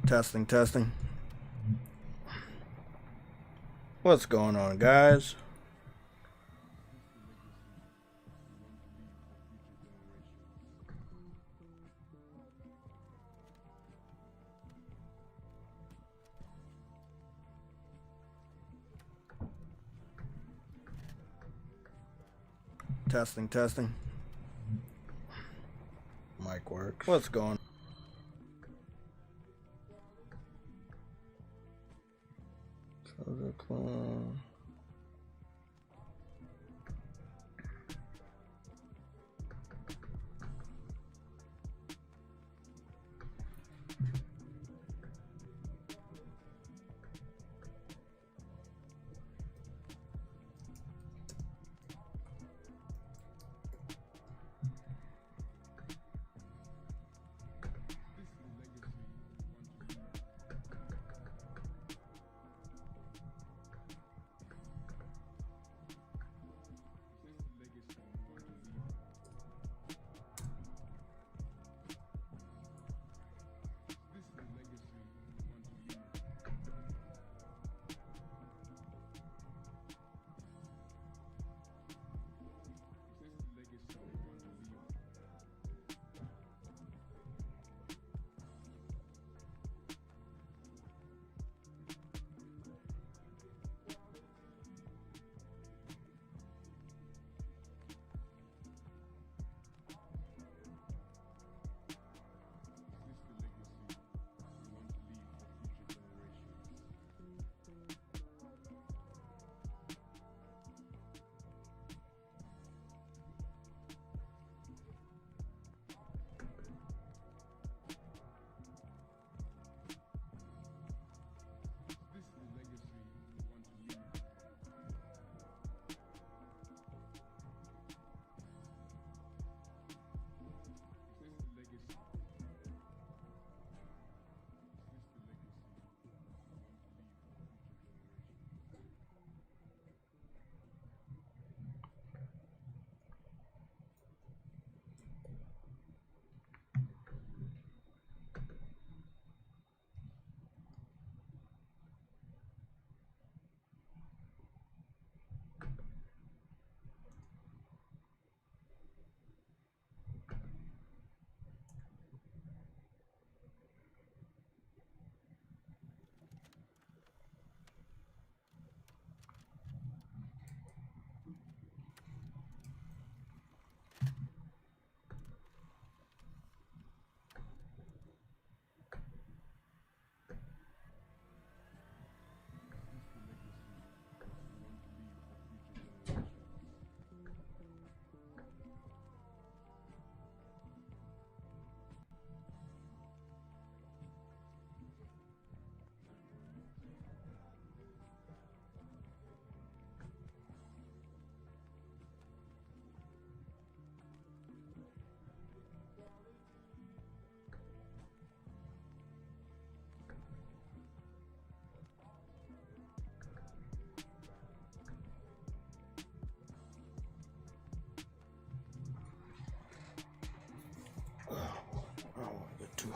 Testing, testing. What's going on, guys? Testing, testing. Mic works. What's going on?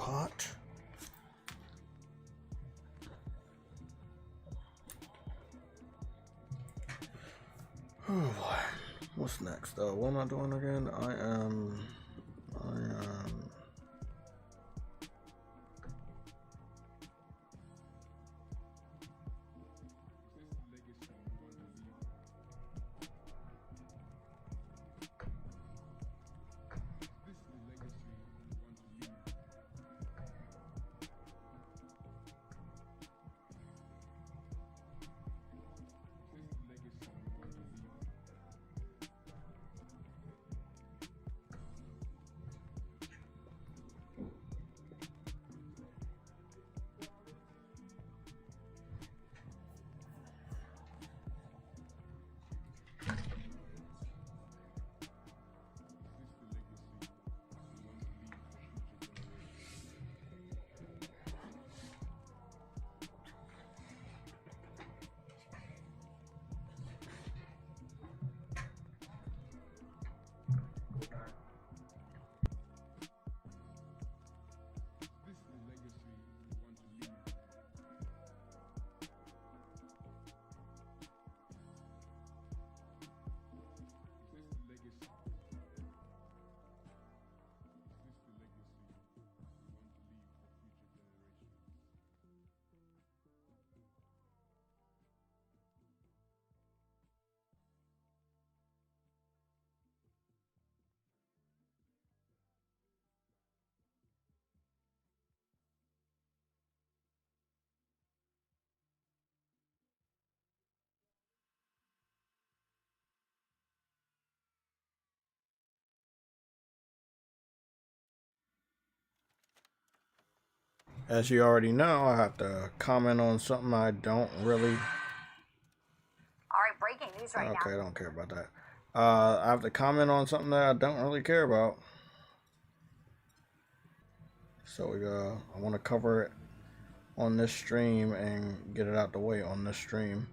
hot. Oh boy. What's next though? What am I doing again? I am as you already know, I have to comment on something I don't really. Alright, breaking news right now. Okay, I don't care about that. I have to comment on something that I don't really care about. So I want to cover it on this stream and get it out the way on this stream.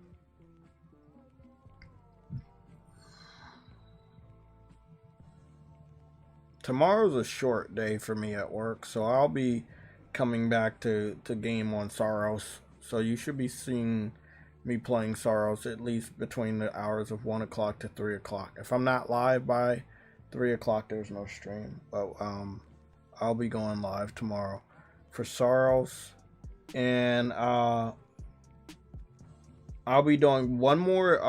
Tomorrow's a short day for me at work, so I'll be coming back to game on Saros. So you should be seeing me playing Saros at least between the hours of 1 o'clock to 3 o'clock. If I'm not live by 3 o'clock, there's no stream. But I'll be going live tomorrow for Saros. And I'll be doing one more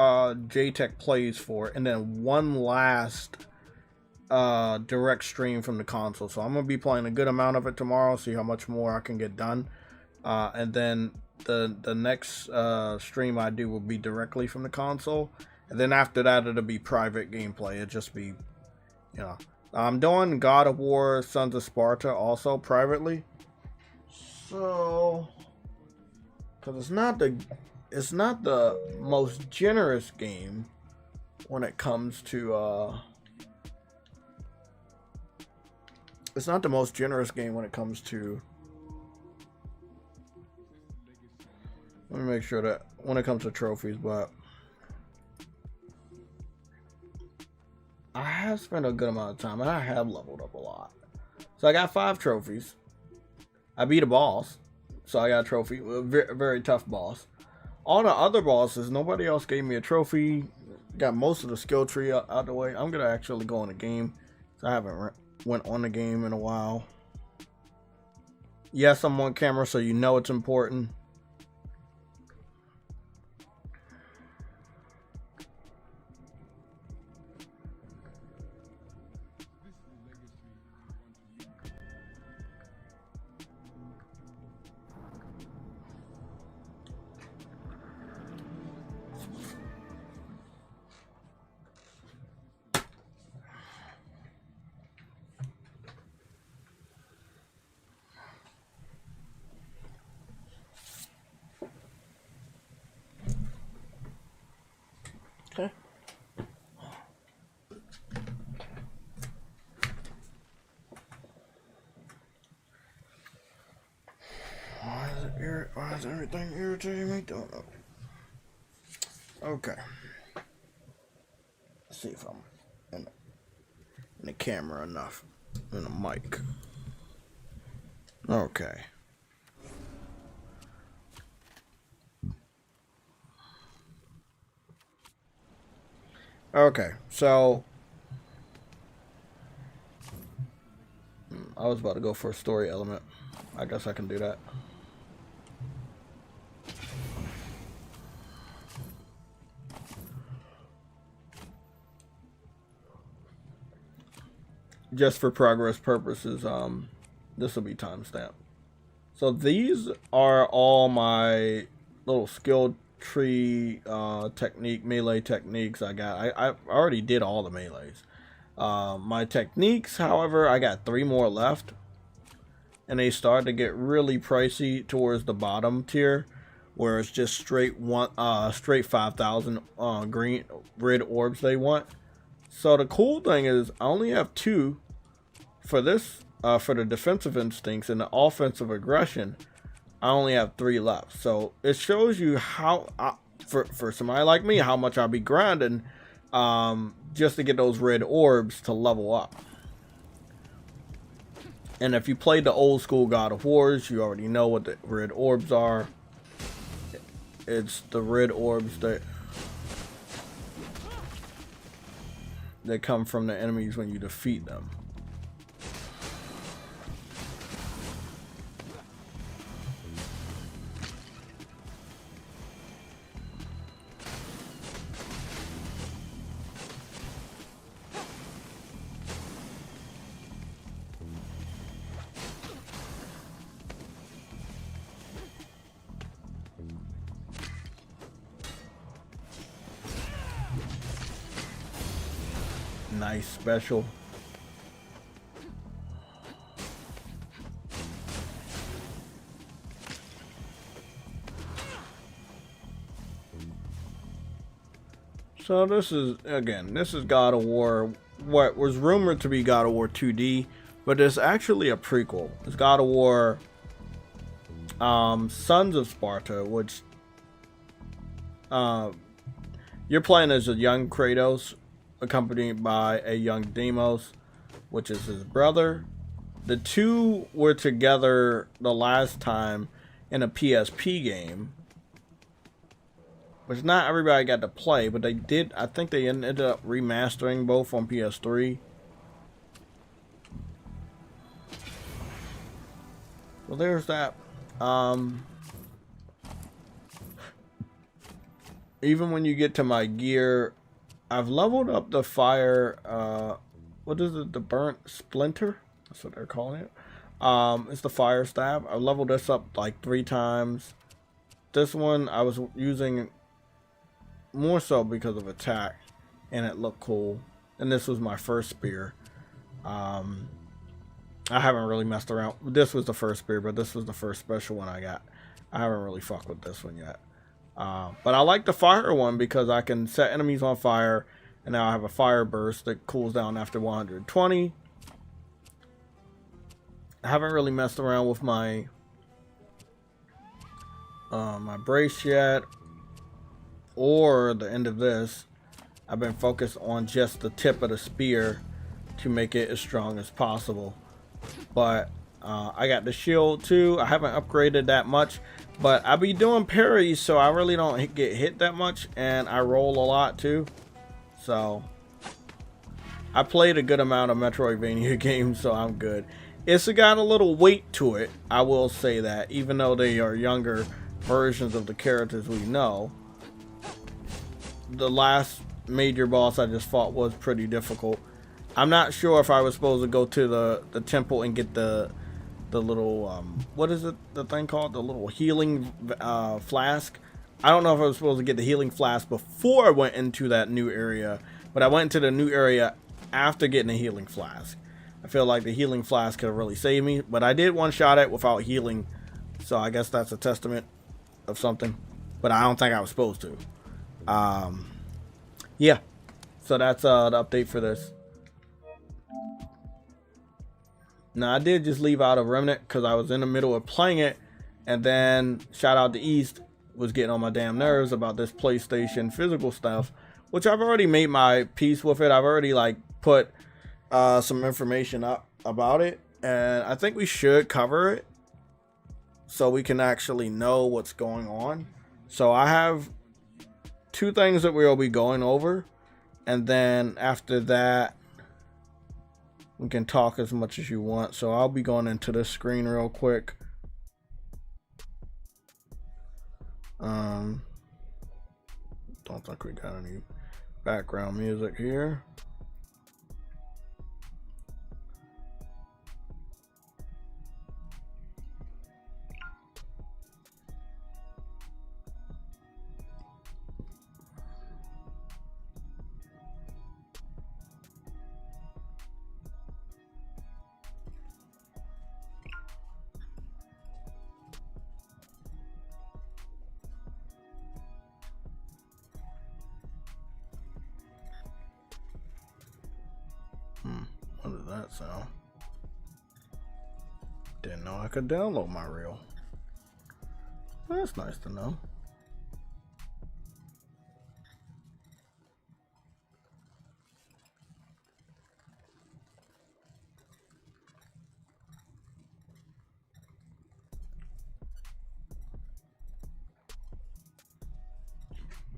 JTech plays for it, and then one last direct stream from the console. So I'm gonna be playing a good amount of it tomorrow, see how much more I can get done, and then the next stream I do will be directly from the console, and then after that it'll be private gameplay. It'll just be, you know, I'm doing God of War Sons of Sparta also privately, so because it's not the most generous game when it comes to it's not the most generous game when it comes to, let me make sure that when it comes to trophies, but I have spent a good amount of time and I have leveled up a lot. So I got 5 trophies. I beat a boss, so I got a trophy, a very tough boss. All the other bosses, nobody else gave me a trophy. Got most of the skill tree out the way. I'm gonna actually go in the game, so I haven't went on the game in a while. Yes, I'm on camera, so you know it's important. Okay. Why is everything irritating me? Don't know. Okay. Let's see if I'm in the camera enough. In the mic. Okay. Okay, so I was about to go for a story element. I guess I can do that. Just for progress purposes, this will be timestamped. So these are all my little skill tree technique, melee techniques I got. I already did all the melees. My techniques, however, I got 3 more left. And they start to get really pricey towards the bottom tier, where it's just straight 5,000 green red orbs they want. So the cool thing is I only have 2 for this, for the defensive instincts, and the offensive aggression. I only have 3 left. So it shows you how, for somebody like me, how much I'll be grinding just to get those red orbs to level up. And if you played the old school God of Wars, you already know what the red orbs are. It's the red orbs that come from the enemies when you defeat them. Nice special. So this is, again, this is God of War, what was rumored to be God of War 2D, but it's actually a prequel. It's God of War Sons of Sparta, which you're playing as a young Kratos, accompanied by a young Deimos, which is his brother. The 2 were together the last time in a PSP game, which not everybody got to play, but they did. I think they ended up remastering both on PS3. Well, there's that. Even when you get to my gear, I've leveled up the fire, what is it, the burnt splinter? That's what they're calling it. It's the fire staff. I leveled this up like 3 times. This one I was using more so because of attack, and it looked cool. And this was my first spear. I haven't really messed around. This was the first spear, but this was the first special one I got. I haven't really fucked with this one yet. But I like the fire one because I can set enemies on fire, and now I have a fire burst that cools down after 120. I haven't really messed around with my my brace yet, or the end of this. I've been focused on just the tip of the spear to make it as strong as possible. But I got the shield too. I haven't upgraded that much, but I be doing parries, so I really don't get hit that much, and I roll a lot too. So I played a good amount of Metroidvania games, so I'm good. It's got a little weight to it, I will say that, even though they are younger versions of the characters we know. The last major boss I just fought was pretty difficult. I'm not sure if I was supposed to go to the temple and get the little what is it, the thing called, the little healing flask. I don't know if I was supposed to get the healing flask before I went into that new area, but I went into the new area after getting the healing flask. I feel like the healing flask could have really saved me, but I did one shot it without healing, so I guess that's a testament of something, but I don't think I was supposed to. Yeah, so that's the update for this. Now, I did just leave out a Remnant because I was in the middle of playing it, and then shout out to East was getting on my damn nerves about this PlayStation physical stuff, which I've already made my peace with it. I've already like put some information up about it, and I think we should cover it so we can actually know what's going on. So I have 2 things that we'll be going over, and then after that we can talk as much as you want. So I'll be going into this screen real quick. Don't think we got any background music here. What did that sound? Didn't know I could download my reel. That's nice to know.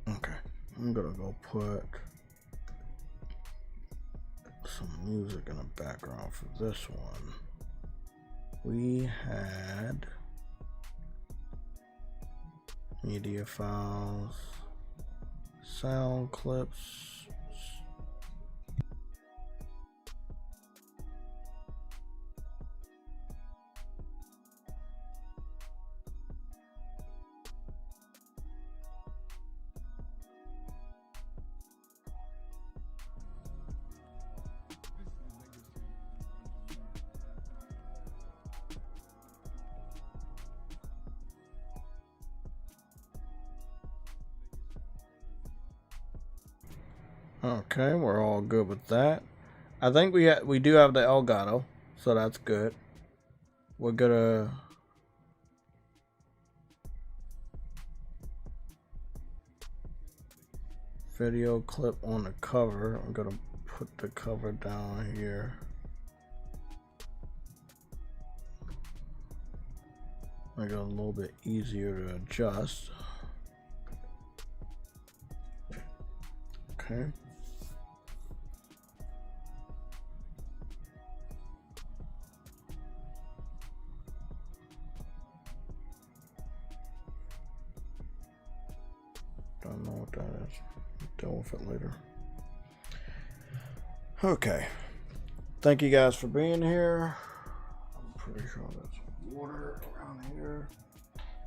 Okay, I'm gonna go put some music in the background for this one. We had media files, sound clips. Okay, we're all good with that. I think we do have the Elgato, so that's good. We're gonna video clip on the cover. I'm gonna put the cover down here. Make it a little bit easier to adjust. Okay. Don't know what that is. Deal with it later. Okay. Thank you guys for being here. I'm pretty sure there's water around here.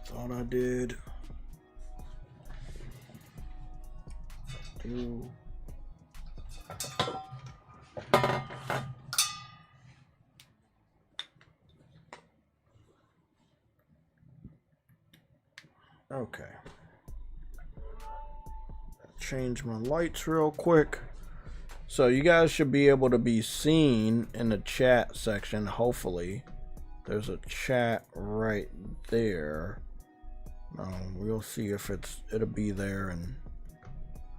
Thought I did. Okay. Change my lights real quick. So you guys should be able to be seen in the chat section. Hopefully there's a chat right there. We'll see if it'll be there, and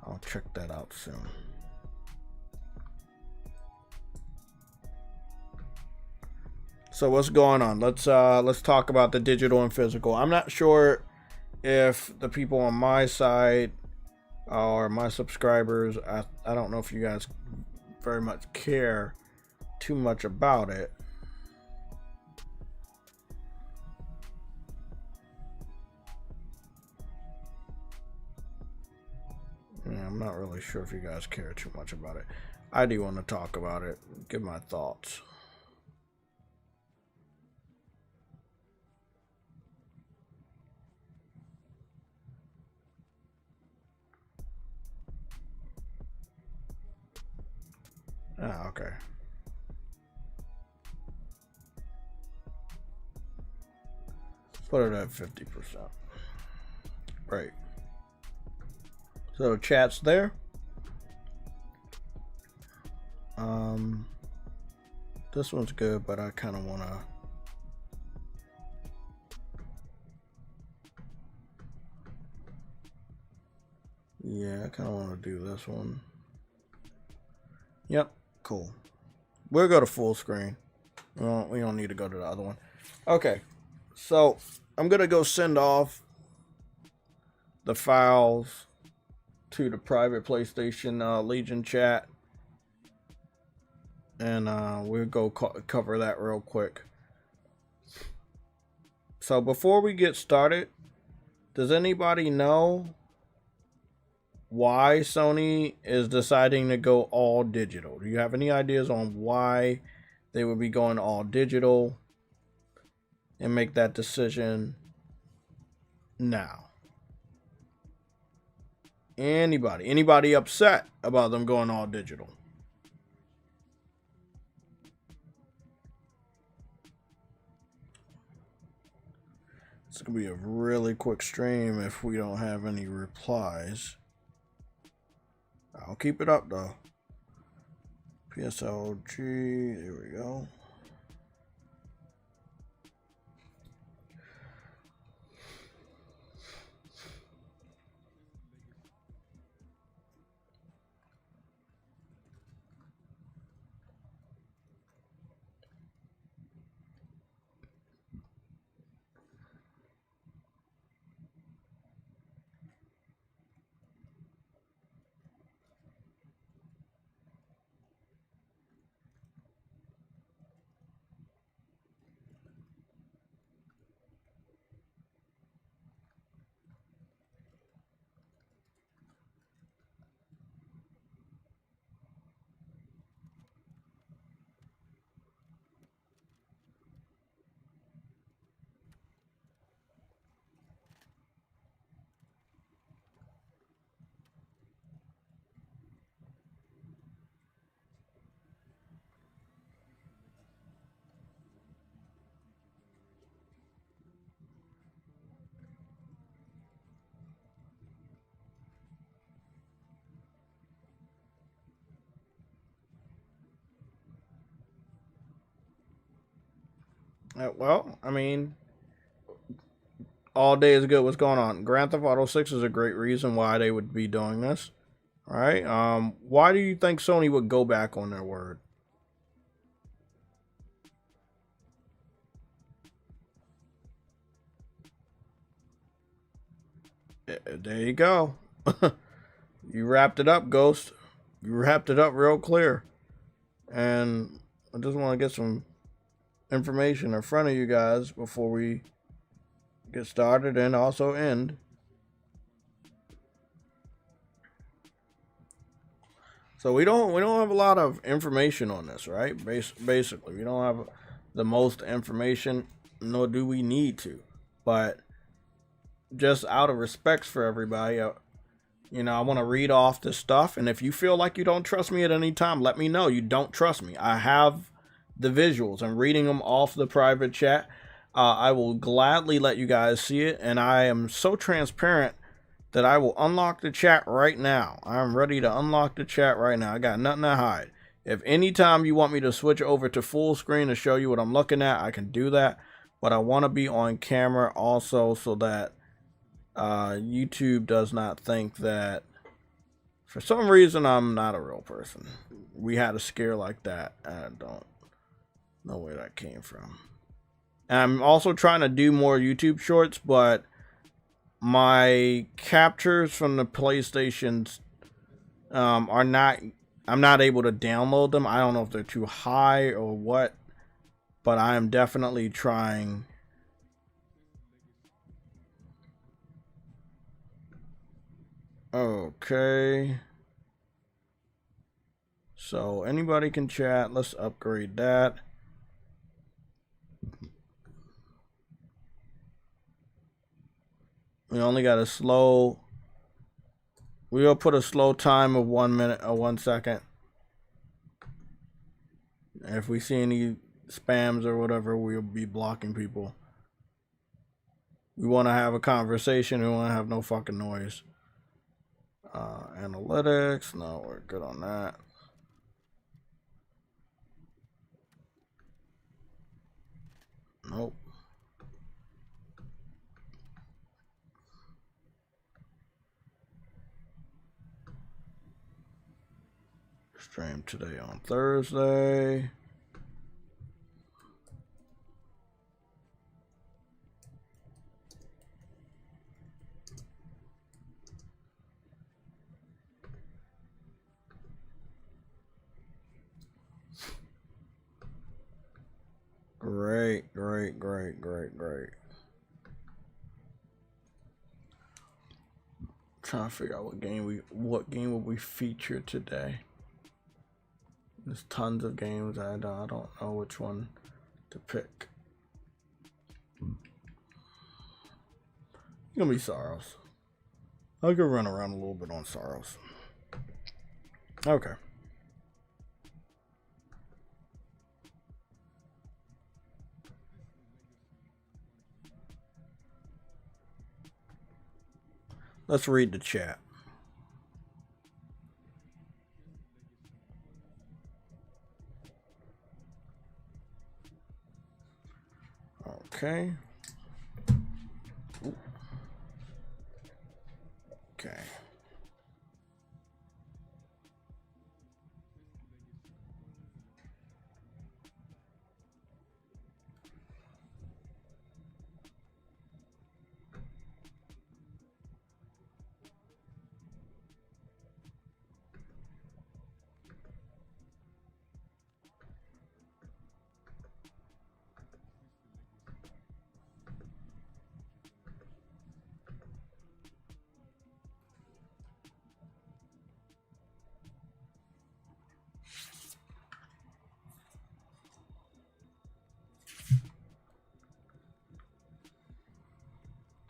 I'll check that out soon. So what's going on? Let's talk about the digital and physical. I'm not sure if the people on my side or my subscribers, I don't know if you guys very much care too much about it. Yeah, I'm not really sure if you guys care too much about it. I do want to talk about it, give my thoughts. Ah, okay. Put it at 50%. Right. So chat's there. This one's good, but I kind of want to. Yeah, I kind of want to do this one. Yep, cool. We'll go to full screen. We don't need to go to the other one. Okay, so I'm gonna go send off the files to the private PlayStation Legion chat, and we'll go cover that real quick. So before we get started, does anybody know why Sony is deciding to go all digital? Do you have any ideas on why they would be going all digital and make that decision now? Anybody upset about them going all digital? It's gonna be a really quick stream if we don't have any replies. I'll keep it up though. PSLG, there we go. Well, I mean, all day is good. What's going on? Grand Theft Auto 6 is a great reason why they would be doing this. All right. Why do you think Sony would go back on their word? There you go. You wrapped it up, Ghost. You wrapped it up real clear. And I just want to get some information in front of you guys before we get started and also end. So we don't have a lot of information on this, right? Basically, we don't have the most information, nor do we need to. But just out of respect for everybody, you know, I want to read off this stuff. And if you feel like you don't trust me at any time, let me know you don't trust me. I have the visuals. I'm reading them off the private chat. I will gladly let you guys see it. And I am so transparent that I will unlock the chat right now. I'm ready to unlock the chat right now. I got nothing to hide. If anytime you want me to switch over to full screen to show you what I'm looking at, I can do that. But I want to be on camera also so that YouTube does not think that for some reason I'm not a real person. We had a scare like that. I don't know where that came from. And I'm also trying to do more YouTube shorts, but my captures from the PlayStations are not, I'm not able to download them. I don't know if they're too high or what, but I am definitely trying. Okay. So anybody can chat. Let's upgrade that. We only got a slow. We'll put a slow time of 1 minute or 1 second. If we see any spams or whatever, we'll be blocking people. We want to have a conversation. We want to have no fucking noise. Analytics. No, we're good on that. Nope. Stream today on Thursday. Great. Trying to figure out what game will we feature today. There's tons of games. I don't know which one to pick. It's gonna be Sorrows. I'll go run around a little bit on Sorrows. Okay. Let's read the chat. Okay. Ooh. Okay.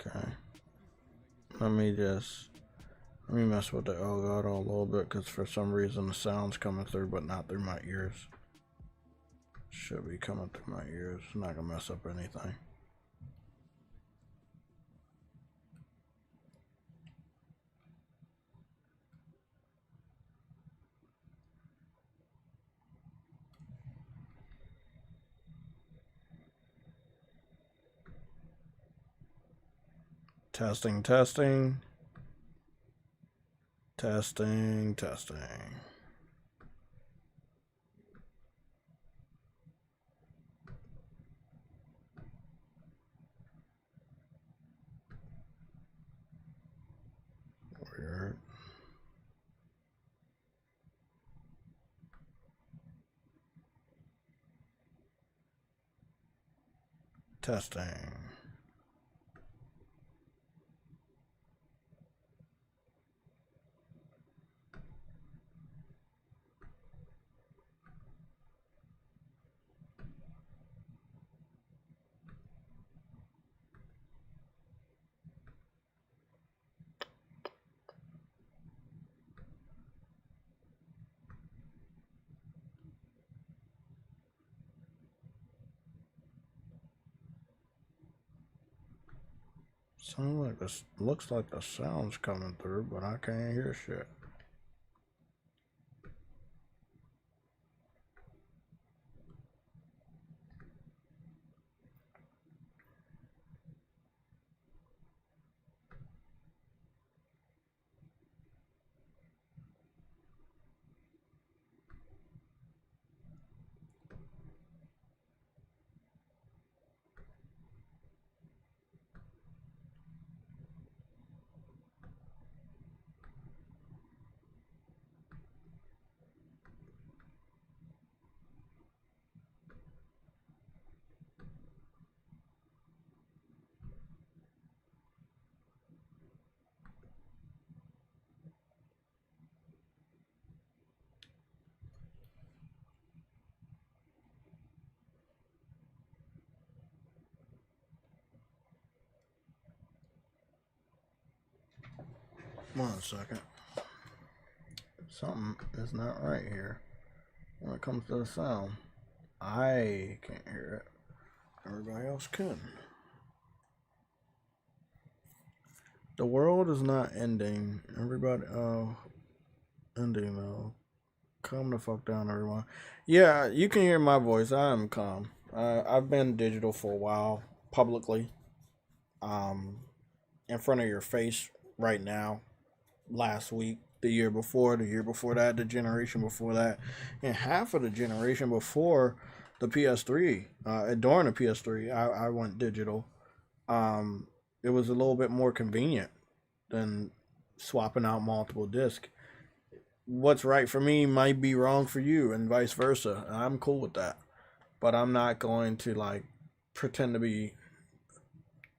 Okay. Let me mess with the Elgato a little bit because for some reason the sound's coming through, but not through my ears. Should be coming through my ears. Not gonna mess up anything. Testing. Weird. Testing. Sounds like this. Looks like the sound's coming through, but I can't hear shit. One second. Something is not right here when it comes to the sound. I can't hear it. Everybody else can. The world is not ending. Everybody, ending though. Calm the fuck down, everyone. Yeah, you can hear my voice. I am calm. I've been digital for a while, publicly. In front of your face right now. Last week, the year before that, the generation before that, and half of the generation before the PS3. During the PS3, I went digital. It was a little bit more convenient than swapping out multiple discs. What's right for me might be wrong for you, and vice versa. I'm cool with that. but I'm not going to like pretend to be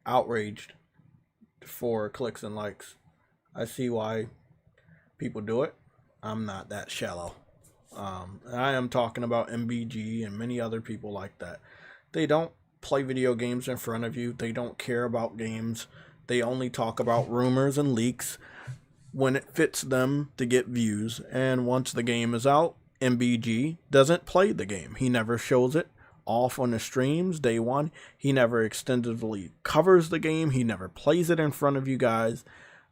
outraged for clicks and likes. I see why people do it. I'm not that shallow. I am talking about MBG and many other people like that. They don't play video games in front of you. They don't care about games. They only talk about rumors and leaks when it fits them to get views. And once the game is out, MBG doesn't play the game. He never shows it off on the streams day one. He never extensively covers the game. He never plays it in front of you guys.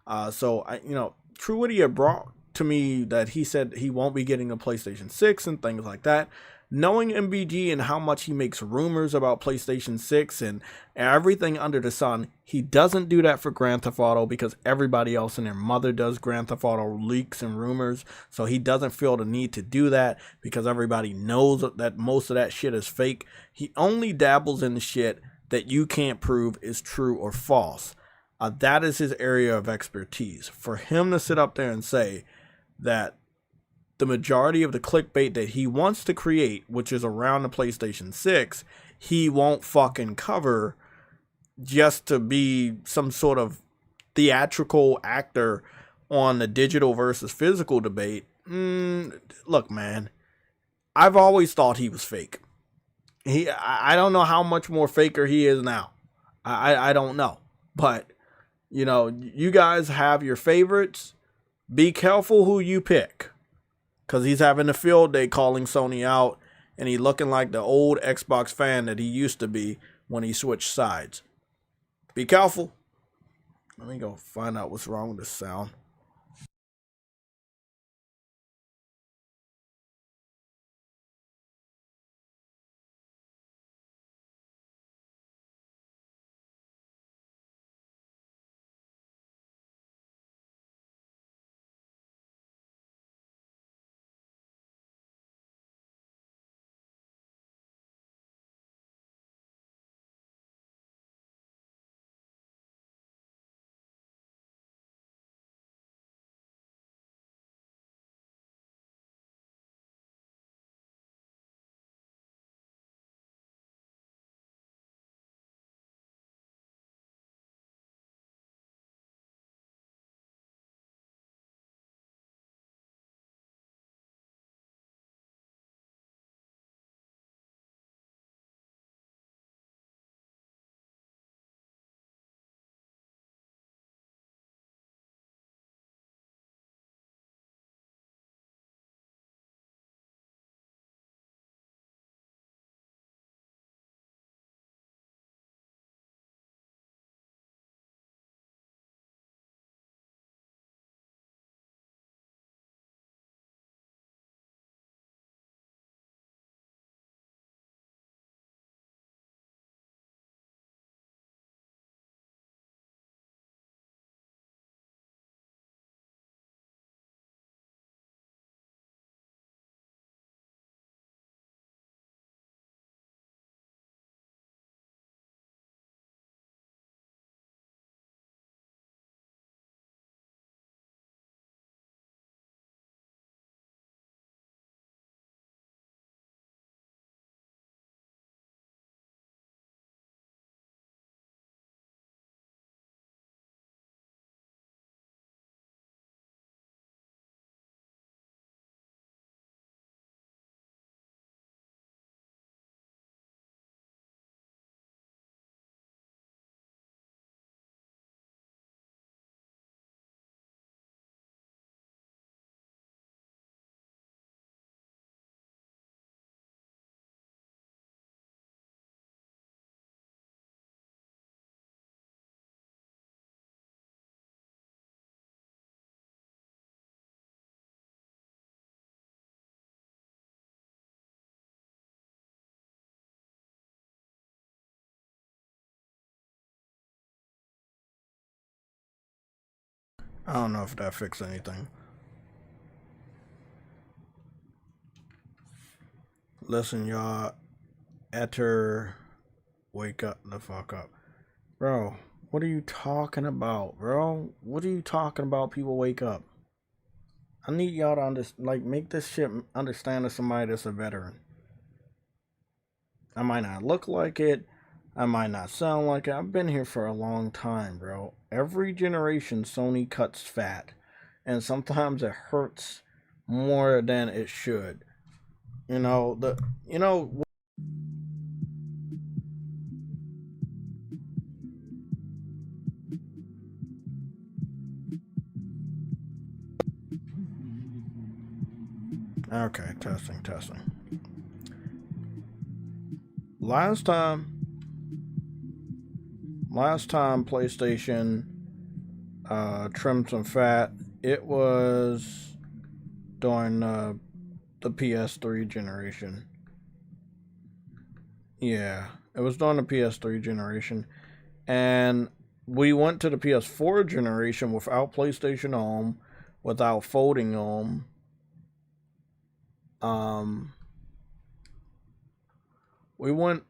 True Woody had brought to me that he said he won't be getting a PlayStation 6 and things like that. Knowing MBG and how much he makes rumors about PlayStation 6 and everything under the sun, he doesn't do that for Grand Theft Auto because everybody else and their mother does Grand Theft Auto leaks and rumors. So he doesn't feel the need to do that because everybody knows that most of that shit is fake. He only dabbles in the shit that you can't prove is true or false. That is his area of expertise. For him to sit up there and say that the majority of the clickbait that he wants to create, which is around the PlayStation 6, he won't fucking cover just to be some sort of theatrical actor on the digital versus physical debate. Look, man, I've always thought he was fake. I don't know how much more faker he is now. I don't know. But, you know, you guys have your favorites. Be careful who you pick. Because he's having a field day calling Sony out. And he looking like the old Xbox fan that he used to be when he switched sides. Be careful. Let me go find out what's wrong with this sound. I don't know if that fixed anything. Listen, y'all. Etter, wake up the fuck up. Bro, what are you talking about, bro? What are you talking about? People wake up. I need y'all to make this shit understand as somebody that's a veteran. I might not look like it. I might not sound like it. I've been here for a long time, bro. Every generation, Sony cuts fat. And sometimes it hurts more than it should. You know, you know, okay, testing. Last time PlayStation trimmed some fat, it was during the PS3 generation. Yeah, it was during the PS3 generation, and we went to the PS4 generation without PlayStation Home, without folding home. We went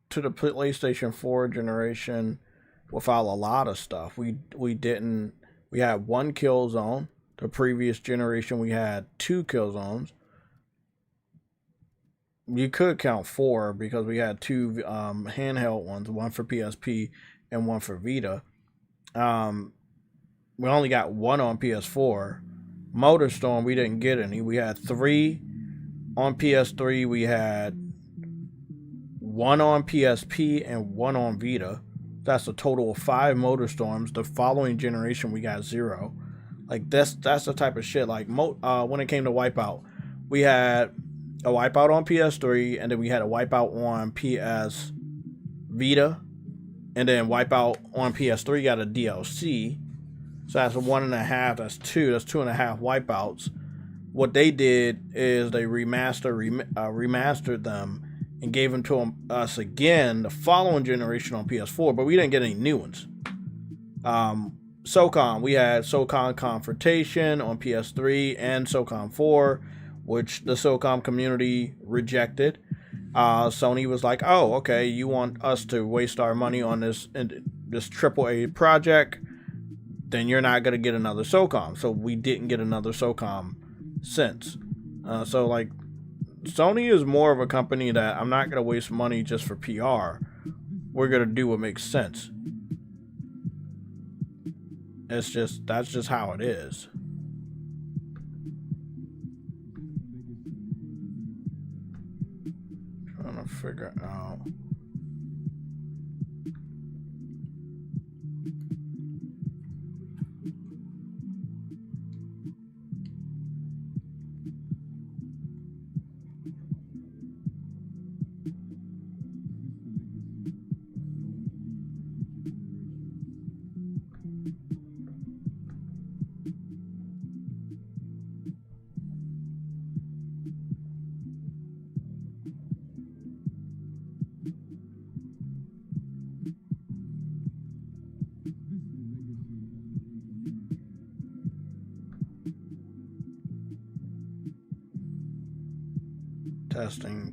to the PlayStation 4 generation without a lot of stuff. We didn't. We had one kill zone. The previous generation we had two kill zones. You could count four because we had two handheld ones, one for PSP and one for Vita. Um, we only got one on PS4. Motorstorm, we didn't get any. We had three on PS3. We had one on PSP and one on Vita. That's a total of 5 Motorstorms. The following generation, we got 0. Like that's the type of shit. Like when it came to Wipeout, we had a Wipeout on PS3, and then we had a Wipeout on PS Vita, and then Wipeout on PS3 got a DLC. So that's 1.5. That's 2. That's 2.5 Wipeouts. What they did is they remastered them and gave them to us again the following generation on PS4, but we didn't get any new ones. SOCOM, we had SOCOM Confrontation on PS3 and SOCOM 4, which the SOCOM community rejected. Sony was like, "Oh, okay, you want us to waste our money on this AAA project? Then you're not gonna get another SOCOM." So we didn't get another SOCOM since. So like, Sony is more of a company that I'm not gonna waste money just for PR. We're gonna do what makes sense. That's just how it is. Trying to figure out.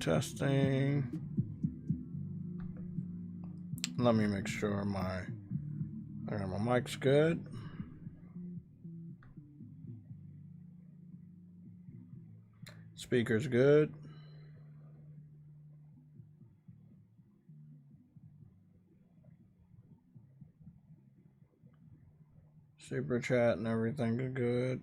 Testing. Let me make sure my mic's good. Speaker's good. Super chat and everything is good.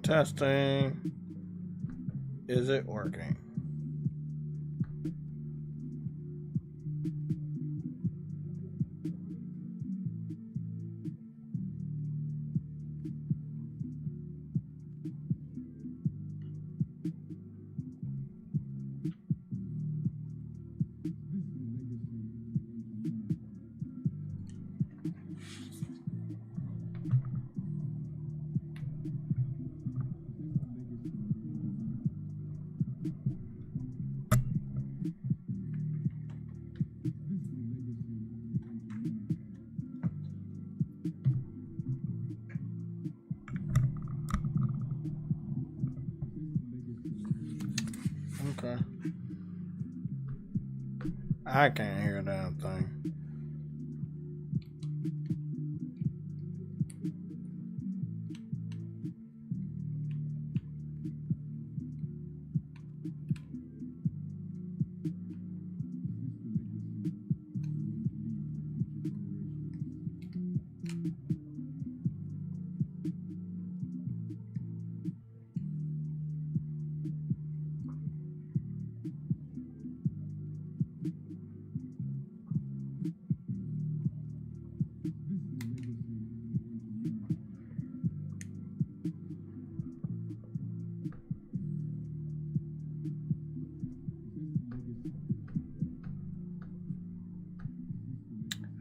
Testing. Is it working? Okay. I can't hear a damn thing.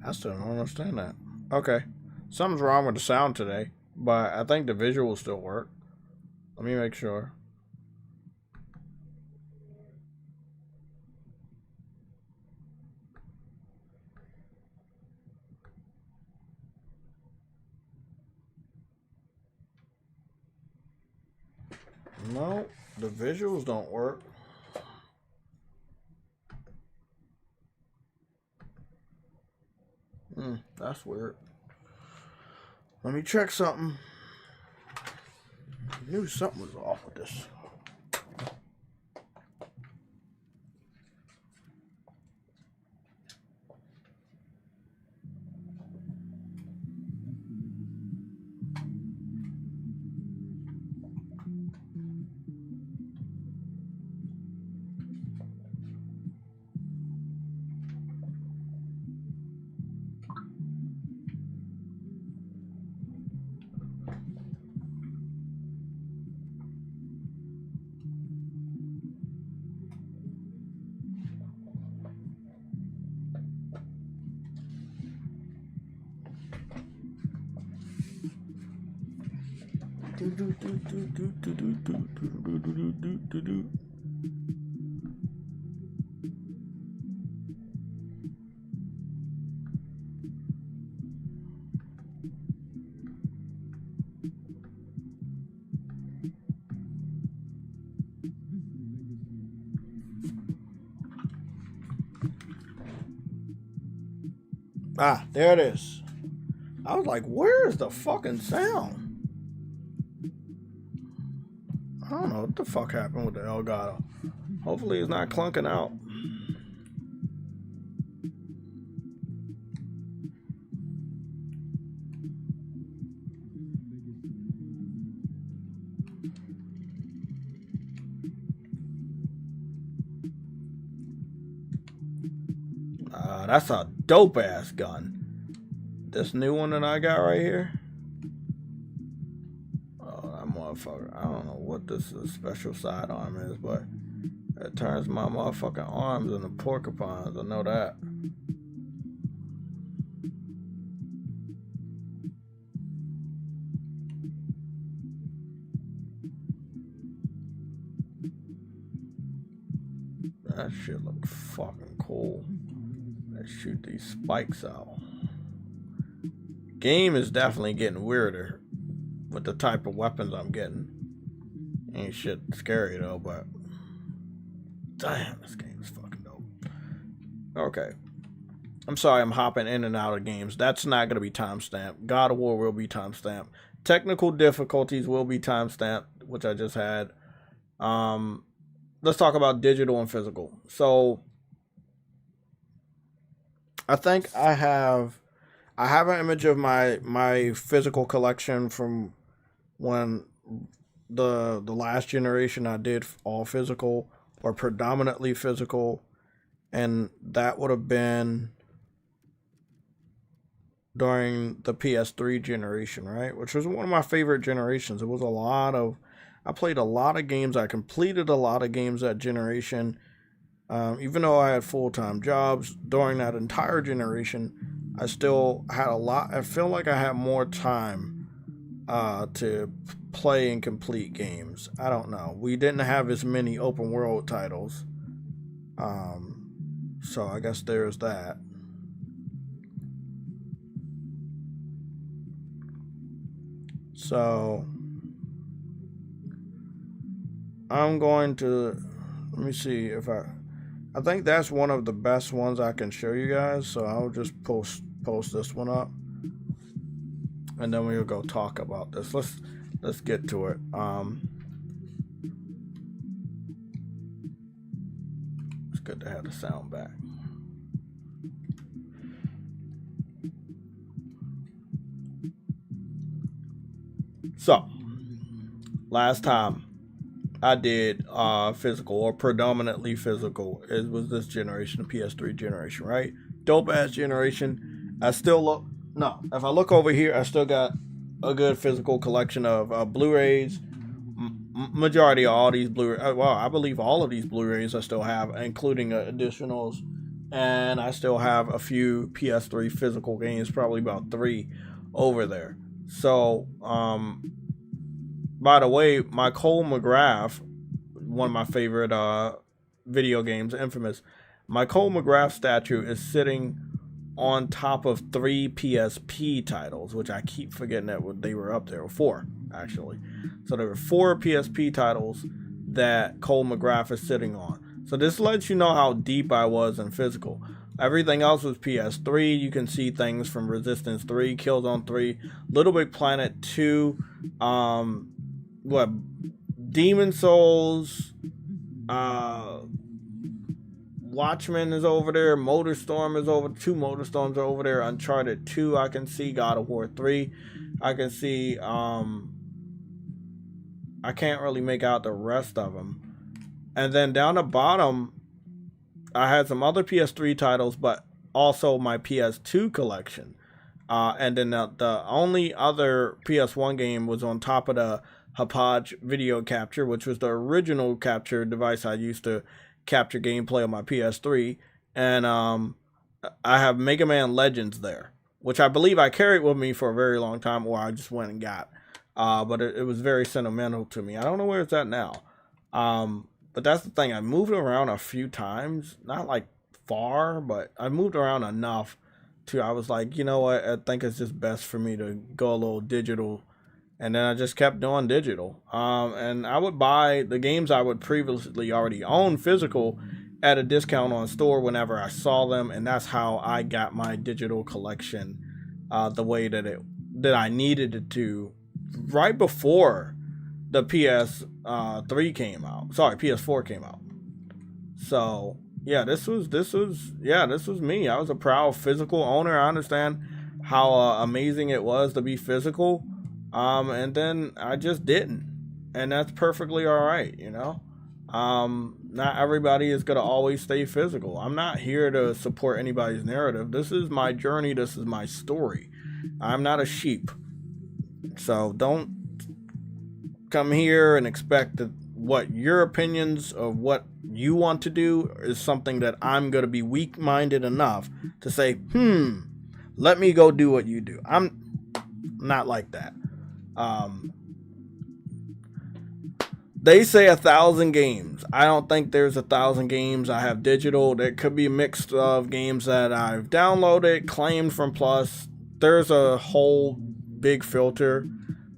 I still don't understand that. Okay. Something's wrong with the sound today, but I think the visual will still work. Let me make sure. No, the visuals don't work. That's weird. Let me check something. I knew something was off with this. Ah, there it is. I was like, where is the fucking sound? I don't know what the fuck happened with the Elgato. Hopefully it's not clunking out. That's a dope ass gun. This new one that I got right here. Oh, that motherfucker. I don't know what this special sidearm is, but it turns my motherfucking arms into porcupines. I know that. That shit looks fucking cool. Let's shoot these spikes out. Game is definitely getting weirder with the type of weapons I'm getting. Ain't shit scary though, but damn, this game is fucking dope. Okay. I'm sorry I'm hopping in and out of games. That's not going to be timestamped. God of War will be timestamped. Technical difficulties will be timestamped, which I just had. Let's talk about digital and physical. So I think I have an image of my physical collection from when the last generation I did all physical or predominantly physical, and that would have been during the PS3 generation, right? Which was one of my favorite generations. It was I played a lot of games. I completed a lot of games that generation. Even though I had full-time jobs during that entire generation, I still had a lot. I feel like I had more time to play and complete games. I don't know. We didn't have as many open world titles. So I guess there's that. So I'm going to Let me see if I think that's one of the best ones I can show you guys. So I'll just post this one up, and then we'll go talk about this. Let's get to it. It's good to have the sound back. So last time I did physical, or predominantly physical, it was this generation, the PS3 generation, right? Dope ass generation. I still look, no, if I look over here, I still got a good physical collection of Blu-rays. Majority of all these Blu-rays, well, I believe all of these Blu-rays I still have, including additionals, and I still have a few PS3 physical games, probably about 3 over there. So, by the way, my Cole McGrath, one of my favorite video games, Infamous, my Cole McGrath statue is sitting on top of 3 PSP titles, which I keep forgetting that they were up there. 4, actually. So there were 4 PSP titles that Cole McGrath is sitting on. So this lets you know how deep I was in physical. Everything else was PS3. You can see things from Resistance 3, Killzone 3, Little Big Planet 2, Demon Souls, Watchmen is over there, Motorstorm is over, 2 Motorstorms are over there, Uncharted 2 I can see, God of War 3 I can see. I can't really make out the rest of them. And then down the bottom, I had some other PS3 titles, but also my PS2 collection. And then the only other PS1 game was on top of the Hauppauge video capture, which was the original capture device I used to capture gameplay on my PS3. And I have Mega Man Legends there, which I believe I carried with me for a very long time, or I just went and got. But it was very sentimental to me. I don't know where it's at now. But that's the thing. I moved around a few times, not like far, but I moved around enough to, I was like, you know what? I think it's just best for me to go a little digital. And then I just kept doing digital. And I would buy the games I would previously already own physical at a discount on store whenever I saw them. And that's how I got my digital collection the way that I needed it to, right before the PS3 came out. Sorry, PS4 came out. So yeah, this was me. I was a proud physical owner. I understand how amazing it was to be physical. And then I just didn't. And that's perfectly all right, you know? Not everybody is going to always stay physical. I'm not here to support anybody's narrative. This is my journey. This is my story. I'm not a sheep. So don't come here and expect that what your opinions of what you want to do is something that I'm going to be weak-minded enough to say, let me go do what you do. I'm not like that. They say 1,000 games. I don't think there's 1,000 games I have digital. There could be a mix of games that I've downloaded, claimed from Plus. There's a whole big filter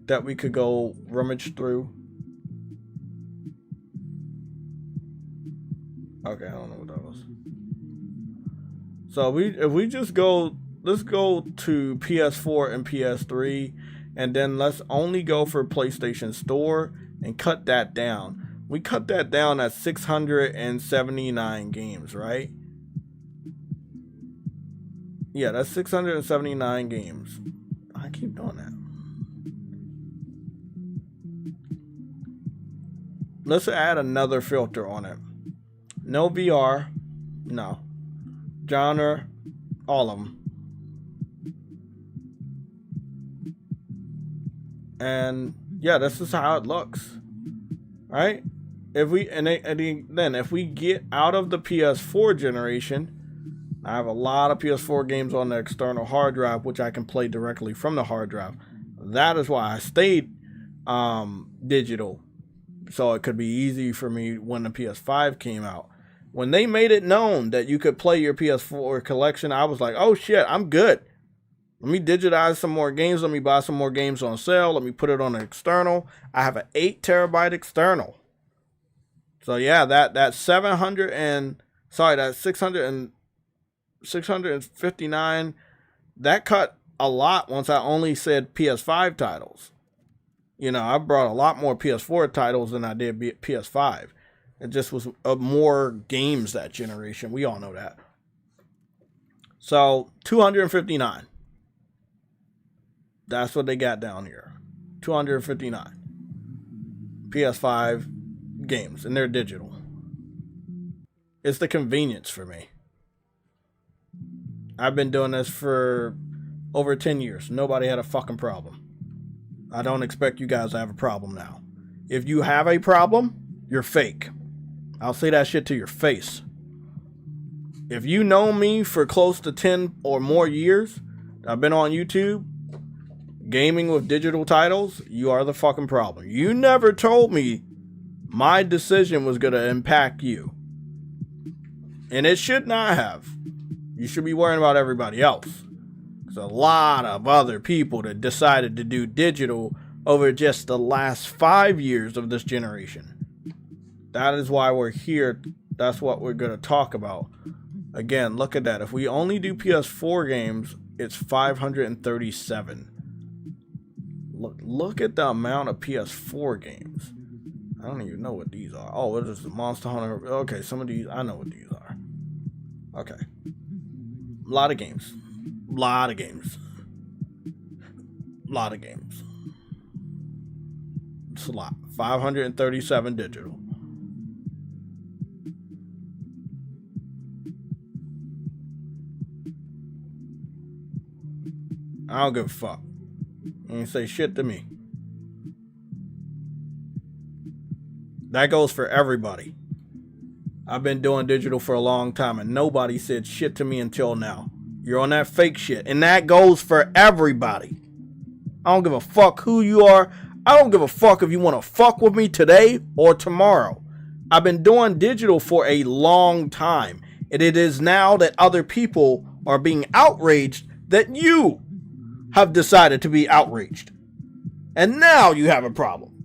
that we could go rummage through. Okay, I don't know what that was. So if we just go, let's go to PS4 and PS3, and then let's only go for PlayStation Store and cut that down. We cut that down at 679 games, right? Yeah, that's 679 games. I keep doing that. Let's add another filter on it. No VR. No. Genre. All of them. And yeah, this is how it looks. Right? If we then if we get out of the PS4 generation, I have a lot of PS4 games on the external hard drive, which I can play directly from the hard drive. That is why I stayed digital. So it could be easy for me when the PS5 came out. When they made it known that you could play your PS4 collection, I was like, oh shit, I'm good. Let me digitize some more games. Let me buy some more games on sale. Let me put it on an external. I have an 8 terabyte external. So yeah, that 700 and that 659, that cut a lot once I only said PS5 titles. You know, I brought a lot more PS4 titles than I did PS5. It just was more games that generation. We all know that. So 259. That's what they got down here. 259 PS5 games, and they're digital. It's the convenience for me. I've been doing this for over 10 years. Nobody had a fucking problem. I don't expect you guys to have a problem now. If you have a problem, you're fake. I'll say that shit to your face. If you know me for close to 10 or more years, I've been on YouTube, gaming with digital titles, you are the fucking problem. You never told me my decision was going to impact you. And it should not have. You should be worrying about everybody else. There's a lot of other people that decided to do digital over just the last 5 years of this generation. That is why we're here. That's what we're going to talk about. Again, look at that. If we only do PS4 games, it's 537. Look at the amount of PS4 games. I don't even know what these are. Oh, what is the Monster Hunter? Okay, some of these, I know what these are. Okay. A lot of games. Lot of games. Lot of games. It's a lot. 537 digital. I don't give a fuck. You ain't say shit to me. That goes for everybody. I've been doing digital for a long time and nobody said shit to me until now. You're on that fake shit. And that goes for everybody. I don't give a fuck who you are. I don't give a fuck if you want to fuck with me today or tomorrow. I've been doing digital for a long time. And it is now that other people are being outraged that you have decided to be outraged. And now you have a problem.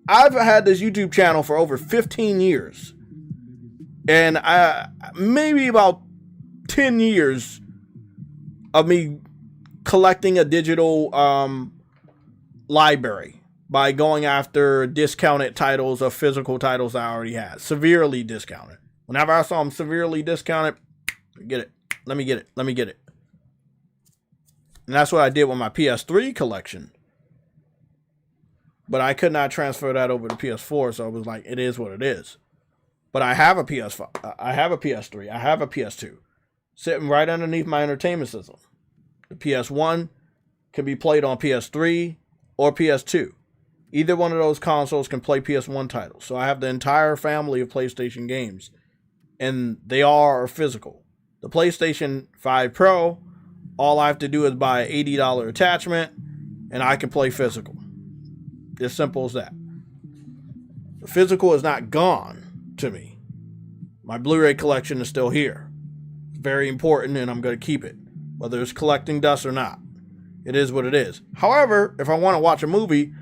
I've had this YouTube channel for over 15 years. And maybe about 10 years of me collecting a digital library by going after discounted titles of physical titles I already had. Severely discounted. Whenever I saw them severely discounted, get it. Let me get it. Let me get it. And that's what I did with my PS3 collection. But I could not transfer that over to PS4, so it was like, it is what it is. But I have a PS5, I have a PS3, I have a PS2, sitting right underneath my entertainment system. The PS1 can be played on PS3 or PS2. Either one of those consoles can play PS1 titles. So I have the entire family of PlayStation games, and they all are physical. The PlayStation 5 Pro, all I have to do is buy an $80 attachment, and I can play physical. As simple as that. The physical is not gone to me. My Blu-ray collection is still here. It's very important, and I'm going to keep it, whether it's collecting dust or not. It is what it is. However, if I want to watch a movie,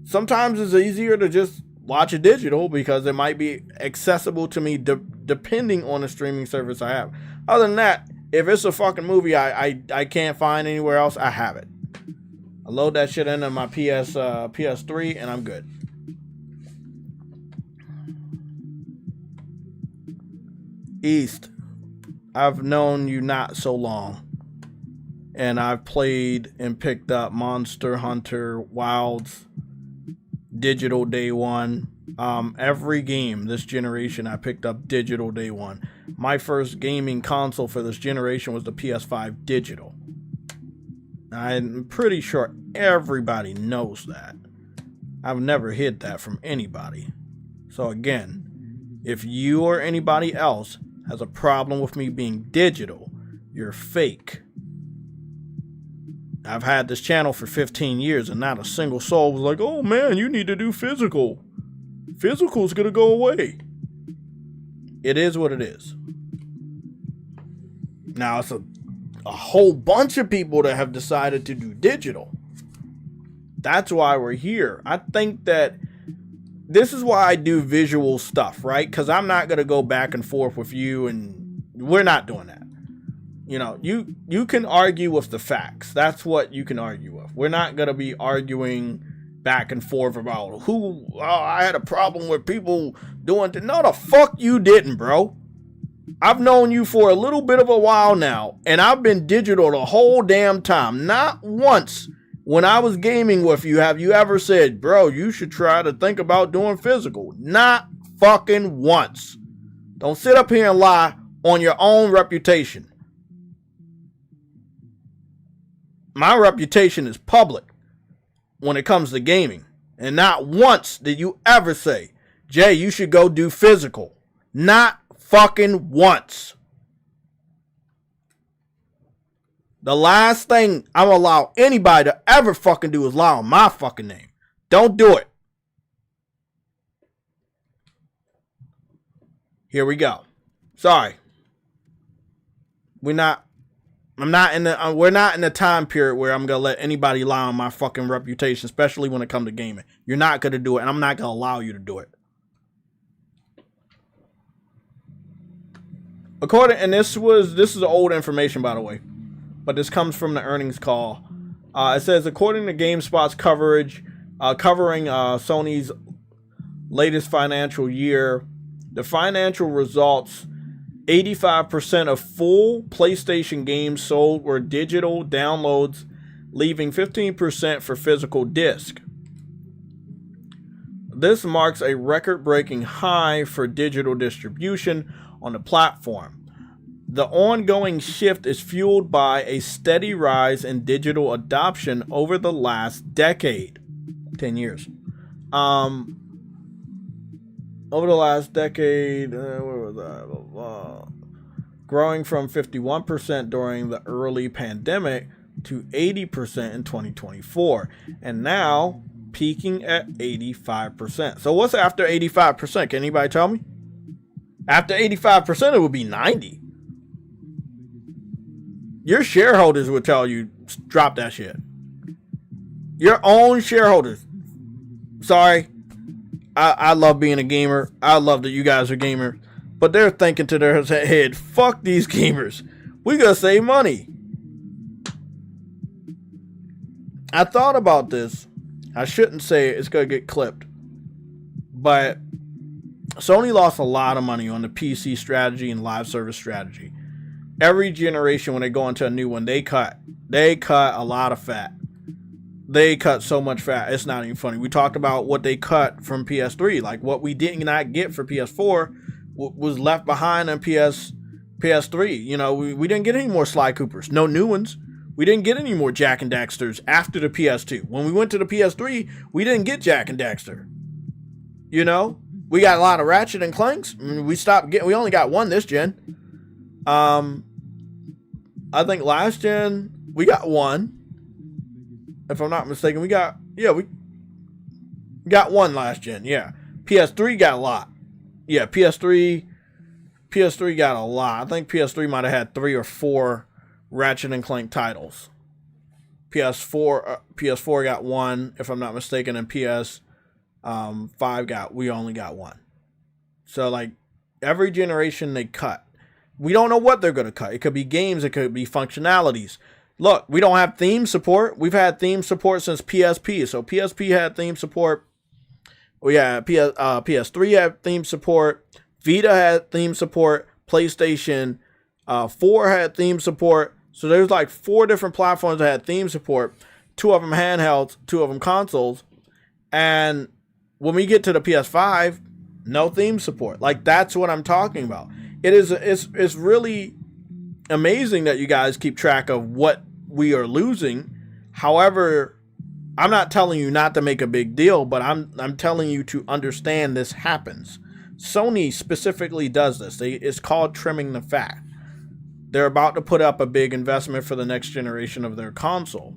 sometimes it's easier to just watch it digital because it might be accessible to me depending on the streaming service I have. Other than that, if it's a fucking movie I can't find anywhere else, I have it. I load that shit into my PS3 and I'm good. East, I've known you not so long. And I've played and picked up Monster Hunter Wilds digital day one. Every game this generation I picked up digital day one. My first gaming console for this generation was the PS5 digital. I'm pretty sure everybody knows that. I've never hid that from anybody. So again, if you or anybody else has a problem with me being digital, you're fake. I've had this channel for 15 years and not a single soul was like, oh man, you need to do physical. Physical's gonna go away. It is what it is. Now it's a whole bunch of people that have decided to do digital. That's why we're here. I think that this is why I do visual stuff, right? Because I'm not going to go back and forth with you, and we're not doing that. You know, you can argue with the facts. That's what you can argue with. We're not going to be arguing back and forth about I had a problem with people doing no, the fuck you didn't, bro. I've known you for a little bit of a while now, and I've been digital the whole damn time. Not once when I was gaming with you have you ever said, bro, you should try to think about doing physical. Not fucking once. Don't sit up here and lie on your own reputation. My reputation is public when it comes to gaming. And not once did you ever say, Jay, you should go do physical. Not fucking once. The last thing I'm gonna allow anybody to ever fucking do is lie on my fucking name. Don't do it. Here we go. Sorry. We're not in the time period where I'm gonna let anybody lie on my fucking reputation, especially when it comes to gaming. You're not gonna do it, and I'm not gonna allow you to do it. This is old information, by the way, but this comes from the earnings call. It says, according to GameSpot's coverage, covering Sony's latest financial year, the financial results, 85% of full PlayStation games sold were digital downloads, leaving 15% for physical disc. This marks a record-breaking high for digital distribution on the platform. The ongoing shift is fueled by a steady rise in digital adoption over the last decade. 10 years. Over the last decade, where was that? Growing from 51% during the early pandemic to 80% in 2024, and now peaking at 85%. So what's after 85%? Can anybody tell me? After 85%, it would be 90. Your shareholders would tell you, drop that shit. Your own shareholders. Sorry. I love being a gamer. I love that you guys are gamers. But they're thinking to their head, fuck these gamers. We gotta save money. I thought about this. I shouldn't say it. It's gonna get clipped. But Sony lost a lot of money on the PC strategy and live service strategy. Every generation, when they go into a new one, they cut a lot of fat. They cut so much fat, it's not even funny. We talked about what they cut from PS3. Like, what we did not get for PS4 was left behind on PS3. You know, we didn't get any more Sly Coopers. No new ones. We didn't get any more Jak and Daxters after the PS2. When we went to the PS3, we didn't get Jak and Daxter. You know? We got a lot of Ratchet and Clanks. We only got one this gen. I think last gen, we got one. If I'm not mistaken, we got one last gen. Yeah. PS3 got a lot. Yeah, PS3 got a lot. I think PS3 might have had 3 or 4 Ratchet and Clank titles. PS4 got one, if I'm not mistaken, and PS5 we only got one. So like every generation they cut. We don't know what they're going to cut. It could be games, it could be functionalities. Look, we don't have theme support. We've had theme support since PSP. So PSP had theme support. We had PS3 had theme support. Vita had theme support. PlayStation 4 had theme support. So there's like 4 different platforms that had theme support. 2 of them handhelds, 2 of them consoles. And when we get to the PS5, no theme support. Like, that's what I'm talking about. It's really amazing that you guys keep track of what we are losing. However, I'm not telling you not to make a big deal, but I'm telling you to understand this happens. Sony specifically does this. It's called trimming the fat. They're about to put up a big investment for the next generation of their console.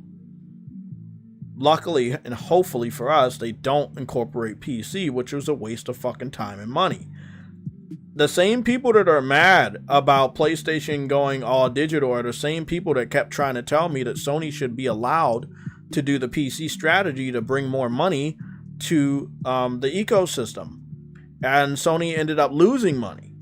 Luckily and hopefully for us, they don't incorporate PC, which was a waste of fucking time and money. The same people that are mad about PlayStation going all digital are the same people that kept trying to tell me that Sony should be allowed to do the PC strategy to bring more money to the ecosystem, and Sony ended up losing money.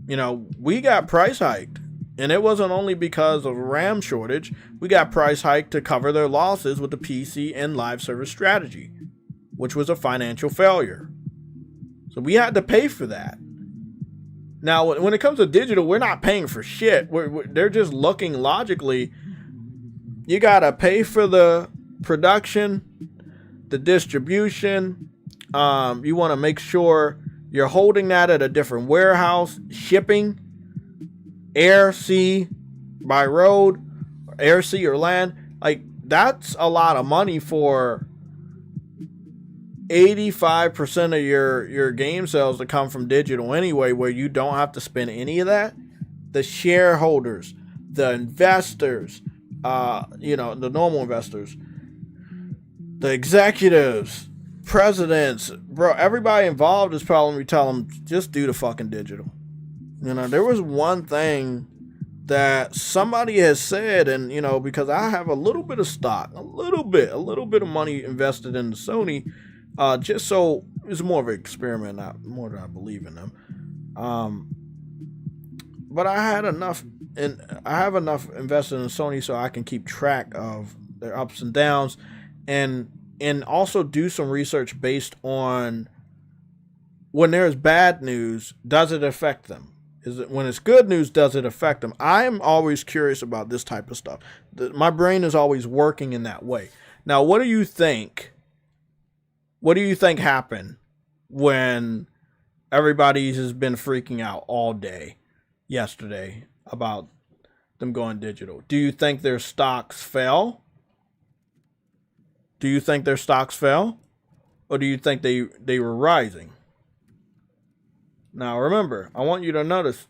You know, we got price hiked, and it wasn't only because of RAM shortage. We got price hiked to cover their losses with the PC and live service strategy, which was a financial failure. So we had to pay for that. Now, when it comes to digital, we're not paying for shit. They're just looking logically. You gotta pay for the production, the distribution. You want to make sure you're holding that at a different warehouse, shipping, air, sea, by road, air, sea, or land. Like, that's a lot of money for 85% of your game sales to come from digital anyway, where you don't have to spend any of that. The shareholders, the investors, the normal investors, the executives, presidents, bro, everybody involved is probably telling them, just do the fucking digital. You know, there was one thing that somebody has said, and, you know, because I have a little bit of stock, a little bit of money invested in the Sony, just so it's more of an experiment, not more than I believe in them. But I have enough invested in Sony so I can keep track of their ups and downs, and also do some research based on when there's bad news, does it affect them? Is it when it's good news, does it affect them? I am always curious about this type of stuff. My brain is always working in that way. Now, what do you think? What do you think happened when everybody has been freaking out all day yesterday about them going digital? Do you think their stocks fell? Do you think their stocks fell? Or do you think they were rising? Now remember, I want you to notice,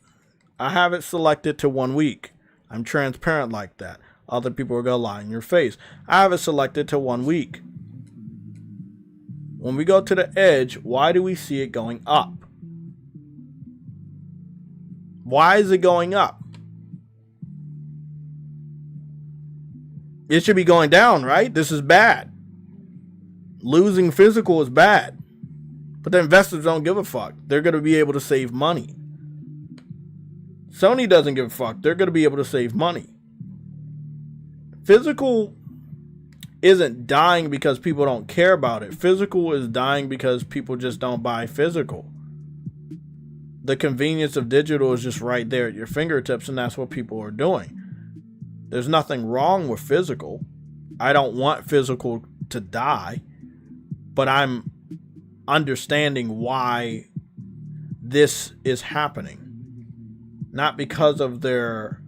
I have it selected to 1 week. I'm transparent like that. Other people are going to lie in your face. I have it selected to 1 week. When we go to the edge, why do we see it going up? Why is it going up? It should be going down, right? This is bad. Losing physical is bad. But the investors don't give a fuck. They're going to be able to save money. Sony doesn't give a fuck. They're going to be able to save money. Physical isn't dying because people don't care about it. Physical is dying because people just don't buy physical. The convenience of digital is just right there at your fingertips, and that's what people are doing. There's nothing wrong with physical. I don't want physical to die, but I'm understanding why this is happening. Not because of their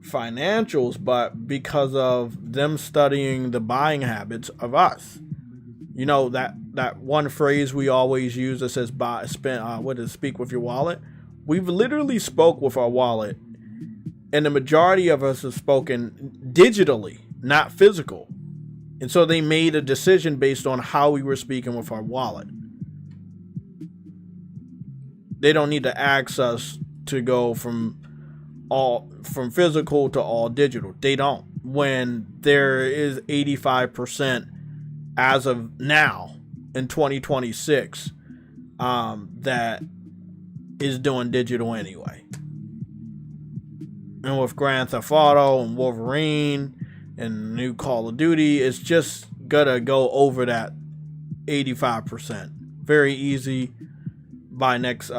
financials, but because of them studying the buying habits of us. You know, that one phrase we always use that says speak with your wallet. We've literally spoke with our wallet, and the majority of us have spoken digitally, not physical. And so they made a decision based on how we were speaking with our wallet. They don't need to ask us to go from physical to all digital. They don't. When there is 85% as of now in 2026 that is doing digital anyway. And with Grand Theft Auto and Wolverine and new Call of Duty, it's just gonna go over that 85%. Very easy by next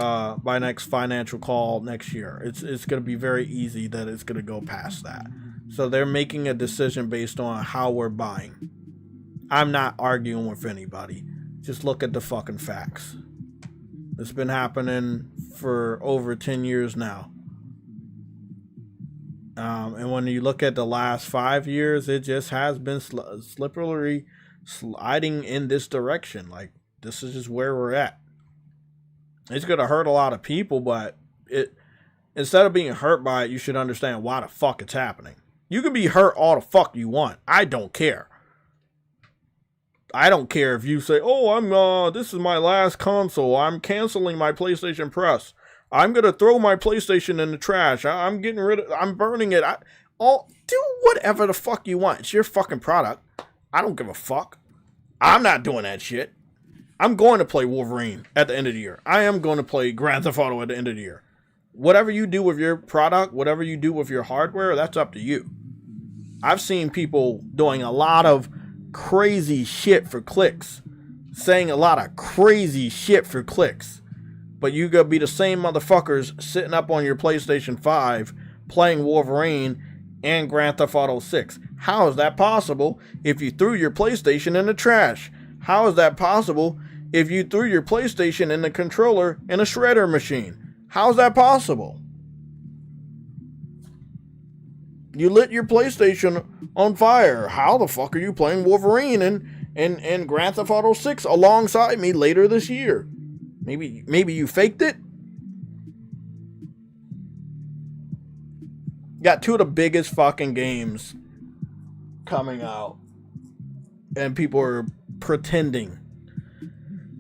financial call next year. It's gonna be very easy that it's gonna go past that. So they're making a decision based on how we're buying. I'm not arguing with anybody. Just look at the fucking facts. It's been happening for over 10 years now. And when you look at the last 5 years, it just has been slippery sliding in this direction. Like, this is just where we're at. It's going to hurt a lot of people, but instead of being hurt by it, you should understand why the fuck it's happening. You can be hurt all the fuck you want. I don't care. I don't care if you say, oh, this is my last console. I'm canceling my PlayStation Plus. I'm going to throw my PlayStation in the trash. I'm burning it. Do whatever the fuck you want. It's your fucking product. I don't give a fuck. I'm not doing that shit. I'm going to play Wolverine at the end of the year. I am going to play Grand Theft Auto at the end of the year. Whatever you do with your product, whatever you do with your hardware, that's up to you. I've seen people doing a lot of crazy shit for clicks. Saying a lot of crazy shit for clicks. But you gonna be the same motherfuckers sitting up on your PlayStation 5 playing Wolverine and Grand Theft Auto 6. How is that possible if you threw your PlayStation in the trash? How is that possible if you threw your PlayStation and the controller in a shredder machine? How is that possible? You lit your PlayStation on fire. How the fuck are you playing Wolverine and Grand Theft Auto 6 alongside me later this year? Maybe you faked it? Got two of the biggest fucking games coming out. And people are pretending.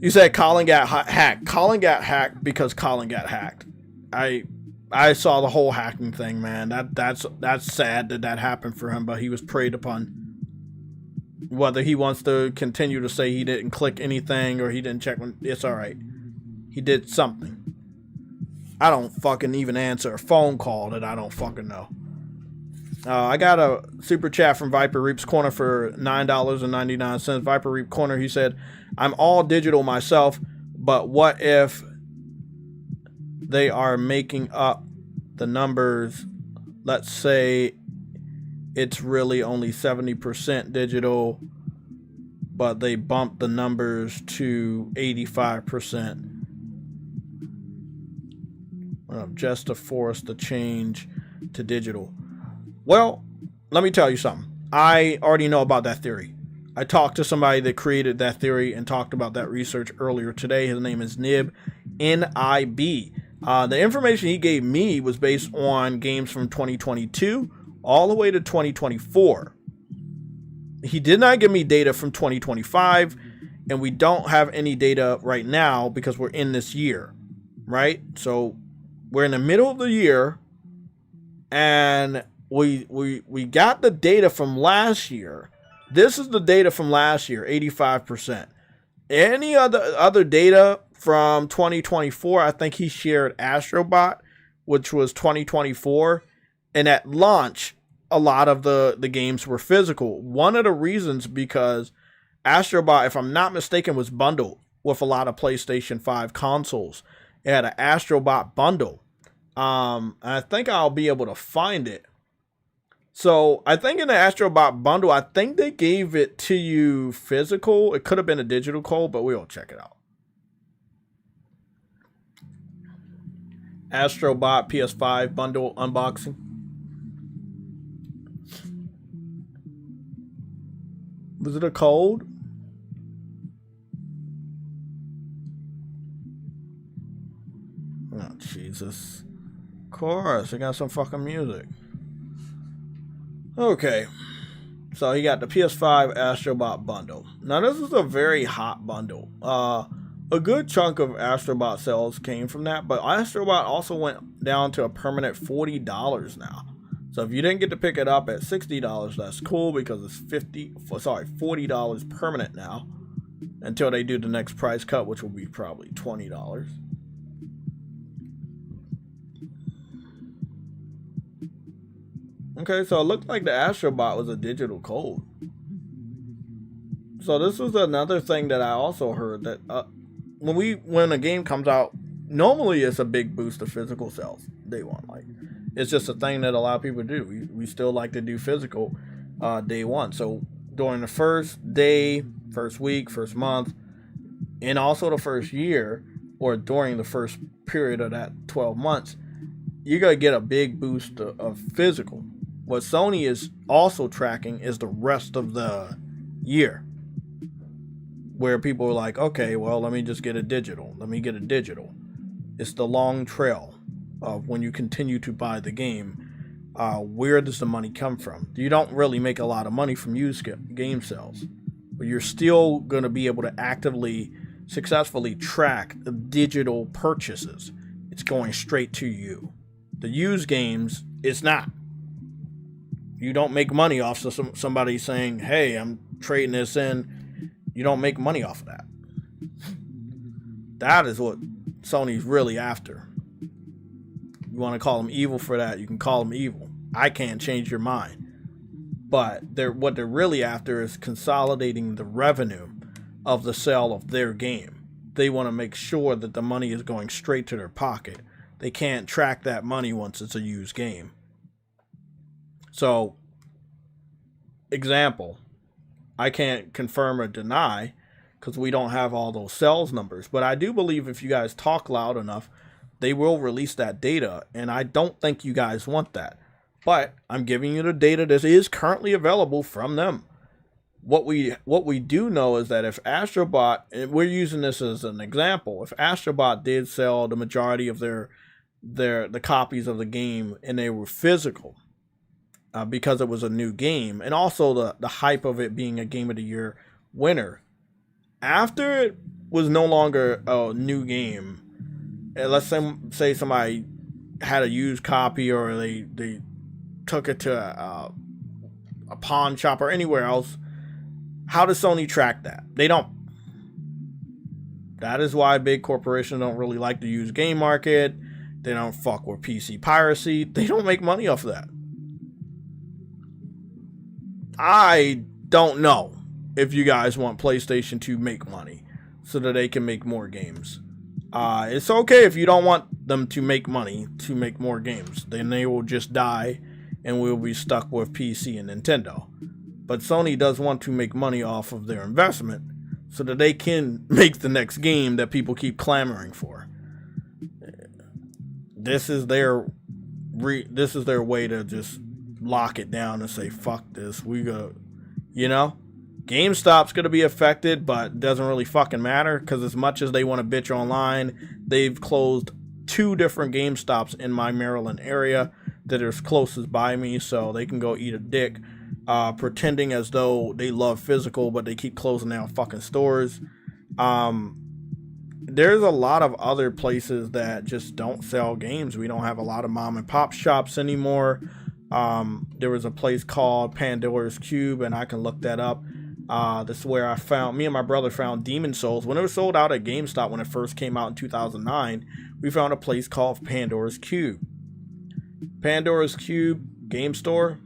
You said Colin got hacked. Colin got hacked because Colin got hacked. I saw the whole hacking thing, man. That's sad that happened for him, but he was preyed upon. Whether he wants to continue to say he didn't click anything or he didn't check, it's alright. He did something. I don't fucking even answer a phone call that I don't fucking know. I got a super chat from Viper Reap's Corner for $9.99. Viper Reap Corner, he said, I'm all digital myself, but what if they are making up the numbers? Let's say it's really only 70% digital, but they bumped the numbers to 85%. Just to force the change to digital. Well, let me tell you something. I already know about that theory. I talked to somebody that created that theory and talked about that research earlier today. His name is Nib, N-I-B. The information he gave me was based on games from 2022 all the way to 2024. He did not give me data from 2025, and we don't have any data right now because we're in this year, right? So we're in the middle of the year, and we got the data from last year. This is the data from last year, 85%. Any other data from 2024, I think he shared Astrobot, which was 2024. And at launch, a lot of the games were physical. One of the reasons because Astrobot, if I'm not mistaken, was bundled with a lot of PlayStation 5 consoles. It had an Astrobot bundle. I think I'll be able to find it. So I think in the Astrobot bundle, I think they gave it to you physical. It could have been a digital code, but we'll check it out. Astrobot PS5 bundle unboxing. Was it a code? Oh, Jesus. Of course, I got some fucking music. Okay. So he got the PS5 Astrobot bundle. Now, this is a very hot bundle. A good chunk of Astrobot sales came from that, but Astrobot also went down to a permanent $40 now. So if you didn't get to pick it up at $60, that's cool because it's $40 permanent now until they do the next price cut, which will be probably $20. Okay, so it looked like the Astrobot was a digital code. So this was another thing that I also heard, that when a game comes out, normally it's a big boost of physical sales day one. Like, it's just a thing that a lot of people do. We still like to do physical day one. So during the first day, first week, first month, and also the first year, or during the first period of that 12 months, you're going to get a big boost of physical. What Sony is also tracking is the rest of the year, where people are like, okay, well, let me just get a digital. Let me get a digital. It's the long trail of when you continue to buy the game. Where does the money come from? You don't really make a lot of money from used game sales, but you're still going to be able to actively, successfully track the digital purchases. It's going straight to you. The used games, it's not. You don't make money off of somebody saying, hey, I'm trading this in. You don't make money off of that. That is what Sony's really after. You want to call them evil for that, you can call them evil. I can't change your mind. But what they're really after is consolidating the revenue of the sale of their game. They want to make sure that the money is going straight to their pocket. They can't track that money once it's a used game. So, example, I can't confirm or deny because we don't have all those sales numbers. But I do believe if you guys talk loud enough, they will release that data. And I don't think you guys want that. But I'm giving you the data that is currently available from them. What we do know is that if Astrobot, and we're using this as an example, if Astrobot did sell the majority of the copies of the game and they were physical, because it was a new game, and also the hype of it being a Game of the Year winner, after it was no longer a new game, and let's say somebody had a used copy or they took it to a pawn shop or anywhere else, how does Sony track that? They don't. That is why big corporations don't really like the used game market. They don't fuck with PC piracy. They don't make money off of that. I don't know if you guys want PlayStation to make money so that they can make more games. It's okay if you don't want them to make money to make more games. Then they will just die and we'll be stuck with PC and Nintendo. But Sony does want to make money off of their investment so that they can make the next game that people keep clamoring for. This is their way to just lock it down and say, fuck this. We go, GameStop's going to be affected, but it doesn't really fucking matter because as much as they want to bitch online, they've closed 2 different GameStops in my Maryland area that are closest by me, so they can go eat a dick, pretending as though they love physical, but they keep closing down fucking stores. There's a lot of other places that just don't sell games. We don't have a lot of mom and pop shops anymore. There was a place called Pandora's Cube, and I can look that up. This is where me and my brother found Demon Souls. When it was sold out at GameStop when it first came out in 2009, we found a place called Pandora's Cube. Pandora's Cube Game Store.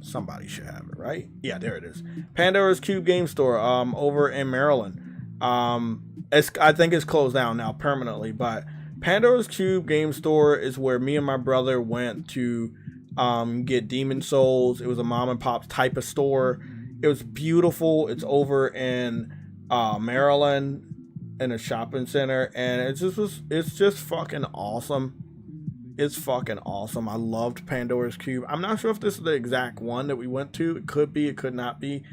Somebody should have it, right? Yeah, there it is. Pandora's Cube Game Store, over in Maryland. I think it's closed down now permanently, but Pandora's Cube Game Store is where me and my brother went to get Demon Souls. It was a mom and pop type of store. It was beautiful. It's over in Maryland in a shopping center, and it's just fucking awesome. It's fucking awesome. I loved Pandora's Cube. I'm not sure if this is the exact one that we went to. It could be, it could not be.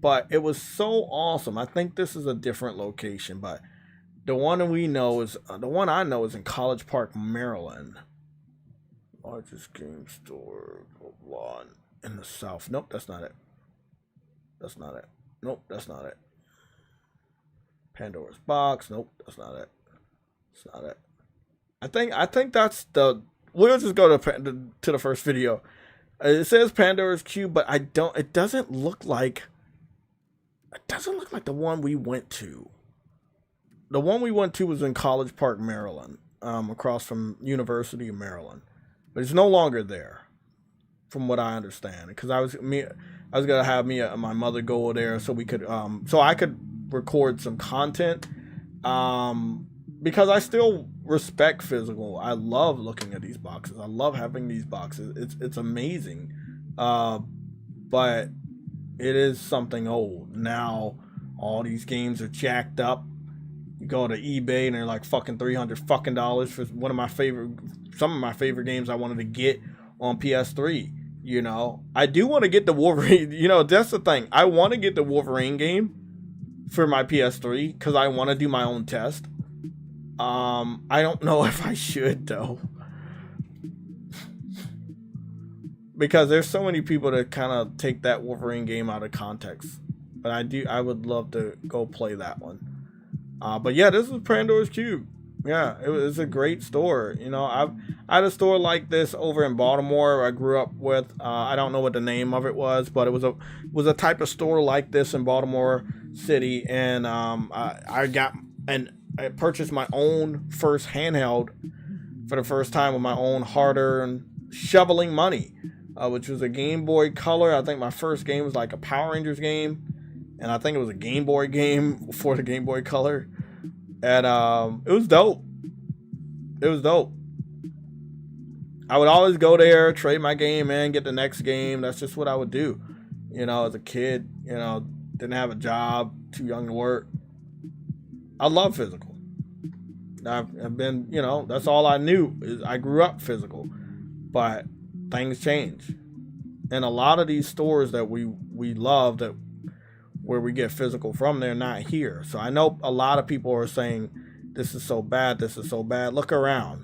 But it was so awesome. I think this is a different location, but the one I know is in College Park, Maryland. Largest game store, blah, blah, in the South. Nope, that's not it. That's not it. Nope, that's not it. Pandora's Box. Nope, that's not it. That's not it. I think that's the. We'll just go to the first video. It says Pandora's Cube, but it doesn't look like the one we went to. The one we went to was in College Park, Maryland, across from University of Maryland, but it's no longer there, from what I understand. Because I was gonna have my mother go there so we could so I could record some content, because I still respect physical. I love looking at these boxes. I love having these boxes. It's amazing, but it is something old now. All these games are jacked up. You go to eBay and they're like fucking $300 for some of my favorite games I wanted to get on PS3. I do want to get the Wolverine. That's the thing. I want to get the Wolverine game for my PS3 because I want to do my own test. I don't know if I should though, because there's so many people that kind of take that Wolverine game out of context. But I would love to go play that one. But yeah, this is Pandora's Cube. Yeah, it was a great store. You know, I had a store like this over in Baltimore. I grew up with. I don't know what the name of it was, but it was a type of store like this in Baltimore City, and I purchased my own first handheld for the first time with my own hard-earned shoveling money, which was a Game Boy Color. I think my first game was like a Power Rangers game, and I think it was a Game Boy game for the Game Boy Color. And it was dope. It was dope. I would always go there, trade my game in, get the next game. That's just what I would do. You know, as a kid, you know, didn't have a job, too young to work. I love physical. I've been, you know, that's all I knew. Is I grew up physical. But things change. And a lot of these stores that we love, that where we get physical from, they're not here. So I know a lot of people are saying, this is so bad, this is so bad. Look around.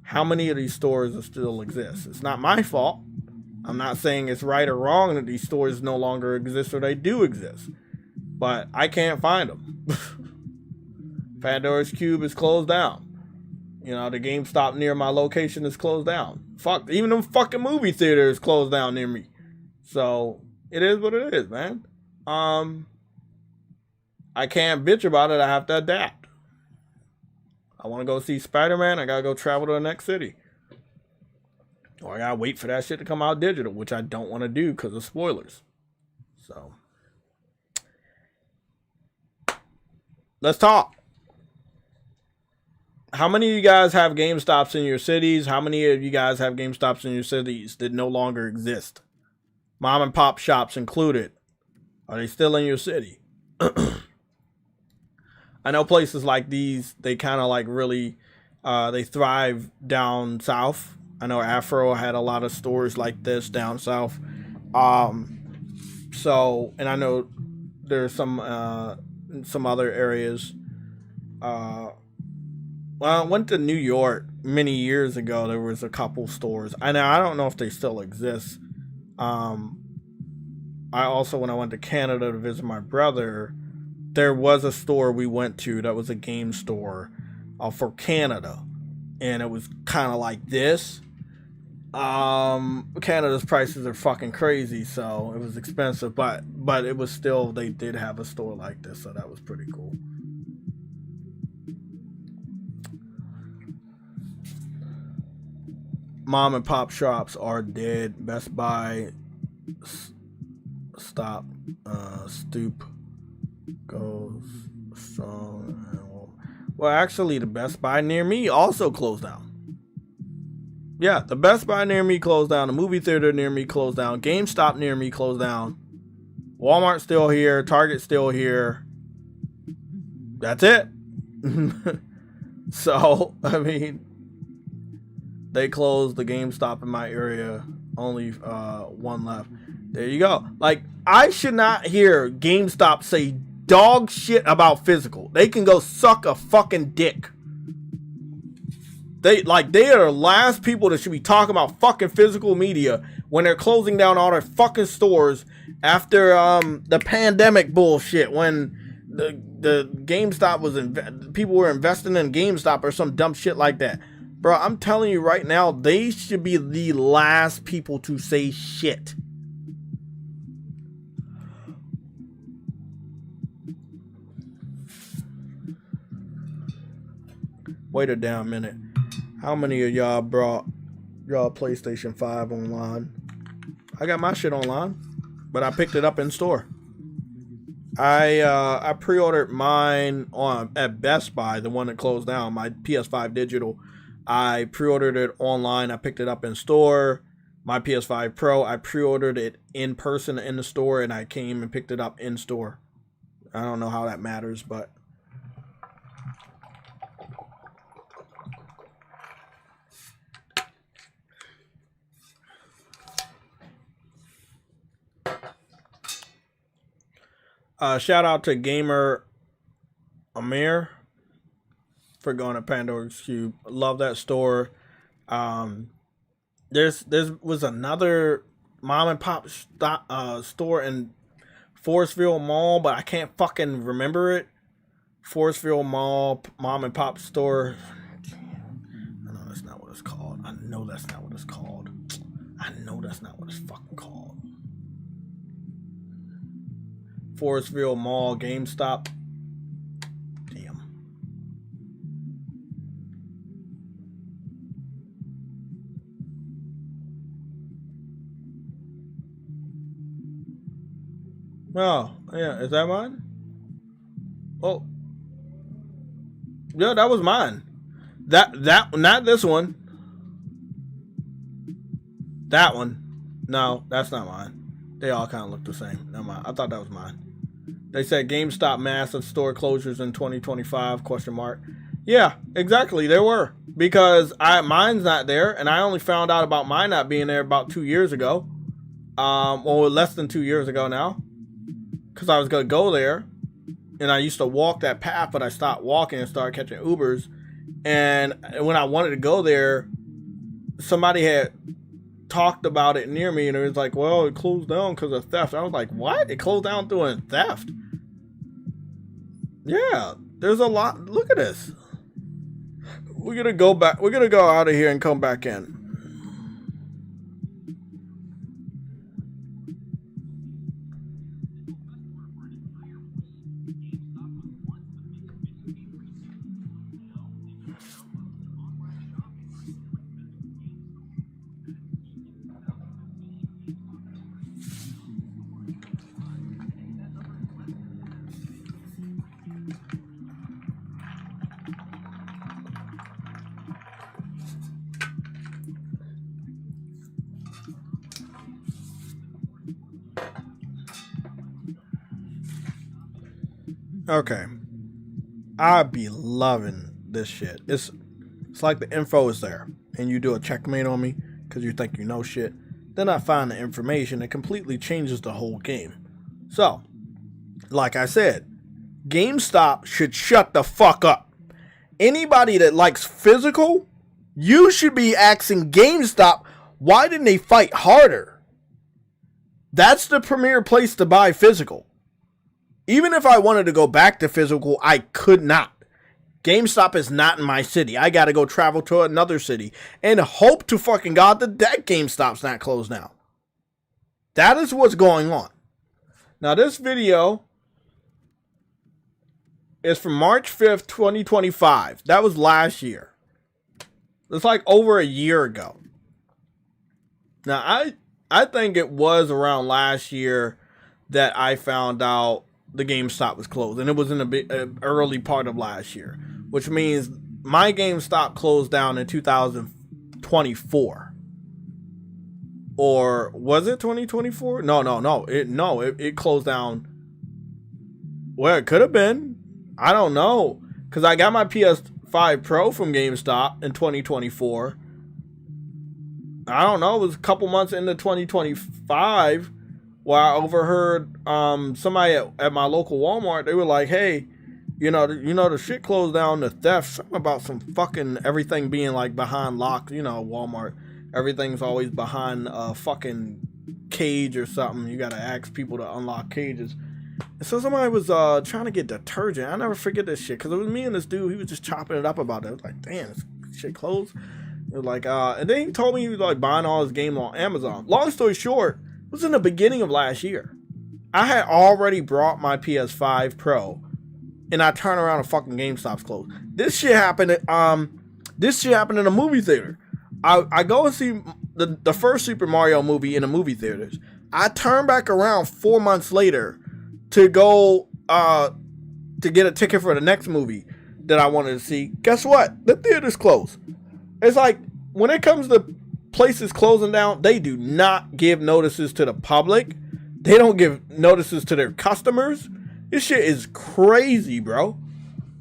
How many of these stores still exist? It's not my fault. I'm not saying it's right or wrong that these stores no longer exist, or they do exist. But I can't find them. Pandora's Cube is closed down. You know, the GameStop near my location is closed down. Fuck, even them fucking movie theaters closed down near me. So it is what it is, man. I can't bitch about it. I have to adapt. I want to go see Spider-Man. I gotta go travel to the next city, or I gotta wait for that shit to come out digital, which I don't want to do because of spoilers. So let's talk. How many of you guys have GameStops in your cities? How many of you guys have GameStops in your cities that no longer exist? Mom and pop shops included. Are they still in your city? I know places like these, they kind of like really, they thrive down south. I know Afro had a lot of stores like this down south. So, and I know there's some other areas. Well, I went to New York many years ago. There was a couple stores. I don't know if they still exist. I also, when I went to Canada to visit my brother, there was a store we went to that was a game store for Canada. And it was kind of like this. Canada's prices are fucking crazy, so it was expensive. But it was still, they did have a store like this, so that was pretty cool. Mom and pop shops are dead. Best Buy stop, stoop goes strong. Well, actually, the Best Buy near me also closed down. Yeah, the Best Buy near me closed down. The movie theater near me closed down. GameStop near me closed down. Walmart's still here. Target's still here. That's it. So, I mean, they closed the GameStop in my area. Only one left. There you go. Like, I should not hear GameStop say dog shit about physical. They can go suck a fucking dick. They are the last people that should be talking about fucking physical media when they're closing down all their fucking stores after the pandemic bullshit, when the GameStop was people were investing in GameStop or some dumb shit like that. Bro, I'm telling you right now, they should be the last people to say shit. Wait a damn minute. How many of y'all brought y'all PlayStation 5 online? I got my shit online, but I picked it up in store. I pre-ordered mine at Best Buy, the one that closed down, my PS5 digital. I pre-ordered it online. I picked it up in store. My PS5 Pro, I pre-ordered it in person in the store, and I came and picked it up in store. I don't know how that matters, but shout out to Gamer Amir for going to Pandora's Cube. Love that store. There was another mom and pop store in Forestville Mall, but I can't fucking remember it Forestville Mall, mom and pop store. I know that's not what it's called. I know that's not what it's called. I know that's not what it's fucking called. Forestville Mall, GameStop. Damn. Oh, yeah, is that mine? Oh. Yeah, that was mine. That not this one. That one. No, that's not mine. They all kind of look the same. Never mind. I thought that was mine. They said GameStop massive store closures in 2025 question mark. Yeah, exactly. There were, because mine's not there, and I only found out about mine not being there about 2 years ago. Or less than 2 years ago now. Because I was gonna go there, and I used to walk that path, but I stopped walking and started catching Ubers. And when I wanted to go there, somebody had talked about it near me, and it was like, well, it closed down because of theft. I was like, what? It closed down doing theft? Yeah, there's a lot. Look at this. We're gonna go back. We're gonna go out of here and come back in. Okay, I'd be loving this shit. It's like the info is there, and you do a checkmate on me because you think you know shit. Then I find the information that completely changes the whole game. So, like I said, GameStop should shut the fuck up. Anybody that likes physical, you should be asking GameStop, why didn't they fight harder? That's the premier place to buy physical. Even if I wanted to go back to physical, I could not. GameStop is not in my city. I gotta go travel to another city and hope to fucking God that GameStop's not closed now. That is what's going on. Now this video is from March 5th, 2025. That was last year. It's like over a year ago. Now I think it was around last year that I found out the GameStop was closed, and it was in the early part of last year, which means my GameStop closed down in 2024, or was it 2024? No. It closed down. Well, it could have been. I don't know, because I got my PS5 Pro from GameStop in 2024. I don't know. It was a couple months into 2025. Well, I overheard somebody at my local Walmart. They were like, "Hey, you know, the shit closed down to theft. Something about some fucking everything being like behind lock. You know, Walmart, everything's always behind a fucking cage or something. You gotta ask people to unlock cages." And so somebody was trying to get detergent. I never forget this shit because it was me and this dude. He was just chopping it up about it. I was like, "Damn, this shit closed." It was like, and then he told me he was like buying all his games on Amazon. Long story short. It was in the beginning of last year. I had already brought my PS5 Pro, and I turn around and fucking GameStop's closed. This shit happened. This shit happened in a movie theater. I go and see the first Super Mario movie in the movie theaters. I turn back around 4 months later to go to get a ticket for the next movie that I wanted to see. Guess what? The theater's closed. It's like when it comes to places closing down, they do not give notices to the public. They don't give notices to their customers. This shit is crazy, bro.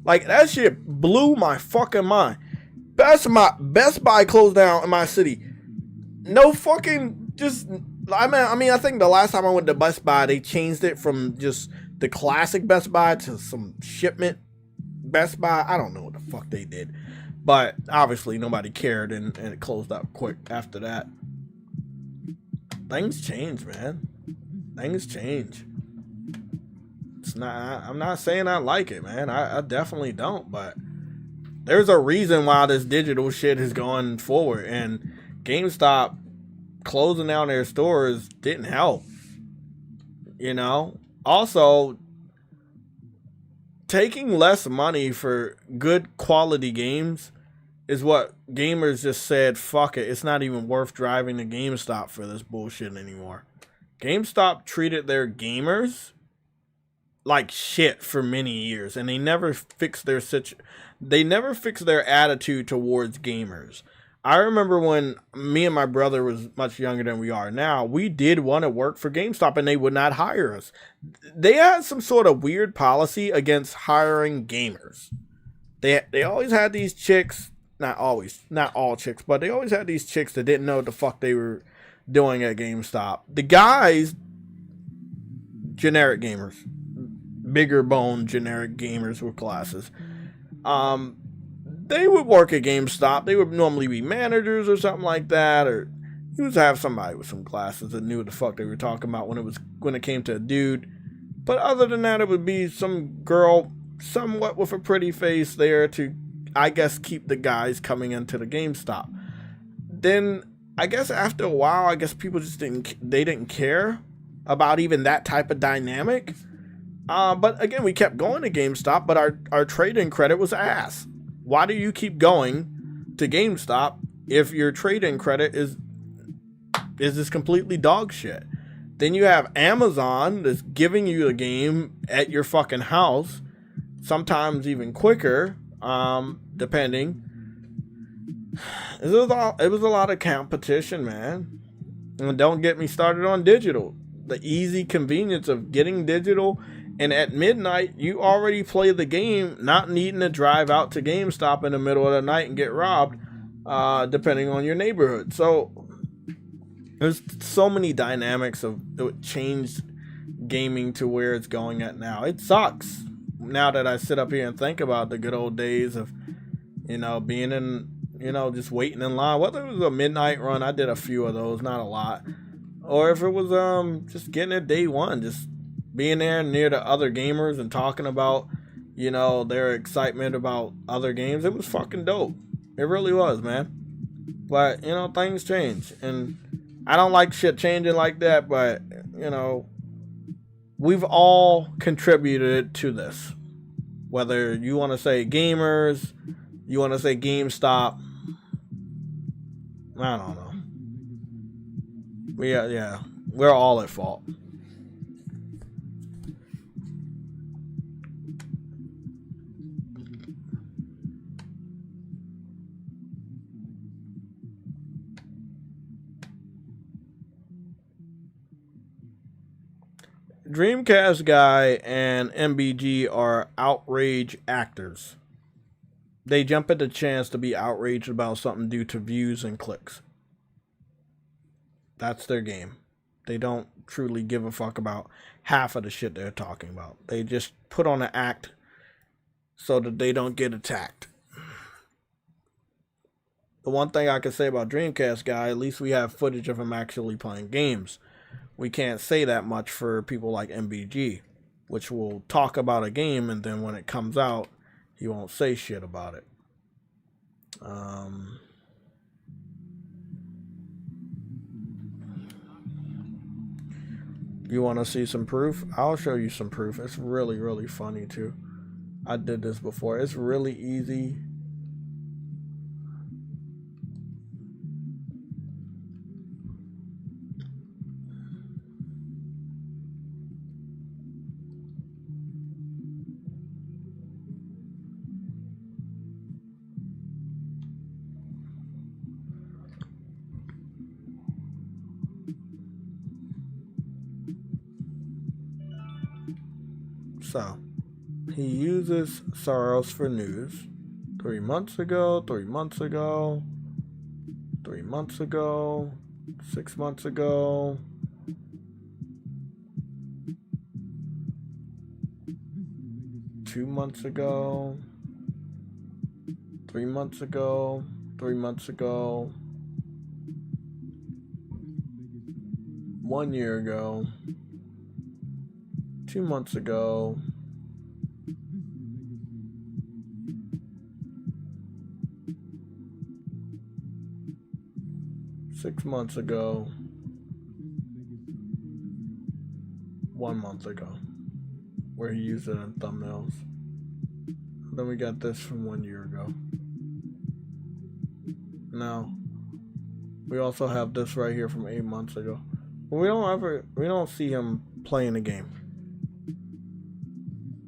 Like, that shit blew my fucking mind. Best Buy closed down in my city. No fucking, just, I mean, I think the last time I went to Best Buy, they changed it from just the classic Best Buy to some shipment Best Buy. I don't know what the fuck they did. But obviously nobody cared, and it closed up quick after that. Things change, man. Things change. It's not. I'm not saying I like it, man. I definitely don't. But there's a reason why this digital shit is going forward, and GameStop closing down their stores didn't help. You know. Also, taking less money for good quality games is what gamers just said, fuck it. It's not even worth driving to GameStop for this bullshit anymore. GameStop treated their gamers like shit for many years, and they never fixed their attitude towards gamers. I remember when me and my brother was much younger than we are now, we did want to work for GameStop and they would not hire us. They had some sort of weird policy against hiring gamers. They always had these chicks, not always, not all chicks, but they always had these chicks that didn't know what the fuck they were doing at GameStop. The guys, generic gamers, bigger bone generic gamers with glasses. They would work at GameStop. They would normally be managers or something like that, or you would have somebody with some glasses that knew what the fuck they were talking about when it came to a dude. But other than that, it would be some girl, somewhat with a pretty face there to, I guess, keep the guys coming into the GameStop. Then I guess after a while, I guess people just didn't care about even that type of dynamic. But again, we kept going to GameStop, but our trade-in credit was ass. Why do you keep going to GameStop if your trade-in credit is just completely dog shit? Then you have Amazon that's giving you the game at your fucking house, sometimes even quicker, depending. It was a lot of competition, man. And don't get me started on digital. The easy convenience of getting digital, and at midnight, you already play the game, not needing to drive out to GameStop in the middle of the night and get robbed, depending on your neighborhood. So there's so many dynamics of it changed gaming to where it's going at now. It sucks. Now that I sit up here and think about the good old days of, being in, just waiting in line. Whether it was a midnight run, I did a few of those, not a lot. Or if it was just getting it day one, just being there near the other gamers and talking about, their excitement about other games. It was fucking dope. It really was, man. But, things change. And I don't like shit changing like that, but, we've all contributed to this. Whether you want to say gamers, you want to say GameStop, I don't know. Yeah, we're all at fault. Dreamcast guy and MBG are outrage actors. They jump at the chance to be outraged about something due to views and clicks. That's their game. They don't truly give a fuck about half of the shit they're talking about. They just put on an act so that they don't get attacked. The one thing I can say about Dreamcast guy, at least we have footage of him actually playing games. We can't say that much for people like MBG, which will talk about a game and then when it comes out, he won't say shit about it. You want to see some proof? I'll show you some proof. It's really, really funny too. I did this before. It's really easy. So, he uses Soros for news. 3 months ago, 3 months ago, 3 months ago, 6 months ago. Two months ago, 3 months ago, 3 months ago, 1 year ago, 2 months ago. Six months ago. 1 month ago, where he used it in thumbnails. Then we got this from 1 year ago. Now, we also have this right here from 8 months ago. But we don't see him playing the game.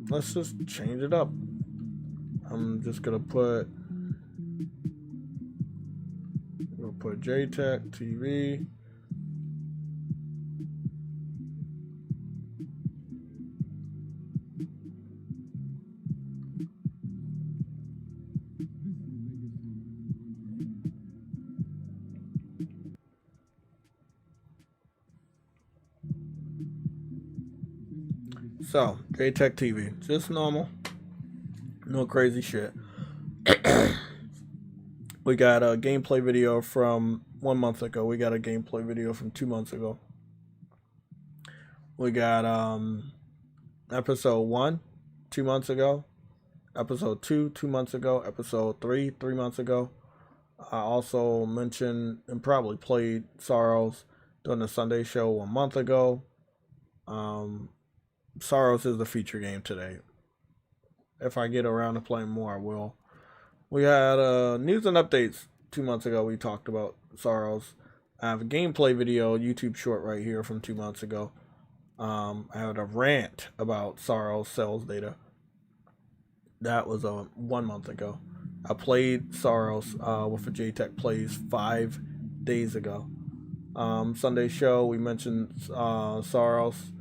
Let's just change it up. I'm just gonna put JayTechTV. So, JayTechTV, just normal, no crazy shit. We got a gameplay video from 1 month ago. We got a gameplay video from 2 months ago. We got episode 1 2 months ago, episode 2 2 months ago, episode 3 3 months ago. I also mentioned and probably played Sorrows during the Sunday show 1 month ago. Sorrows is the feature game today. If I get around to playing more, I will. We had news and updates 2 months ago. We talked about Sorrows. I have a gameplay video, YouTube short right here from 2 months ago. I had a rant about Sorrows sales data. That was 1 month ago. I played Sorrows with a JayTech Plays 5 days ago. Sunday show, we mentioned Sorrows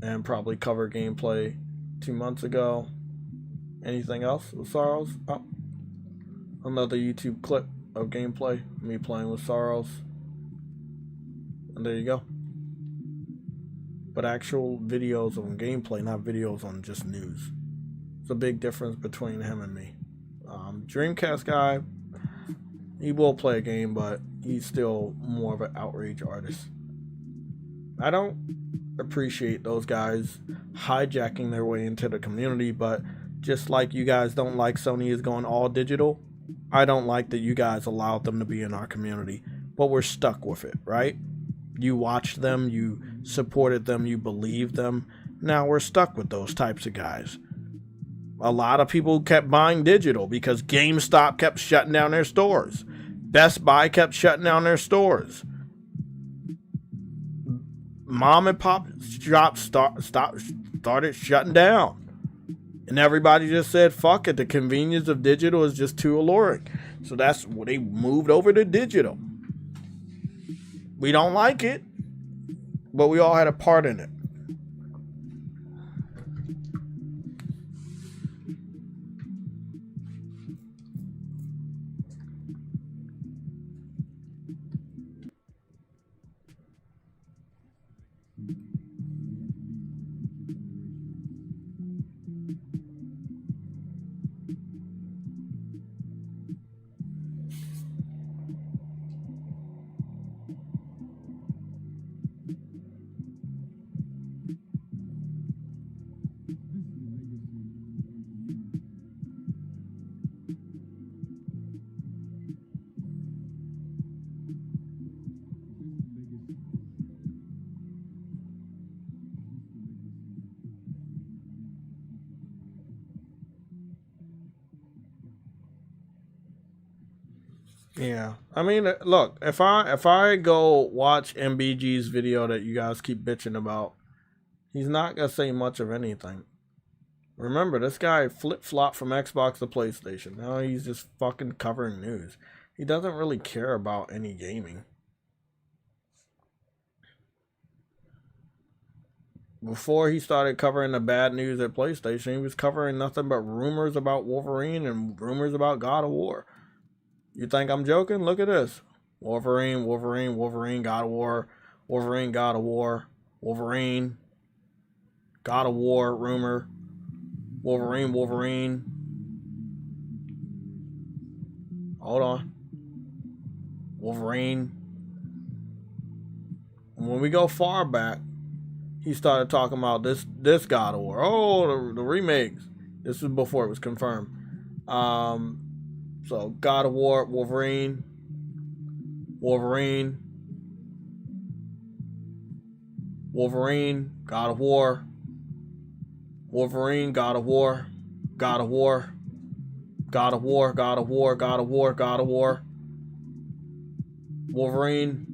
and probably cover gameplay 2 months ago. Anything else with Sorrows? Oh, another YouTube clip of gameplay, me playing with Sorrows. And there you go. But actual videos on gameplay, not videos on just news. It's a big difference between him and me. Dreamcast guy, he will play a game, but he's still more of an outrage artist. I don't appreciate those guys hijacking their way into the community, but just like you guys don't like Sony is going all digital, I don't like that you guys allowed them to be in our community, but we're stuck with it, right? You watched them, you supported them, you believed them. Now we're stuck with those types of guys. A lot of people kept buying digital because GameStop kept shutting down their stores. Best Buy kept shutting down their stores. Mom and pop shops started shutting down. And everybody just said, fuck it, the convenience of digital is just too alluring. So that's what they moved over to digital. We don't like it, but we all had a part in it. Yeah, I mean, look, if I go watch MBG's video that you guys keep bitching about, he's not gonna say much of anything. Remember, this guy flip-flopped from Xbox to PlayStation. Now he's just fucking covering news. He doesn't really care about any gaming. Before he started covering the bad news at PlayStation, he was covering nothing but rumors about Wolverine and rumors about God of War. You think I'm joking? Look at this. Wolverine, God of War, Wolverine, God of War, Wolverine, God of War, rumor, Wolverine. Hold on. Wolverine. When we go far back, he started talking about this God of War. Oh, the remakes. This was before it was confirmed. So God of War, Wolverine, God of War, Wolverine, God of War, God of War, God of War, God of War, God of War, God of War, Wolverine.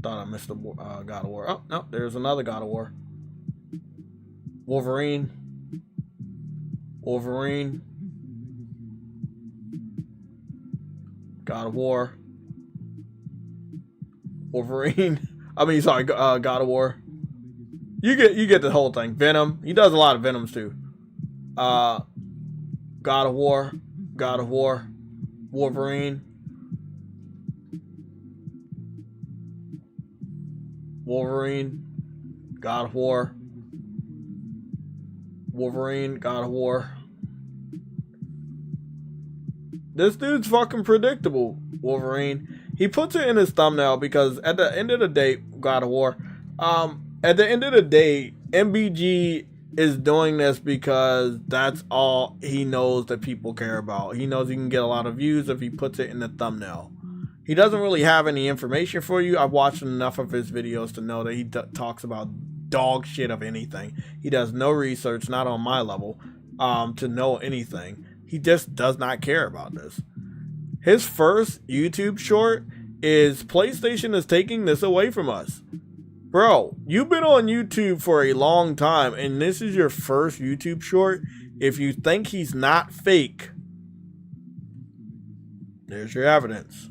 Thought I missed the God of War. Oh, no, there's another God of War. Wolverine. God of War. Wolverine. I mean, sorry, God of War. You get the whole thing. Venom. He does a lot of Venoms too. God of War. Wolverine. God of War. Wolverine, God of War. This dude's fucking predictable, Wolverine. He puts it in his thumbnail because at the end of the day, God of War, at the end of the day, MBG is doing this because that's all he knows that people care about. He knows he can get a lot of views if he puts it in the thumbnail. He doesn't really have any information for you. I've watched enough of his videos to know that he talks about dog shit of anything. He does no research, not on my level, to know anything. He just does not care about this. His first YouTube short is PlayStation is taking this away from us. Bro, you've been on YouTube for a long time and this is your first YouTube short. If you think he's not fake, there's your evidence.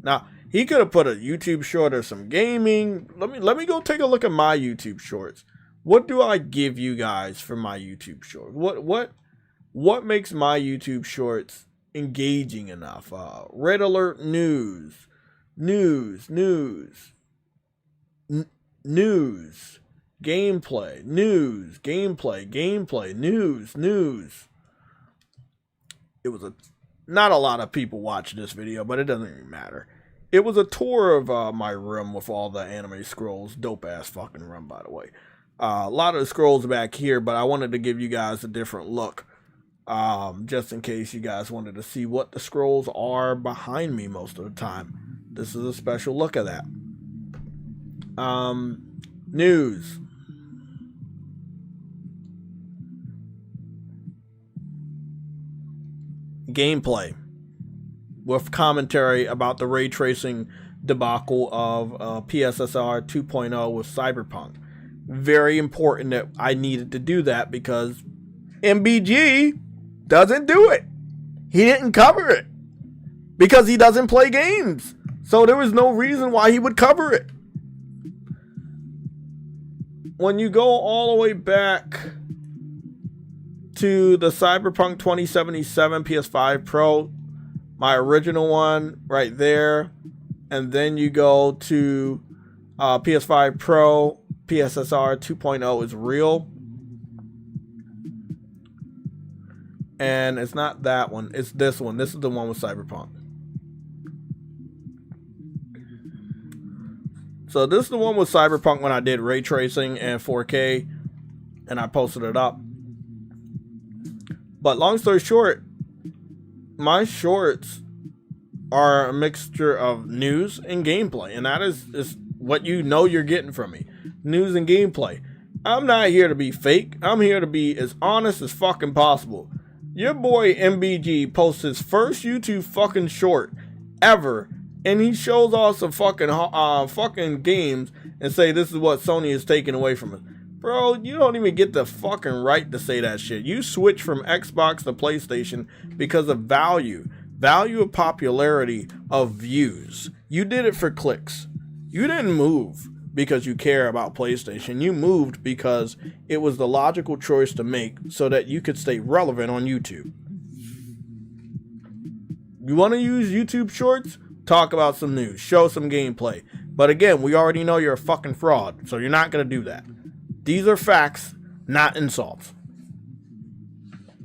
Now, he could have put a YouTube short or some gaming. Let me go take a look at my YouTube shorts. What do I give you guys for my YouTube short? What makes my YouTube shorts engaging enough? Red Alert news, gameplay, news. It was not a lot of people watching this video, but it doesn't even matter. It was a tour of my room with all the anime scrolls. Dope ass fucking room, by the way. A lot of the scrolls back here, but I wanted to give you guys a different look. Just in case you guys wanted to see what the scrolls are behind me most of the time. This is a special look at that. News. Gameplay with commentary about the ray tracing debacle of PSSR 2.0 with Cyberpunk. Very important that I needed to do that because MBG doesn't do it. He didn't cover it because he doesn't play games. So there was no reason why he would cover it. When you go all the way back to the Cyberpunk 2077 PS5 Pro, my original one right there, and then you go to PS5 Pro, PSSR 2.0 is real. And it's not that one, it's this one. This is the one with Cyberpunk. So this is the one with Cyberpunk when I did ray tracing and 4K and I posted it up. But long story short, my shorts are a mixture of news and gameplay, and that is what you know you're getting from me. News and gameplay. I'm not here to be fake. I'm here to be as honest as fucking possible. Your boy MBG posts his first YouTube fucking short ever, and he shows off some fucking games and say this is what Sony is taking away from us. Bro, you don't even get the fucking right to say that shit. You switch from Xbox to PlayStation because of value of popularity, of views. You did it for clicks. You didn't move because you care about PlayStation. You moved because it was the logical choice to make so that you could stay relevant on YouTube. You want to use YouTube Shorts? Talk about some news. Show some gameplay. But again, we already know you're a fucking fraud, so you're not going to do that. These are facts, not insults.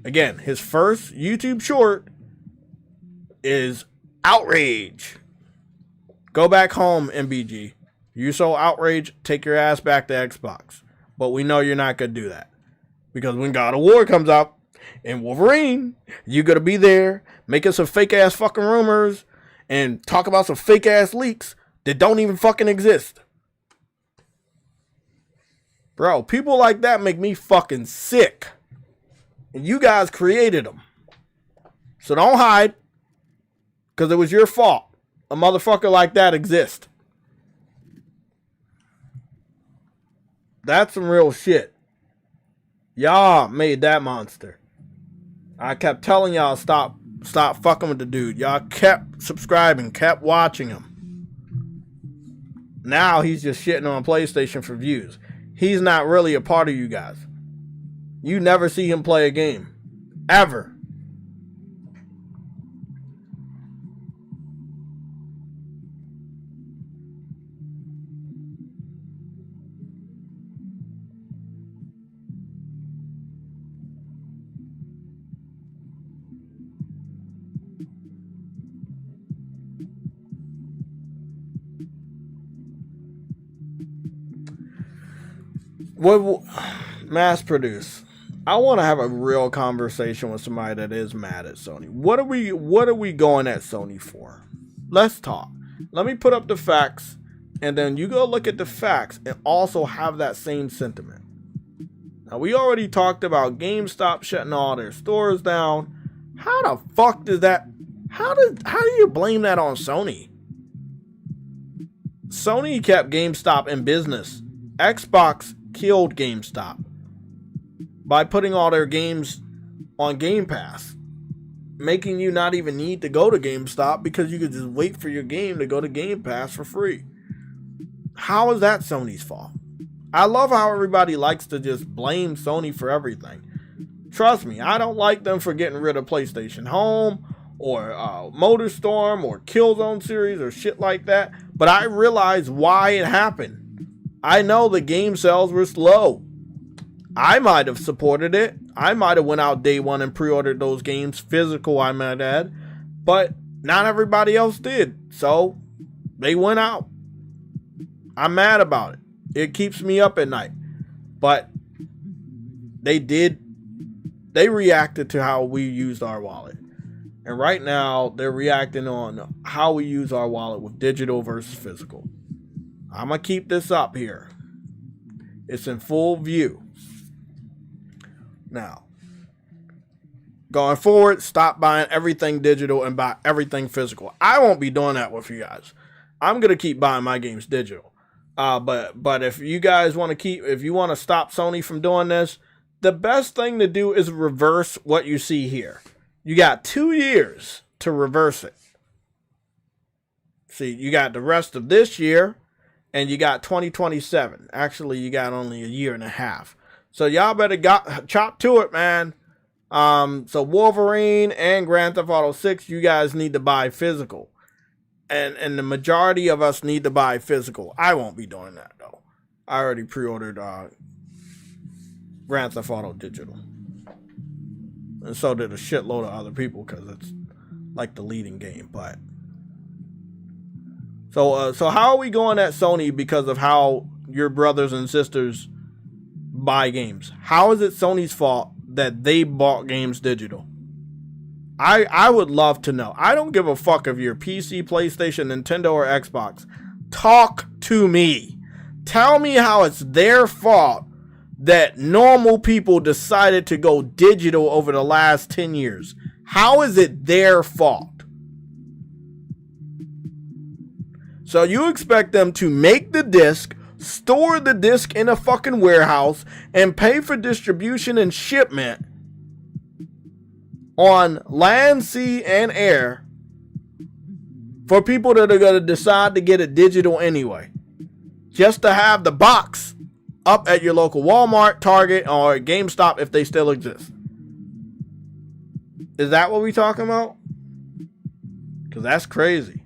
Again, his first YouTube short is outrage. Go back home, MBG. You so outraged, take your ass back to Xbox. But we know you're not going to do that. Because when God of War comes out, and Wolverine, you're going to be there, making some fake-ass fucking rumors, and talk about some fake-ass leaks that don't even fucking exist. Bro, people like that make me fucking sick. And you guys created them. So don't hide. Because it was your fault. A motherfucker like that exists. That's some real shit. Y'all made that monster. I kept telling y'all stop fucking with the dude. Y'all kept subscribing, kept watching him. Now he's just shitting on PlayStation for views. He's not really a part of you guys. You never see him play a game. Ever. What mass produce? I want to have a real conversation with somebody that is mad at Sony. What are we going at Sony for? Let's talk. Let me put up the facts, and then you go look at the facts and also have that same sentiment. Now, we already talked about GameStop shutting all their stores down. How the fuck does that? How do you blame that on Sony? Sony kept GameStop in business. Xbox killed GameStop by putting all their games on Game Pass, making you not even need to go to GameStop because you could just wait for your game to go to Game Pass for free. How is that Sony's fault? I love how everybody likes to just blame Sony for everything. Trust me, I don't like them for getting rid of PlayStation Home or MotorStorm or Killzone series or shit like that, but I realize why it happened. I know the game sales were slow. I might have supported it. I might have went out day one and pre-ordered those games, physical I might add, but not everybody else did. So they went out. I'm mad about it. It keeps me up at night. But they reacted to how we used our wallet. And right now they're reacting on how we use our wallet with digital versus physical. I'm going to keep this up here. It's in full view. Now, going forward, stop buying everything digital and buy everything physical. I won't be doing that with you guys. I'm going to keep buying my games digital. But if you guys want to if you want to stop Sony from doing this, the best thing to do is reverse what you see here. You got 2 years to reverse it. See, you got the rest of this year. And you got 2027. Actually, you got only a year and a half. So y'all better chop to it, man. So Wolverine and Grand Theft Auto 6, you guys need to buy physical. And the majority of us need to buy physical. I won't be doing that, though. I already pre-ordered Grand Theft Auto digital. And so did a shitload of other people because it's like the leading game, but... So how are we going at Sony because of how your brothers and sisters buy games? How is it Sony's fault that they bought games digital? I would love to know. I don't give a fuck if you're PC, PlayStation, Nintendo, or Xbox. Talk to me. Tell me how it's their fault that normal people decided to go digital over the last 10 years. How is it their fault? So you expect them to make the disc, store the disc in a fucking warehouse, and pay for distribution and shipment on land, sea, and air for people that are going to decide to get it digital anyway. Just to have the box up at your local Walmart, Target, or GameStop if they still exist. Is that what we talking about? Because that's crazy.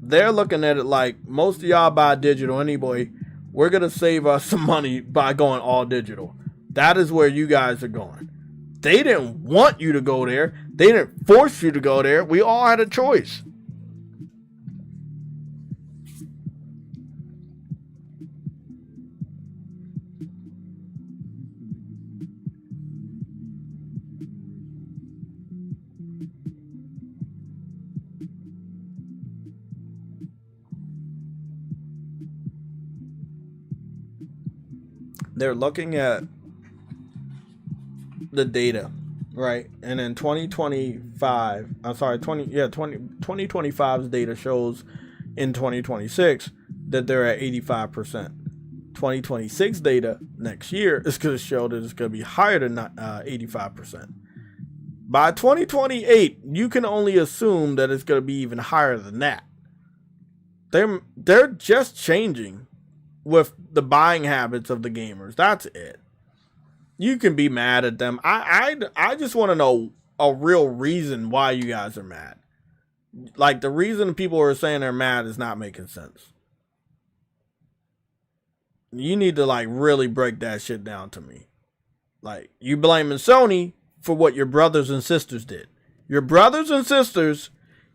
They're looking at it like most of y'all buy digital anyway. We're going to save us some money by going all digital. That is where you guys are going. They didn't want you to go there. They didn't force you to go there. We all had a choice. They're looking at the data, right? And in 2025's data shows in 2026 that they're at 85%. 2026 data next year is going to show that it's going to be higher than 85%. By 2028, you can only assume that it's going to be even higher than that. They're just changing with the buying habits of the gamers. That's it. You can be mad at them. I just want to know a real reason why you guys are mad. Like, the reason people are saying they're mad is not making sense. You need to, like, really break that shit down to me. Like, you blaming Sony for what your brothers and sisters did. Your brothers and sisters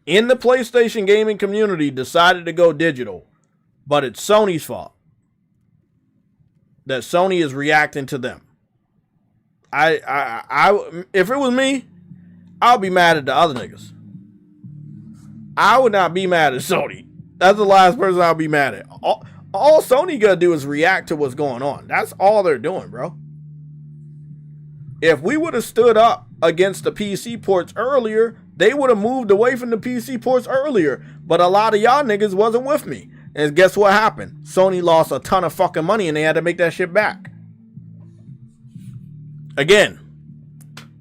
in the PlayStation gaming community decided to go digital, but it's Sony's fault that Sony is reacting to them. If it was me, I'll be mad at the other niggas. I would not be mad at Sony. That's the last person I'll be mad at. All Sony gonna do is react to what's going on. That's all they're doing, bro. If we would have stood up against the PC ports earlier, they would have moved away from the PC ports earlier. But a lot of y'all niggas wasn't with me. And guess what happened? Sony lost a ton of fucking money and they had to make that shit back. Again,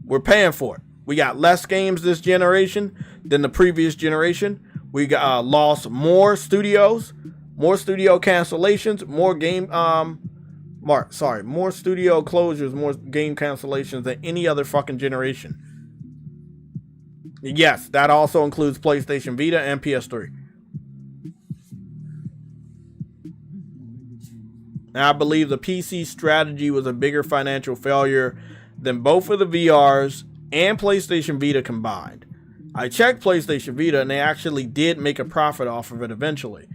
we're paying for it. We got less games this generation than the previous generation. We got lost more studios, more studio cancellations, more more studio closures, more game cancellations than any other fucking generation. Yes, that also includes PlayStation Vita and PS3. Now, I believe the PC strategy was a bigger financial failure than both of the VRs and PlayStation Vita combined. I checked PlayStation Vita and they actually did make a profit off of it eventually.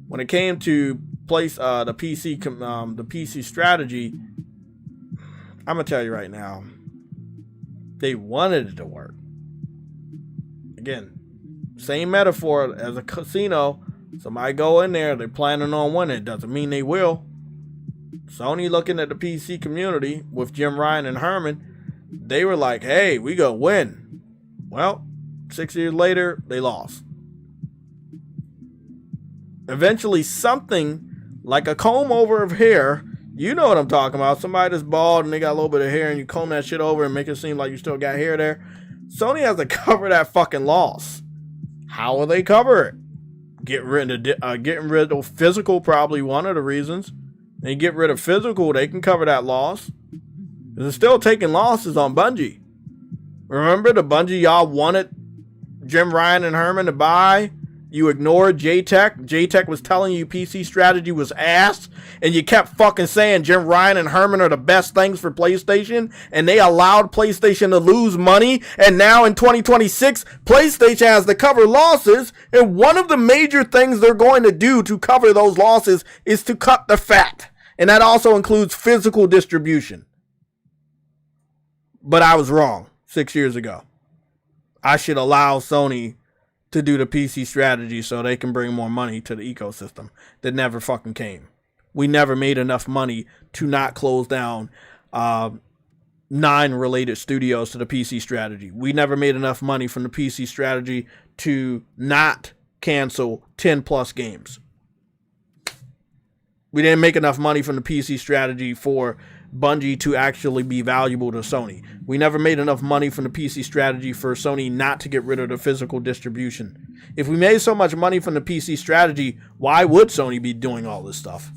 When it came to the PC strategy, I'm gonna tell you right now, they wanted it to work. Again, same metaphor as a casino. Somebody go in there, they're planning on winning. It doesn't mean they will. Sony looking at the PC community with Jim Ryan and Herman, they were like, hey, we gonna win. Well, 6 years later, they lost. Eventually, something like a comb over of hair, you know what I'm talking about. Somebody that's bald and they got a little bit of hair and you comb that shit over and make it seem like you still got hair there. Sony has to cover that fucking loss. How will they cover it? Getting rid of physical, probably one of the reasons. They get rid of physical, they can cover that loss. They're still taking losses on Bungie. Remember the Bungie y'all wanted Jim Ryan and Herman to buy? You ignored JayTech. JayTech was telling you PC strategy was ass, and you kept fucking saying Jim Ryan and Herman are the best things for PlayStation, and they allowed PlayStation to lose money, and now in 2026, PlayStation has to cover losses, and one of the major things they're going to do to cover those losses is to cut the fat, and that also includes physical distribution. But I was wrong 6 years ago. I should allow Sony to do the PC strategy so they can bring more money to the ecosystem that never fucking came. We never made enough money to not close down 9 related studios to the PC strategy. We never made enough money from the PC strategy to not cancel 10 plus games. We didn't make enough money from the PC strategy for Bungie to actually be valuable to Sony. We never made enough money from the PC strategy for Sony not to get rid of the physical distribution. If we made so much money from the PC strategy, why would Sony be doing all this stuff?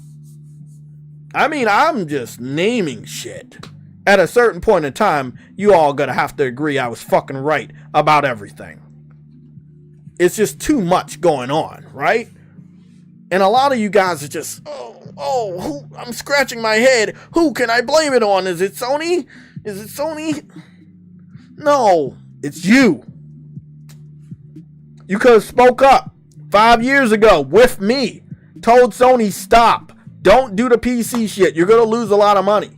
I mean, I'm just naming shit. At a certain point in time, you all gonna have to agree I was fucking right about everything. It's just too much going on, right? And a lot of you guys are just, I'm scratching my head. Who can I blame it on? Is it Sony? Is it Sony? No, it's you. You could have spoke up 5 years ago with me. Told Sony, stop. Don't do the PC shit. You're going to lose a lot of money.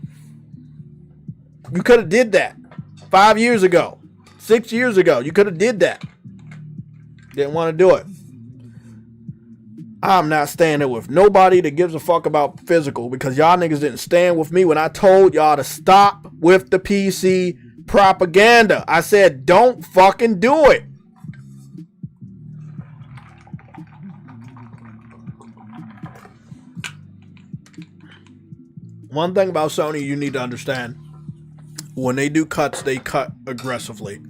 You could have did that 5 years ago. 6 years ago. You could have did that. Didn't want to do it. I'm not standing with nobody that gives a fuck about physical because y'all niggas didn't stand with me when I told y'all to stop with the PC propaganda. I said, don't fucking do it. One thing about Sony you need to understand. When they do cuts, they cut aggressively.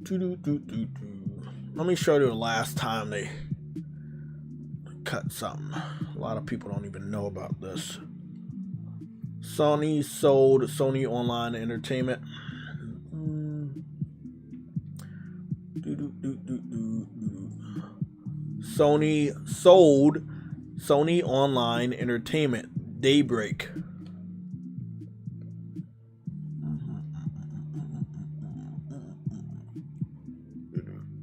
Let me show you the last time they cut something. A lot of people don't even know about this. Sony sold Sony Online Entertainment. Sony sold Sony Online Entertainment. Daybreak.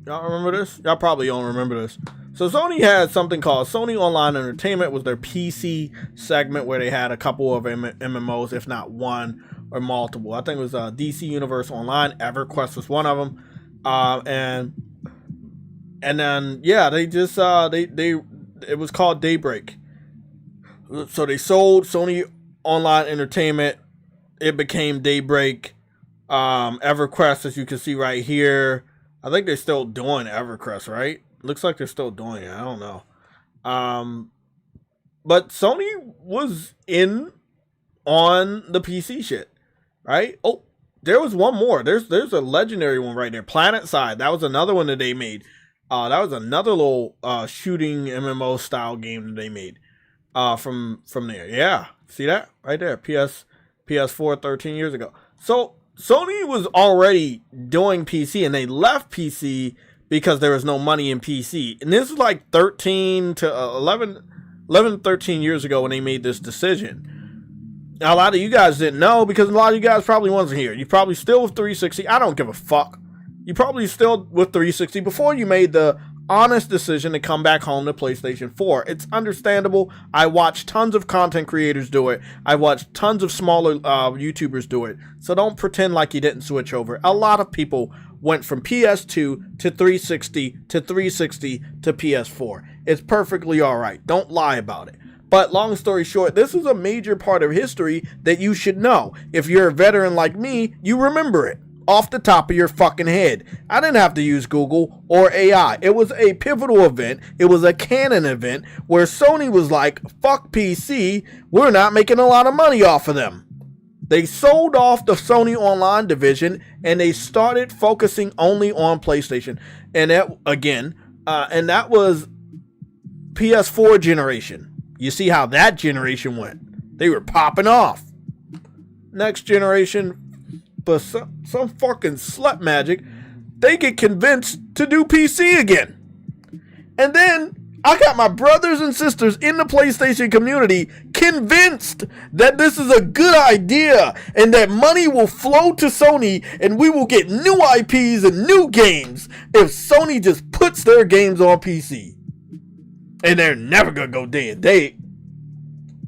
Y'all remember this? Y'all probably don't remember this. So Sony had something called Sony Online Entertainment, was their PC segment where they had a couple of MMOs, if not one or multiple. I think it was DC Universe Online. EverQuest was one of them. And then yeah, they just it was called Daybreak. So they sold Sony Online Entertainment. It became Daybreak. EverQuest, as you can see right here. I think they're still doing EverQuest, right? Looks like they're still doing it. I don't know. But Sony was in on the PC shit, right? Oh, there was one more. There's a legendary one right there. Planet Side. That was another one that they made. That was another little shooting MMO style game that they made from there. Yeah. See that? Right there. PS4 13 years ago. So Sony was already doing PC and they left PC because there was no money in PC. And this is like 13 to 13 years ago when they made this decision. Now, a lot of you guys didn't know because a lot of you guys probably wasn't here. You probably still with 360. I don't give a fuck. You probably still with 360 before you made the honest decision to come back home to PlayStation 4. It's understandable. I watched tons of content creators do it. I watched tons of smaller YouTubers do it. So don't pretend like you didn't switch over. A lot of people went from PS2 to 360 to 360 to PS4. It's perfectly all right. Don't lie about it. But long story short, this is a major part of history that you should know. If you're a veteran like me, you remember it off the top of your fucking head. I didn't have to use Google or AI. It was a pivotal event. It was a canon event where Sony was like, fuck PC. We're not making a lot of money off of them. They sold off the Sony Online division and they started focusing only on PlayStation. And that, again, and that was PS4 generation. You see how that generation went. They were popping off. Next generation, but some fucking slut magic, they get convinced to do PC again. And then I got my brothers and sisters in the PlayStation community convinced that this is a good idea and that money will flow to Sony and we will get new IPs and new games if Sony just puts their games on PC. And they're never going to go day and date,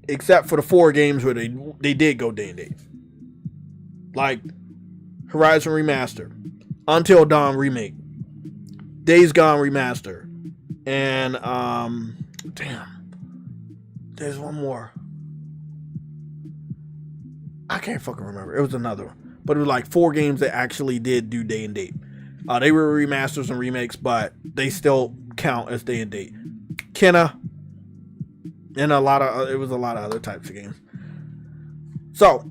except for the 4 games where they did go day and date. Like Horizon Remaster, Until Dawn Remake, Days Gone Remaster, and damn, there's one more. I can't fucking remember. It was another one, but it was like 4 games that actually did do day and date. They were remasters and remakes, but they still count as day and date. Kenna, and it was a lot of other types of games. So,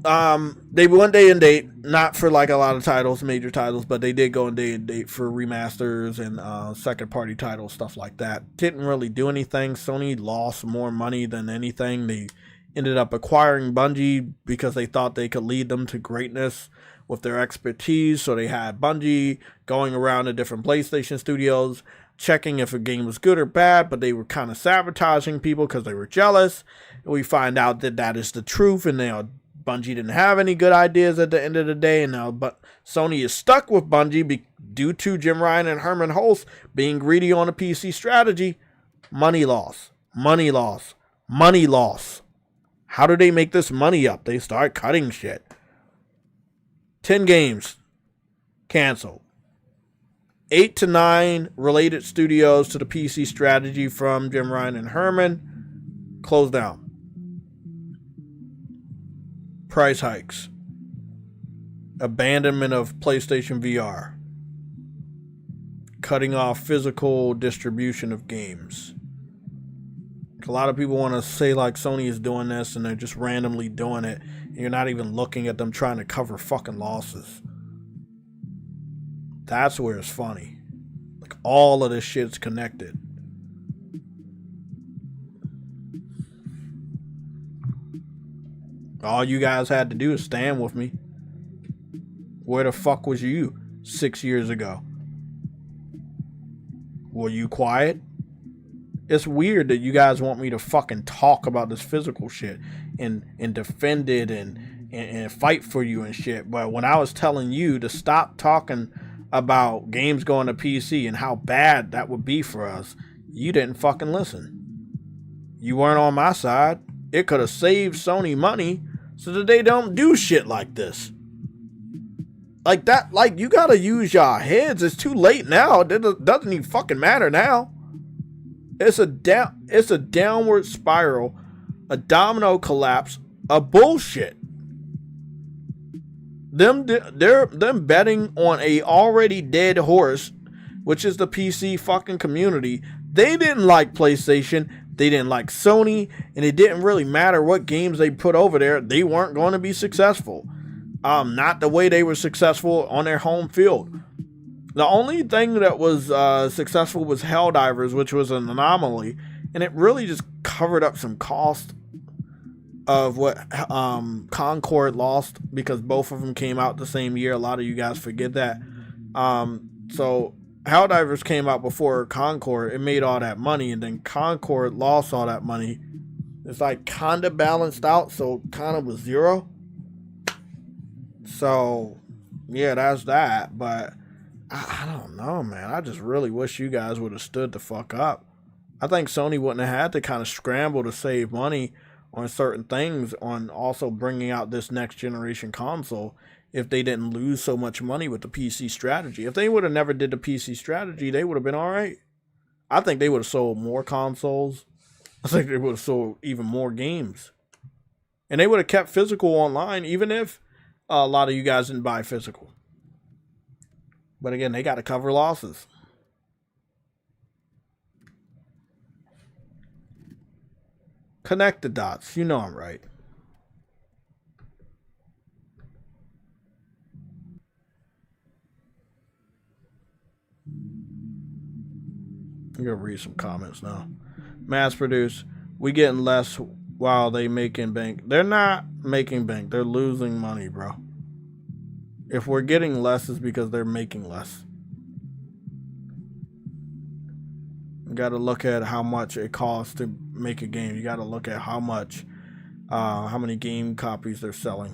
they went day and date, not for like a lot of titles, major titles, but they did go in day and date for remasters and second party titles, stuff like that. Didn't really do anything. Sony lost more money than anything. They ended up acquiring Bungie because they thought they could lead them to greatness with their expertise. So they had Bungie going around to different PlayStation studios, checking if a game was good or bad, but they were kind of sabotaging people because they were jealous. And we find out that that is the truth, and they'll Bungie didn't have any good ideas at the end of the day, and now but Sony is stuck with Bungie due to Jim Ryan and Herman Hulst being greedy on the PC strategy. Money loss, money loss, money loss. How do they make this money up? They start cutting shit. 10 games canceled. 8 to 9 related studios to the PC strategy from Jim Ryan and Herman closed down. Price hikes. Abandonment of PlayStation VR. Cutting off physical distribution of games. A lot of people want to say like Sony is doing this and they're just randomly doing it. And you're not even looking at them trying to cover fucking losses. That's where it's funny. Like all of this shit's connected. All you guys had to do is stand with me. Where the fuck was you 6 years ago? Were you quiet? It's weird that you guys want me to fucking talk about this physical shit and defend it and fight for you and shit. But when I was telling you to stop talking about games going to PC and how bad that would be for us, you didn't fucking listen. You weren't on my side. It could have saved Sony money so that they don't do shit like this. Like that, like you gotta use your heads. It's too late now. It doesn't even fucking matter now. It's a downward spiral, a domino collapse, a bullshit. Them betting on a already dead horse, which is the PC fucking community. They didn't like PlayStation, they didn't like Sony, and it didn't really matter what games they put over there. They weren't going to be successful. Not the way they were successful on their home field. The only thing that was successful was Helldivers, which was an anomaly, and it really just covered up some cost of what Concord lost because both of them came out the same year. A lot of you guys forget that. So Helldivers came out before Concord. It made all that money, and then Concord lost all that money. It's like kind of balanced out, so kind of was zero. So yeah, that's that. But I don't know, man. I just really wish you guys would have stood the fuck up. I think Sony wouldn't have had to kind of scramble to save money on certain things, on also bringing out this next generation console, if they didn't lose so much money with the PC strategy. If they would have never did the PC strategy, they would have been all right. I think they would have sold more consoles. I think they would have sold even more games. And they would have kept physical online, even if a lot of you guys didn't buy physical. But again, they got to cover losses. Connect the dots. You know I'm right. I'm going to read some comments now. Mass produce. We getting less while they making bank. They're not making bank. They're losing money, bro. If we're getting less, it's because they're making less. You got to look at how much it costs to make a game. You got to look at how many game copies they're selling.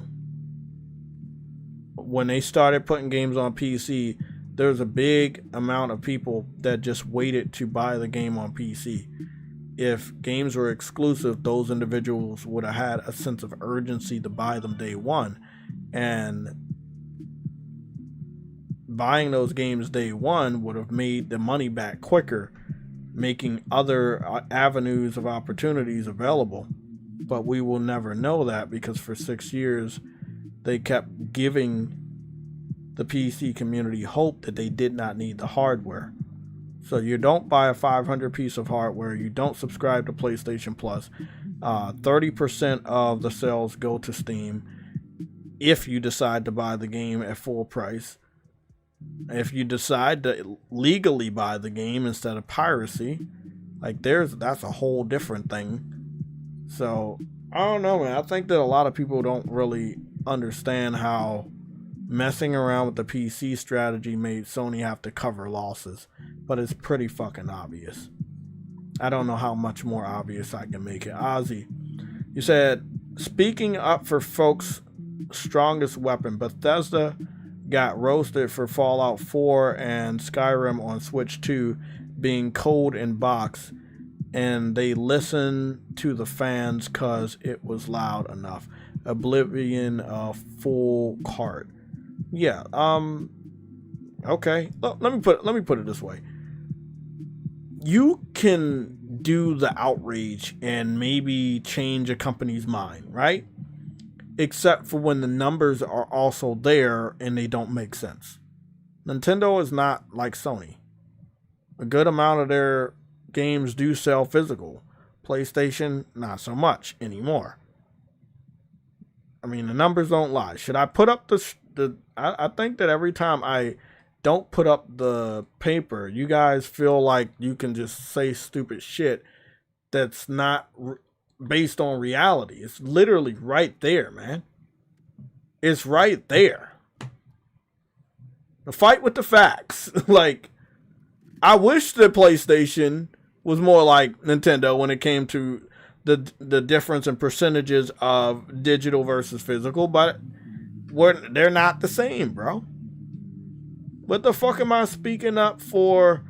When they started putting games on PC, there's a big amount of people that just waited to buy the game on PC. If games were exclusive, those individuals would have had a sense of urgency to buy them day one. And buying those games day one would have made the money back quicker, making other avenues of opportunities available. But we will never know that because for 6 years they kept giving the PC community hope that they did not need the hardware. So you don't buy a 500 piece of hardware, you don't subscribe to PlayStation Plus. 30% of the sales go to Steam if you decide to buy the game at full price. If you decide to legally buy the game instead of piracy, like that's a whole different thing. So I don't know, man. I think that a lot of people don't really understand how messing around with the PC strategy made Sony have to cover losses, but it's pretty fucking obvious. I don't know how much more obvious I can make it. Ozzy, you said speaking up for folks' strongest weapon, Bethesda got roasted for Fallout 4 and Skyrim on Switch 2 being cold in box, and they listened to the fans cause it was loud enough. Oblivion full cart. Yeah, okay. Let me put it this way. You can do the outrage and maybe change a company's mind, right? Except for when the numbers are also there and they don't make sense. Nintendo is not like Sony. A good amount of their games do sell physical. PlayStation, not so much anymore. I mean, the numbers don't lie. Should I put up I think that every time I don't put up the paper, you guys feel like you can just say stupid shit that's not based on reality. It's literally right there, man. It's right there. The fight with the facts. Like, I wish the PlayStation was more like Nintendo when it came to the difference in percentages of digital versus physical, but they're not the same, bro. What the fuck am I speaking up for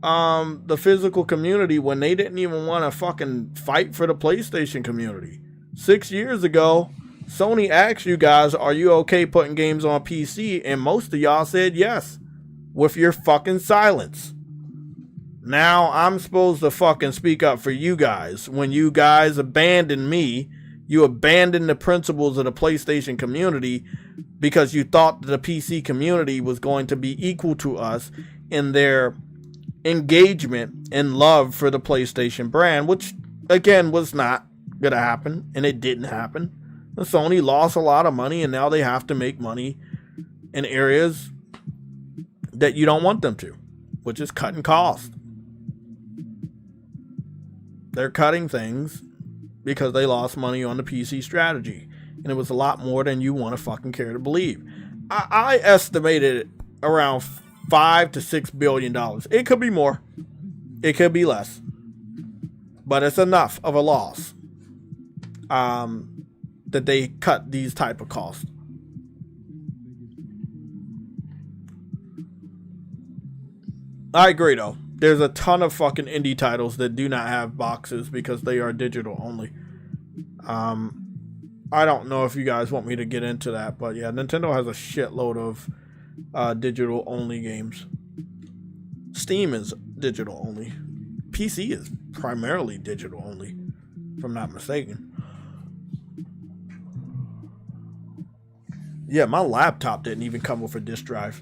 the physical community when they didn't even want to fucking fight for the PlayStation community? 6 years ago, Sony asked you guys, are you okay putting games on PC? And most of y'all said yes, with your fucking silence. Now I'm supposed to fucking speak up for you guys when you guys abandoned me. You abandoned the principles of the PlayStation community because you thought that the PC community was going to be equal to us in their engagement and love for the PlayStation brand, which again was not gonna happen, and it didn't happen. And Sony lost a lot of money, and now they have to make money in areas that you don't want them to, which is cutting costs. They're cutting things because they lost money on the PC strategy, and it was a lot more than you want to fucking care to believe. I estimated it around $5 to $6 billion. It could be more, it could be less, but it's enough of a loss that they cut these type of costs. I agree though. There's a ton of fucking indie titles that do not have boxes because they are digital only. I don't know if you guys want me to get into that, but yeah, Nintendo has a shitload of digital only games. Steam is digital only. PC is primarily digital only, if I'm not mistaken. Yeah, my laptop didn't even come with a disk drive,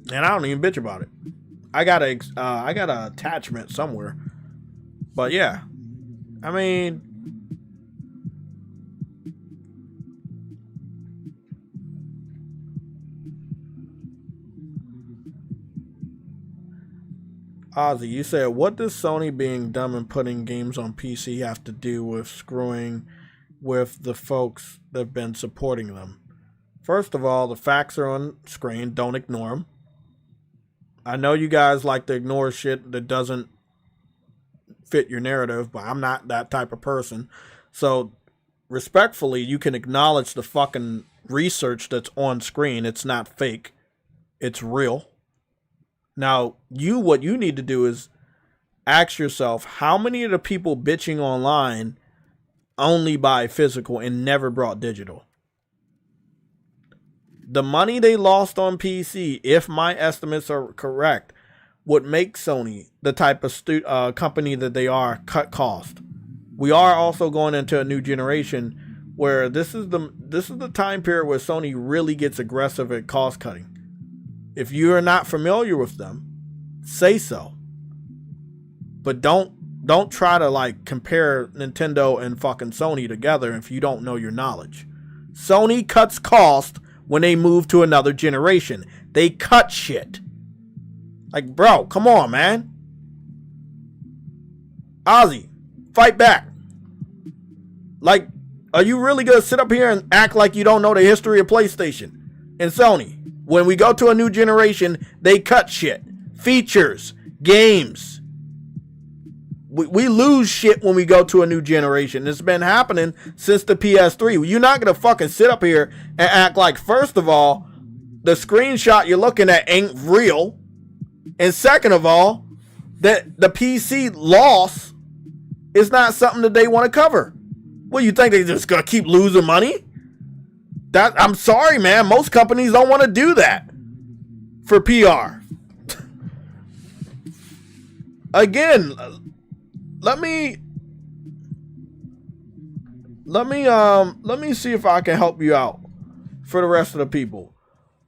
and I don't even bitch about it. I got a attachment somewhere, but yeah, I mean, Ozzy, you said, what does Sony being dumb and putting games on PC have to do with screwing with the folks that have been supporting them? First of all, the facts are on screen. Don't ignore them. I know you guys like to ignore shit that doesn't fit your narrative, but I'm not that type of person. So, respectfully, you can acknowledge the fucking research that's on screen. It's not fake. It's real. Now, what you need to do is ask yourself, how many of the people bitching online only buy physical and never brought digital? The money they lost on PC, if my estimates are correct, would make Sony the type of company that they are cut cost. We are also going into a new generation where this is the time period where Sony really gets aggressive at cost cutting. If you are not familiar with them, say so. But don't try to like compare Nintendo and fucking Sony together if you don't know your knowledge. Sony cuts cost when they move to another generation. They cut shit. Like, bro, come on, man. Ozzy, fight back. Like, are you really gonna sit up here and act like you don't know the history of PlayStation and Sony? When we go to a new generation, they cut shit. Features, games. We lose shit when we go to a new generation. It's been happening since the PS3. You're not going to fucking sit up here and act like, first of all, the screenshot you're looking at ain't real. And second of all, that the PC loss is not something that they want to cover. Well, you think they just going to keep losing money? I'm sorry, man. Most companies don't want to do that for PR. Again, let me see if I can help you out for the rest of the people.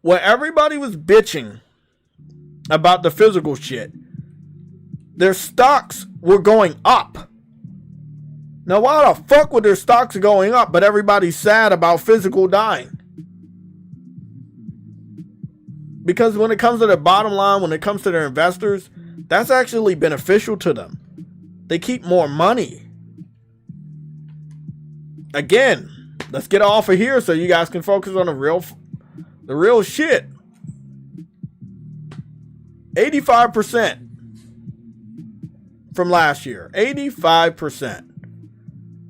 When everybody was bitching about the physical shit, their stocks were going up. Now, why the fuck would their stocks going up, but everybody's sad about physical dying? Because when it comes to their bottom line, when it comes to their investors, that's actually beneficial to them. They keep more money. Again, let's get off of here so you guys can focus on the real shit. 85% from last year. 85%.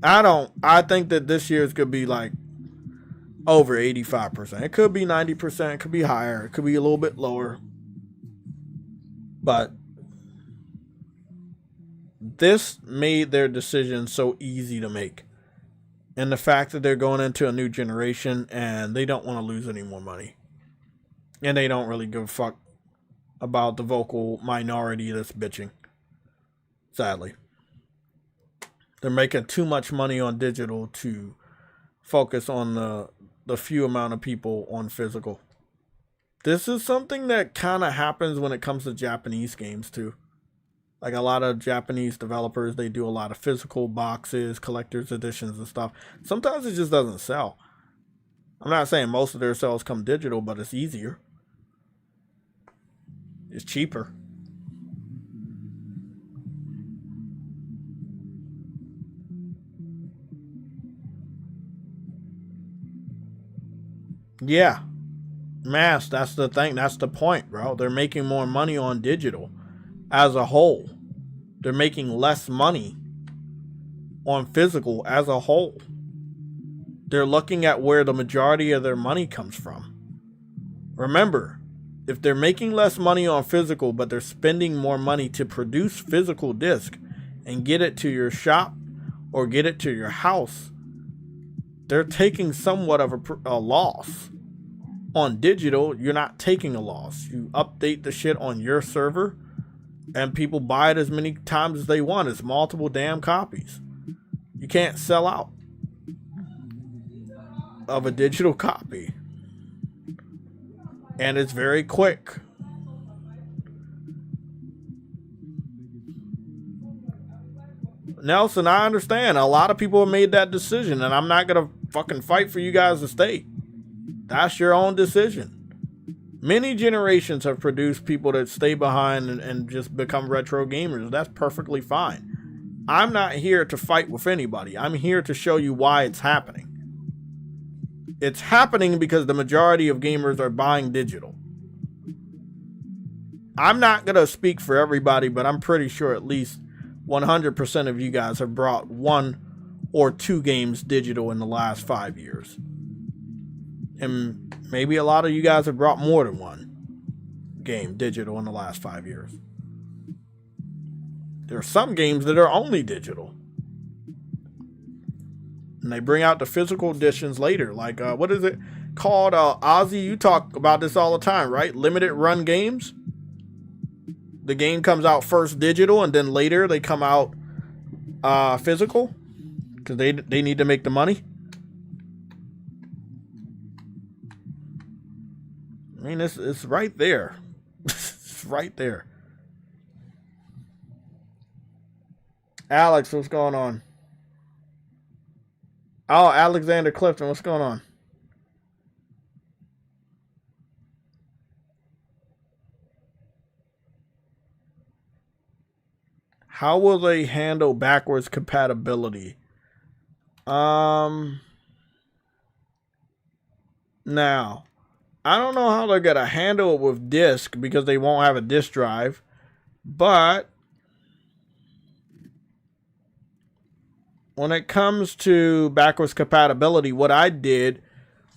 I think that this year's could be like over 85%. It could be 90%. It could be higher. It could be a little bit lower. But this made their decision so easy to make. And the fact that they're going into a new generation and they don't want to lose any more money. And they don't really give a fuck about the vocal minority that's bitching. Sadly. They're making too much money on digital to focus on the few amount of people on physical. This is something that kind of happens when it comes to Japanese games too. Like a lot of Japanese developers, they do a lot of physical boxes, collector's editions and stuff. Sometimes it just doesn't sell. I'm not saying most of their sales come digital, but it's easier. It's cheaper. Yeah. Mass, that's the thing. That's the point, bro. They're making more money on digital as a whole. They're making less money on physical as a whole. They're looking at where the majority of their money comes from. Remember, if they're making less money on physical, but they're spending more money to produce physical disc and get it to your shop or get it to your house, they're taking somewhat of a loss. On digital, you're not taking a loss. You update the shit on your server and people buy it as many times as they want. It's multiple damn copies. You can't sell out of a digital copy. And it's very quick. Nelson, I understand. A lot of people have made that decision, and I'm not going to fucking fight for you guys to stay. That's your own decision. Many generations have produced people that stay behind and just become retro gamers. That's perfectly fine. I'm not here to fight with anybody. I'm here to show you why it's happening. It's happening because the majority of gamers are buying digital. I'm not going to speak for everybody, but I'm pretty sure at least 100% of you guys have brought 1 or 2 games digital in the last 5 years. And maybe a lot of you guys have brought more than 1 game digital in the last 5 years. There are some games that are only digital. And they bring out the physical editions later. Like, what is it called? Ozzy, you talk about this all the time, right? Limited run games. The game comes out first digital and then later they come out physical. Because they need to make the money. I mean, it's right there. It's right there. Alex, what's going on? Oh, Alexander Clifton, what's going on? How will they handle backwards compatibility? Now, I don't know how they're going to handle it with disk because they won't have a disk drive. But when it comes to backwards compatibility, what I did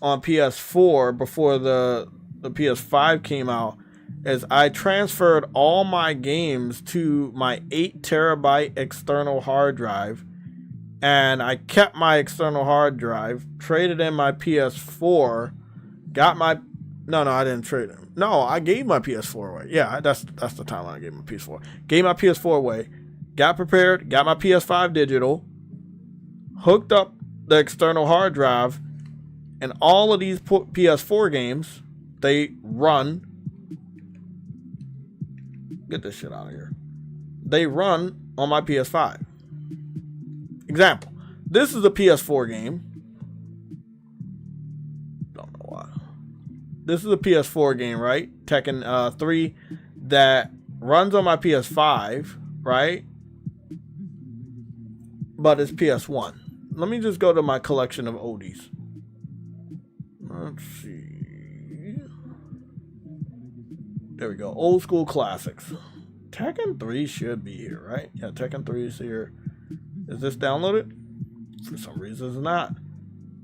on PS4 before the PS5 came out is I transferred all my games to my 8 terabyte external hard drive, and I kept my external hard drive, traded in my PS4, got my no, I didn't trade it. No, I gave my PS4 away. Yeah, that's the timeline I gave my PS4. Gave my PS4 away, got prepared, got my PS5 digital, hooked up the external hard drive, and all of these PS4 games, they run. Get this shit out of here. They run on my PS5. Example. This is a PS4 game. Don't know why. This is a PS4 game, right? Tekken 3 that runs on my PS5, right? But it's PS1. Let me just go to my collection of oldies. Let's see. There we go. Old school classics. Tekken 3 should be here, right? Yeah, Tekken 3 is here. Is this downloaded? For some reason it's not.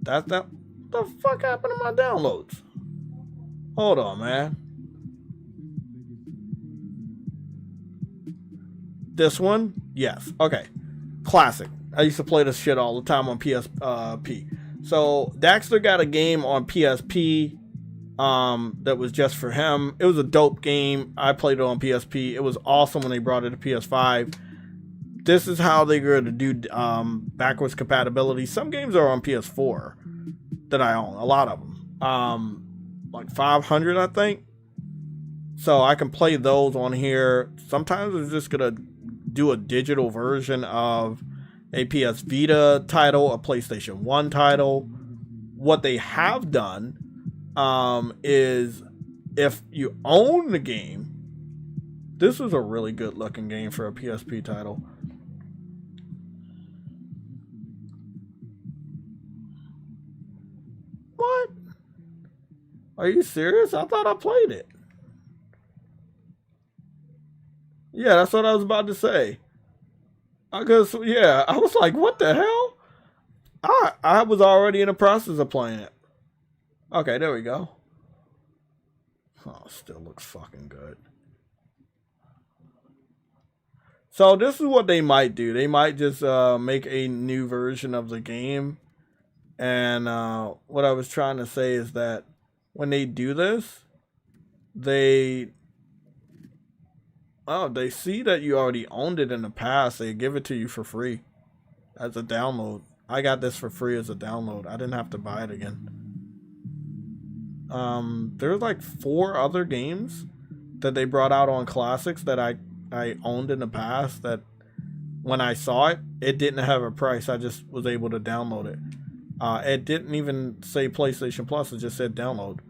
That's that. What the fuck happened to my downloads? Hold on, man. This one? Yes. Okay. Classic. I used to play this shit all the time on PSP. So Daxter got a game on PSP that was just for him. It was a dope game. I played it on PSP. It was awesome when they brought it to PS5. This is how they're going to do backwards compatibility. Some games are on PS4 that I own. A lot of them. Like 500, I think. So I can play those on here. Sometimes it's just going to do a digital version of a PS Vita title, a PlayStation 1 title. What they have done is if you own the game, this is a really good looking game for a PSP title. What? Are you serious? I thought I played it. Yeah, that's what I was about to say. I guess, yeah, I was like, what the hell? I was already in the process of playing it. Okay, there we go. Oh, still looks fucking good. So this is what they might do. They might just make a new version of the game. And what I was trying to say is that when they do this, they see that you already owned it in the past. They give it to you for free as a download. I got this for free as a download. I didn't have to buy it again. There's like 4 other games that they brought out on classics that I owned in the past that when I saw it, it didn't have a price. I just was able to download it. It didn't even say PlayStation Plus. It just said download.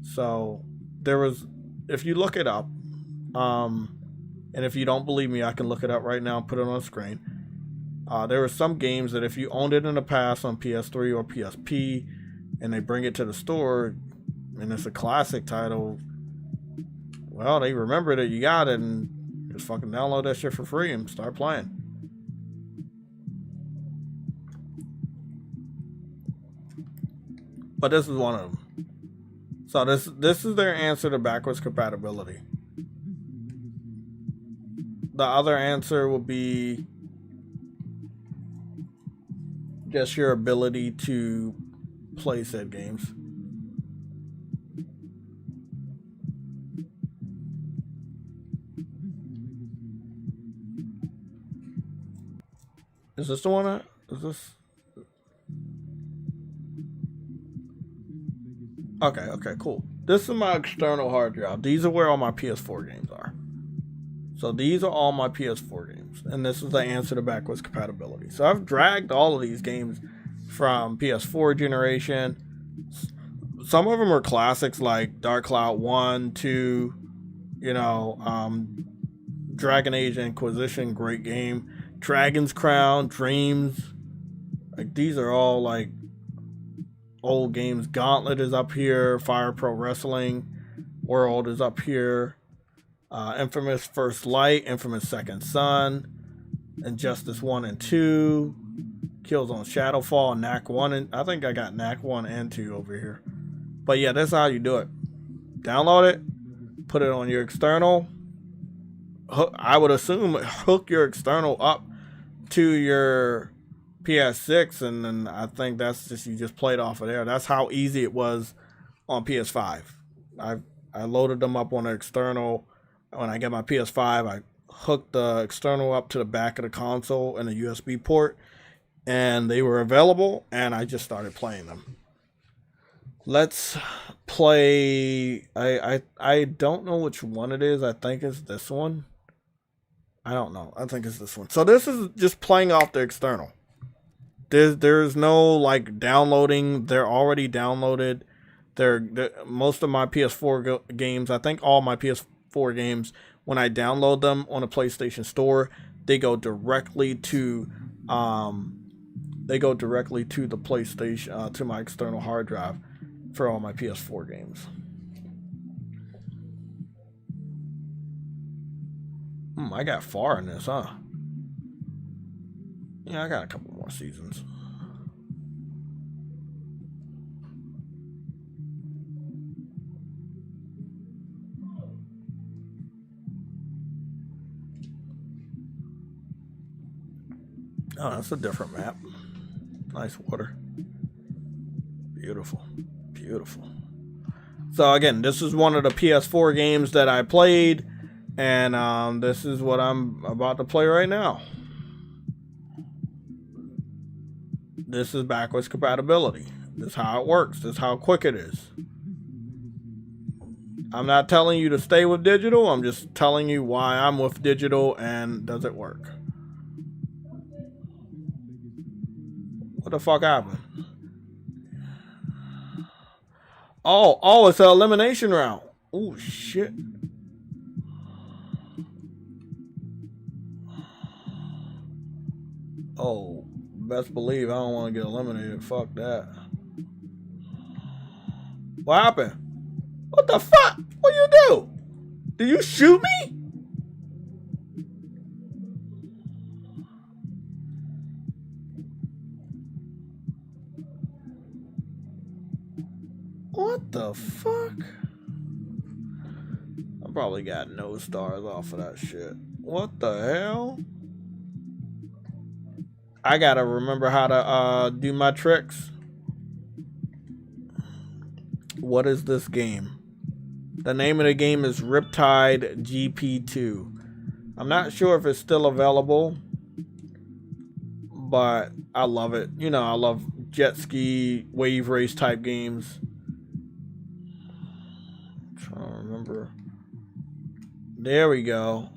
So there was, if you look it up, and if you don't believe me, I can look it up right now and put it on the screen. There were some games that if you owned it in the past on PS3 or PSP and they bring it to the store and it's a classic title, well, they remember that you got it and just fucking download that shit for free and start playing. But this is one of them. So this is their answer to backwards compatibility. The other answer will be just your ability to play said games. Is this the one? Is this? Okay, cool. This is my external hard drive. These are where all my PS4 games are. So these are all my PS4 games. And this is the answer to backwards compatibility. So I've dragged all of these games from PS4 generation. Some of them are classics like Dark Cloud 1, 2, Dragon Age Inquisition, great game. Dragon's Crown, Dreams. Like these are all like old games. Gauntlet is up here. Fire Pro Wrestling World is up here. Infamous First Light, Infamous Second Son, Injustice 1 and 2. Killzone Shadowfall, Knack 1, and I think I got Knack 1 and 2 over here. But yeah, that's how you do it. Download it, put it on your external. I would assume hook your external up to your PS6, and then I think that's just, you just play it off of there. That's how easy it was on PS5. I loaded them up on the external. When I get my PS5, I hooked the external up to the back of the console and a USB port, and they were available, and I just started playing them. Let's play. I don't know which one it is. I think it's this one. I don't know. I think it's this one. So this is just playing off the external. There's no like downloading. They're already downloaded. They're most of my PS4 games. I think all my PS4 games, when I download them on a PlayStation Store, they go directly to the PlayStation, to my external hard drive for all my PS4 games. I got far in this, huh? Yeah, I got a couple more seasons. Oh, that's a different map. Nice water. Beautiful. Beautiful. So again, this is one of the PS4 games that I played, and this is what I'm about to play right now. This is backwards compatibility. This is how it works. This is how quick it is. I'm not telling you to stay with digital. I'm just telling you why I'm with digital and does it work. What the fuck happened? Oh, it's an elimination round. Oh, shit. Oh, best believe I don't want to get eliminated. Fuck that. What happened? What the fuck? What you do? Did you shoot me? What the fuck? I probably got no stars off of that shit. What the hell? I gotta remember how to do my tricks. What is this game? The name of the game is Riptide GP2. I'm not sure if it's still available, but I love it. You know, I love jet ski, wave race type games. I'm trying to remember. There we go.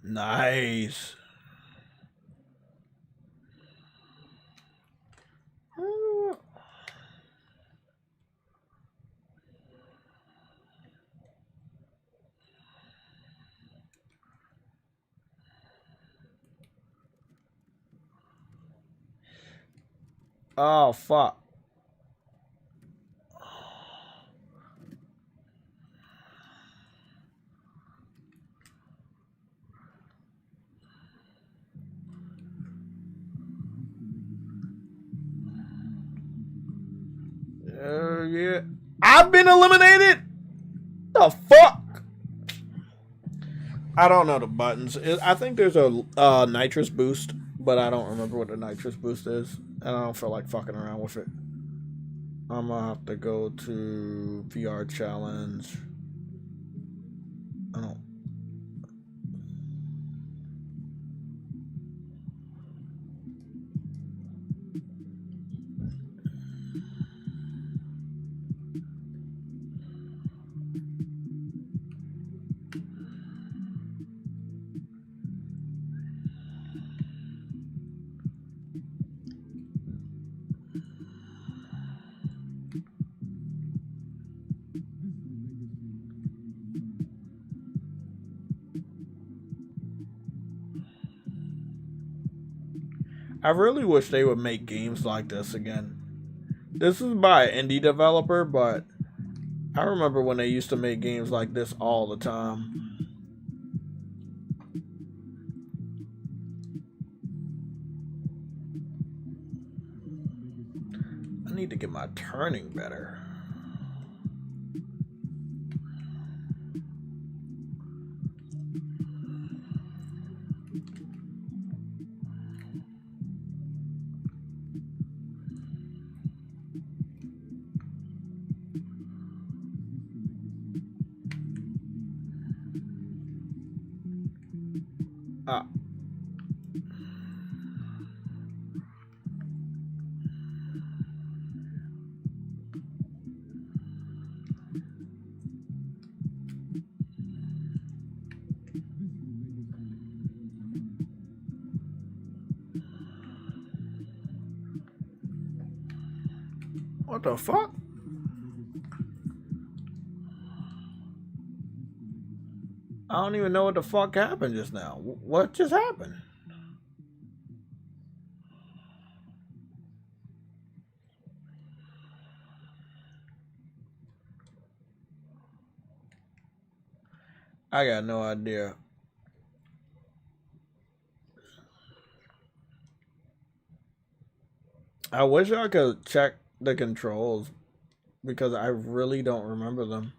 Nice. Oh, fuck. Yeah. I've been eliminated? The fuck? I don't know the buttons. I think there's a nitrous boost, but I don't remember what the nitrous boost is. And I don't feel like fucking around with it. I'm gonna have to go to VR challenge. I don't. I really wish they would make games like this again. This is by an indie developer, but I remember when they used to make games like this all the time. I need to get my turning better. What the fuck? I don't even know what the fuck happened just now. What just happened? I got no idea. I wish I could check the controls because I really don't remember them.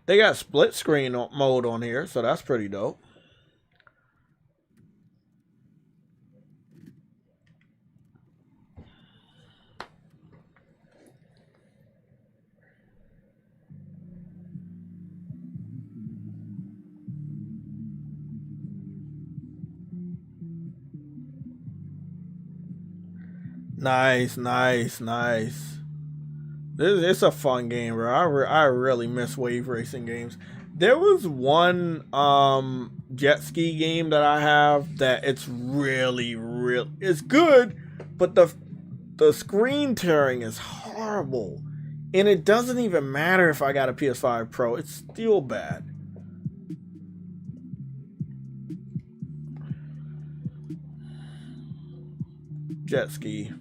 They got split screen mode on here, so that's pretty dope. Nice, nice, nice. It's a fun game, bro. I really miss wave racing games. There was one jet ski game that I have that it's really it's good, but the screen tearing is horrible. And it doesn't even matter if I got a PS5 Pro. It's still bad. Jet ski.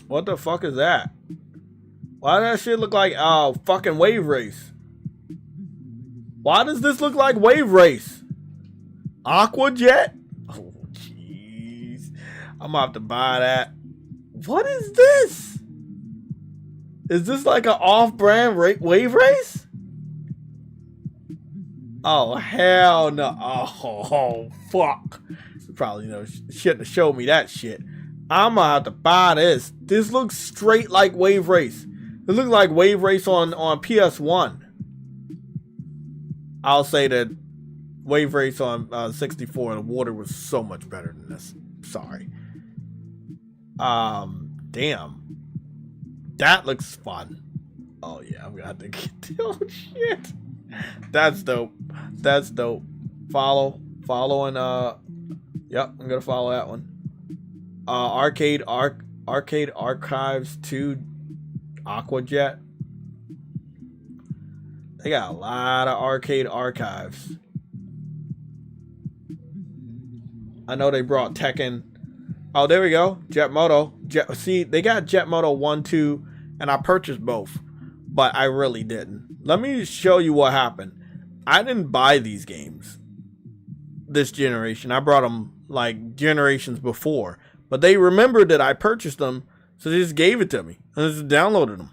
What the fuck is that? Why does that shit look like fucking Wave Race? Why does this look like Wave Race? Aqua Jet? Oh jeez. I'm gonna have to buy that. What is this? Is this like an off-brand Wave Race? Oh hell no. Oh fuck. Probably shouldn't have showed me that shit. I'm gonna have to buy this. This looks straight like Wave Race. It looks like Wave Race on PS1. I'll say that Wave Race on 64, the water was so much better than this. Sorry. Damn. That looks fun. Oh yeah, I'm gonna have to get. Oh shit. That's dope. That's dope. Follow and yep, I'm gonna follow that one. Arcade Archives 2 Aquajet. They got a lot of arcade archives. I know they brought Tekken. Oh, there we go. Jetmoto. See, they got Jetmoto 1, 2, and I purchased both, but I really didn't. Let me show you what happened. I didn't buy these games this generation. I brought them like generations before. But they remembered that I purchased them, so they just gave it to me. And just downloaded them.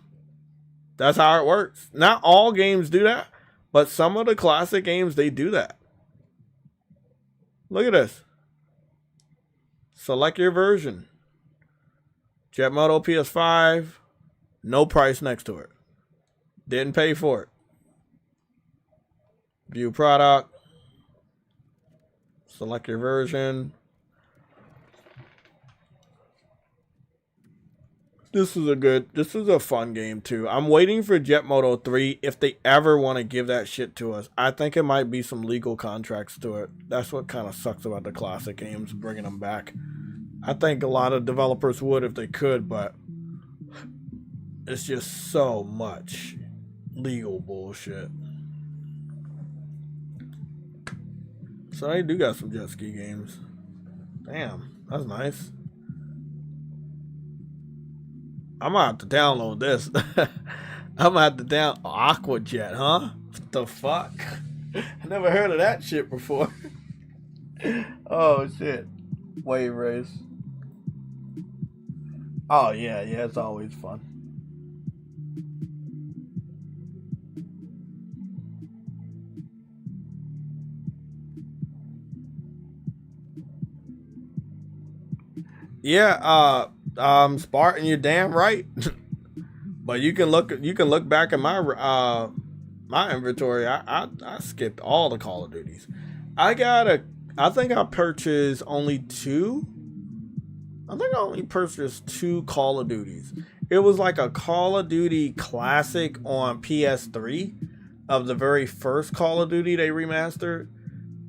That's how it works. Not all games do that, but some of the classic games, they do that. Look at this. Select your version. Jetmoto PS5. No price next to it. Didn't pay for it. View product. Select your version. This is a fun game too. I'm waiting for Jetmoto 3 if they ever want to give that shit to us. I think it might be some legal contracts to it. That's what kind of sucks about the classic games, bringing them back. I think a lot of developers would if they could, but it's just so much legal bullshit. So they do got some jet ski games. Damn, that's nice. I'm gonna have to download this. I'm gonna have to down Aquajet, huh? What the fuck? I never heard of that shit before. Oh shit. Wave race. Oh yeah, it's always fun. Yeah, Spartan, you're damn right. But you can look back at my my inventory. I skipped all the Call of Duties. I think I purchased only two. I think I only purchased two Call of Duties. It was like a Call of Duty Classic on PS3 of the very first Call of Duty they remastered.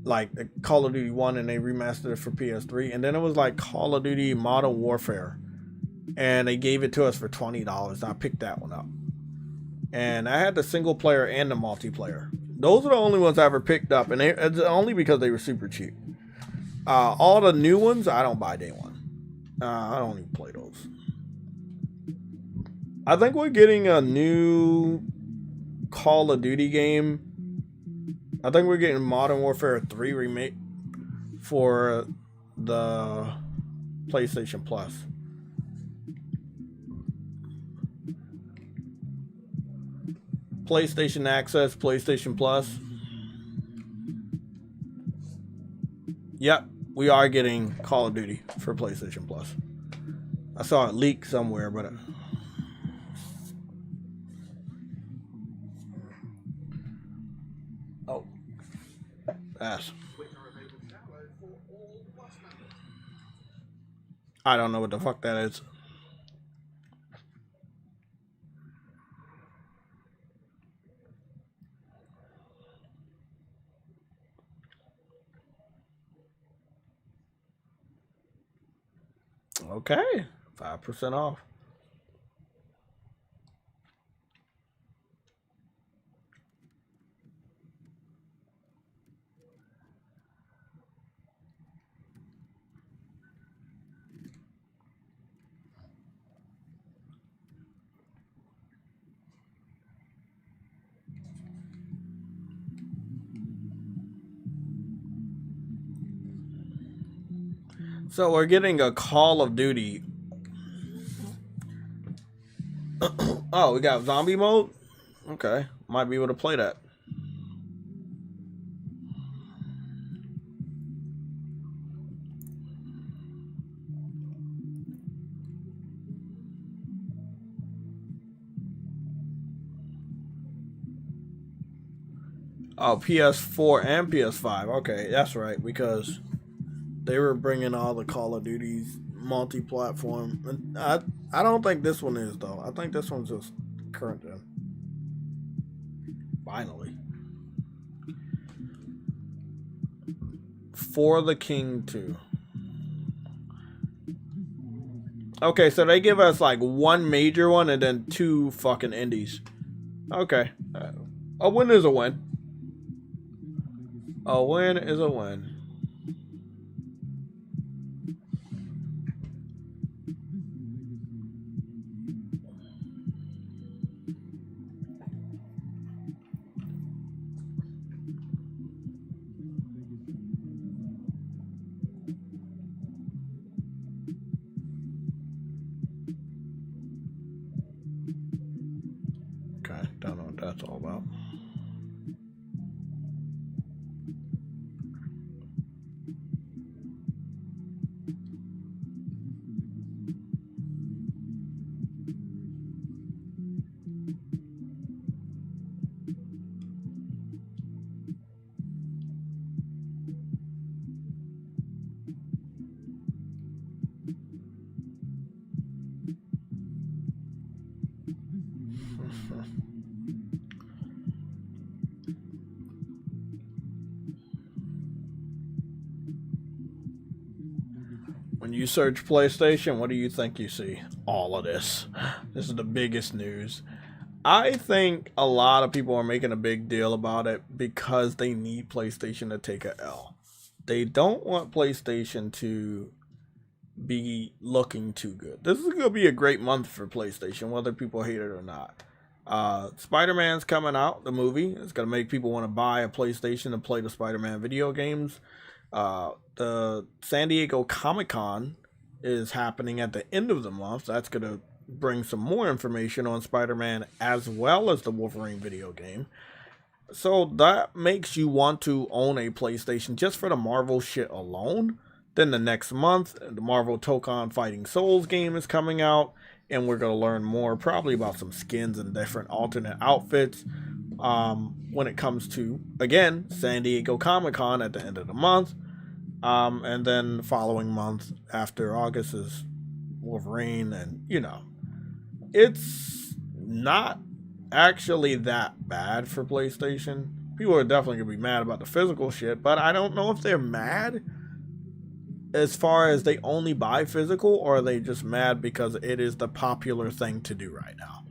Like the Call of Duty 1 and they remastered it for PS3. And then it was like Call of Duty Modern Warfare. And they gave it to us for $20. I picked that one up. And I had the single player and the multiplayer. Those are the only ones I ever picked up. And it's only because they were super cheap. All the new ones, I don't buy day one. I don't even play those. I think we're getting a new Call of Duty game. I think we're getting Modern Warfare 3 remake for the PlayStation Plus. PlayStation Access, PlayStation Plus. Yep, we are getting Call of Duty for PlayStation Plus. I saw it leak somewhere, but oh, that's. I don't know what the fuck that is. Okay, 5% off. So we're getting a Call of Duty. Oh, we got zombie mode? Okay, might be able to play that. Oh, PS4 and PS5. Okay, that's right, because they were bringing all the Call of Duties multi-platform. I don't think this one is, though. I think this one's just current gen. Finally. For the King 2. Okay, so they give us like one major one and then two fucking indies. Okay. A win is a win. A win is a win. Okay, don't know what that's all about. When you search PlayStation, what do you think you see? All of this. This is the biggest news. I think a lot of people are making a big deal about it because they need PlayStation to take a L. they don't want PlayStation to be looking too good. This is going to be a great month for PlayStation, whether people hate it or not. Spider-Man's coming out, the movie. It's going to make people want to buy a PlayStation and play the Spider-Man video games. The San Diego Comic-Con is happening at the end of the month. That's going to bring some more information on Spider-Man as well as the Wolverine video game. So that makes you want to own a PlayStation just for the Marvel shit alone. Then the next month, the Marvel Tokon Fighting Souls game is coming out, and we're going to learn more probably about some skins and different alternate outfits when it comes to, again, San Diego Comic-Con at the end of the month. And then the following month after August is Wolverine, and, you know, it's not actually that bad for PlayStation. People are definitely going to be mad about the physical shit, but I don't know if they're mad as far as they only buy physical, or are they just mad because it is the popular thing to do right now.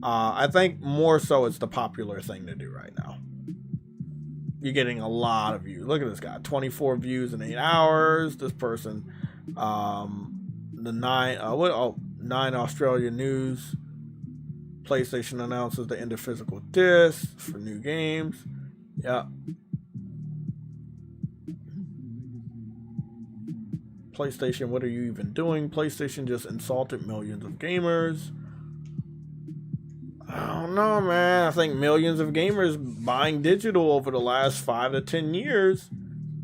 I think more so it's the popular thing to do right now. You're getting a lot of views. Look at this guy, 24 views in 8 hours. This person, the 9 Australia News. PlayStation announces the end of physical discs for new games. Yeah. PlayStation, what are you even doing? PlayStation just insulted millions of gamers. I don't know, man. I think millions of gamers buying digital over the last 5 to 10 years.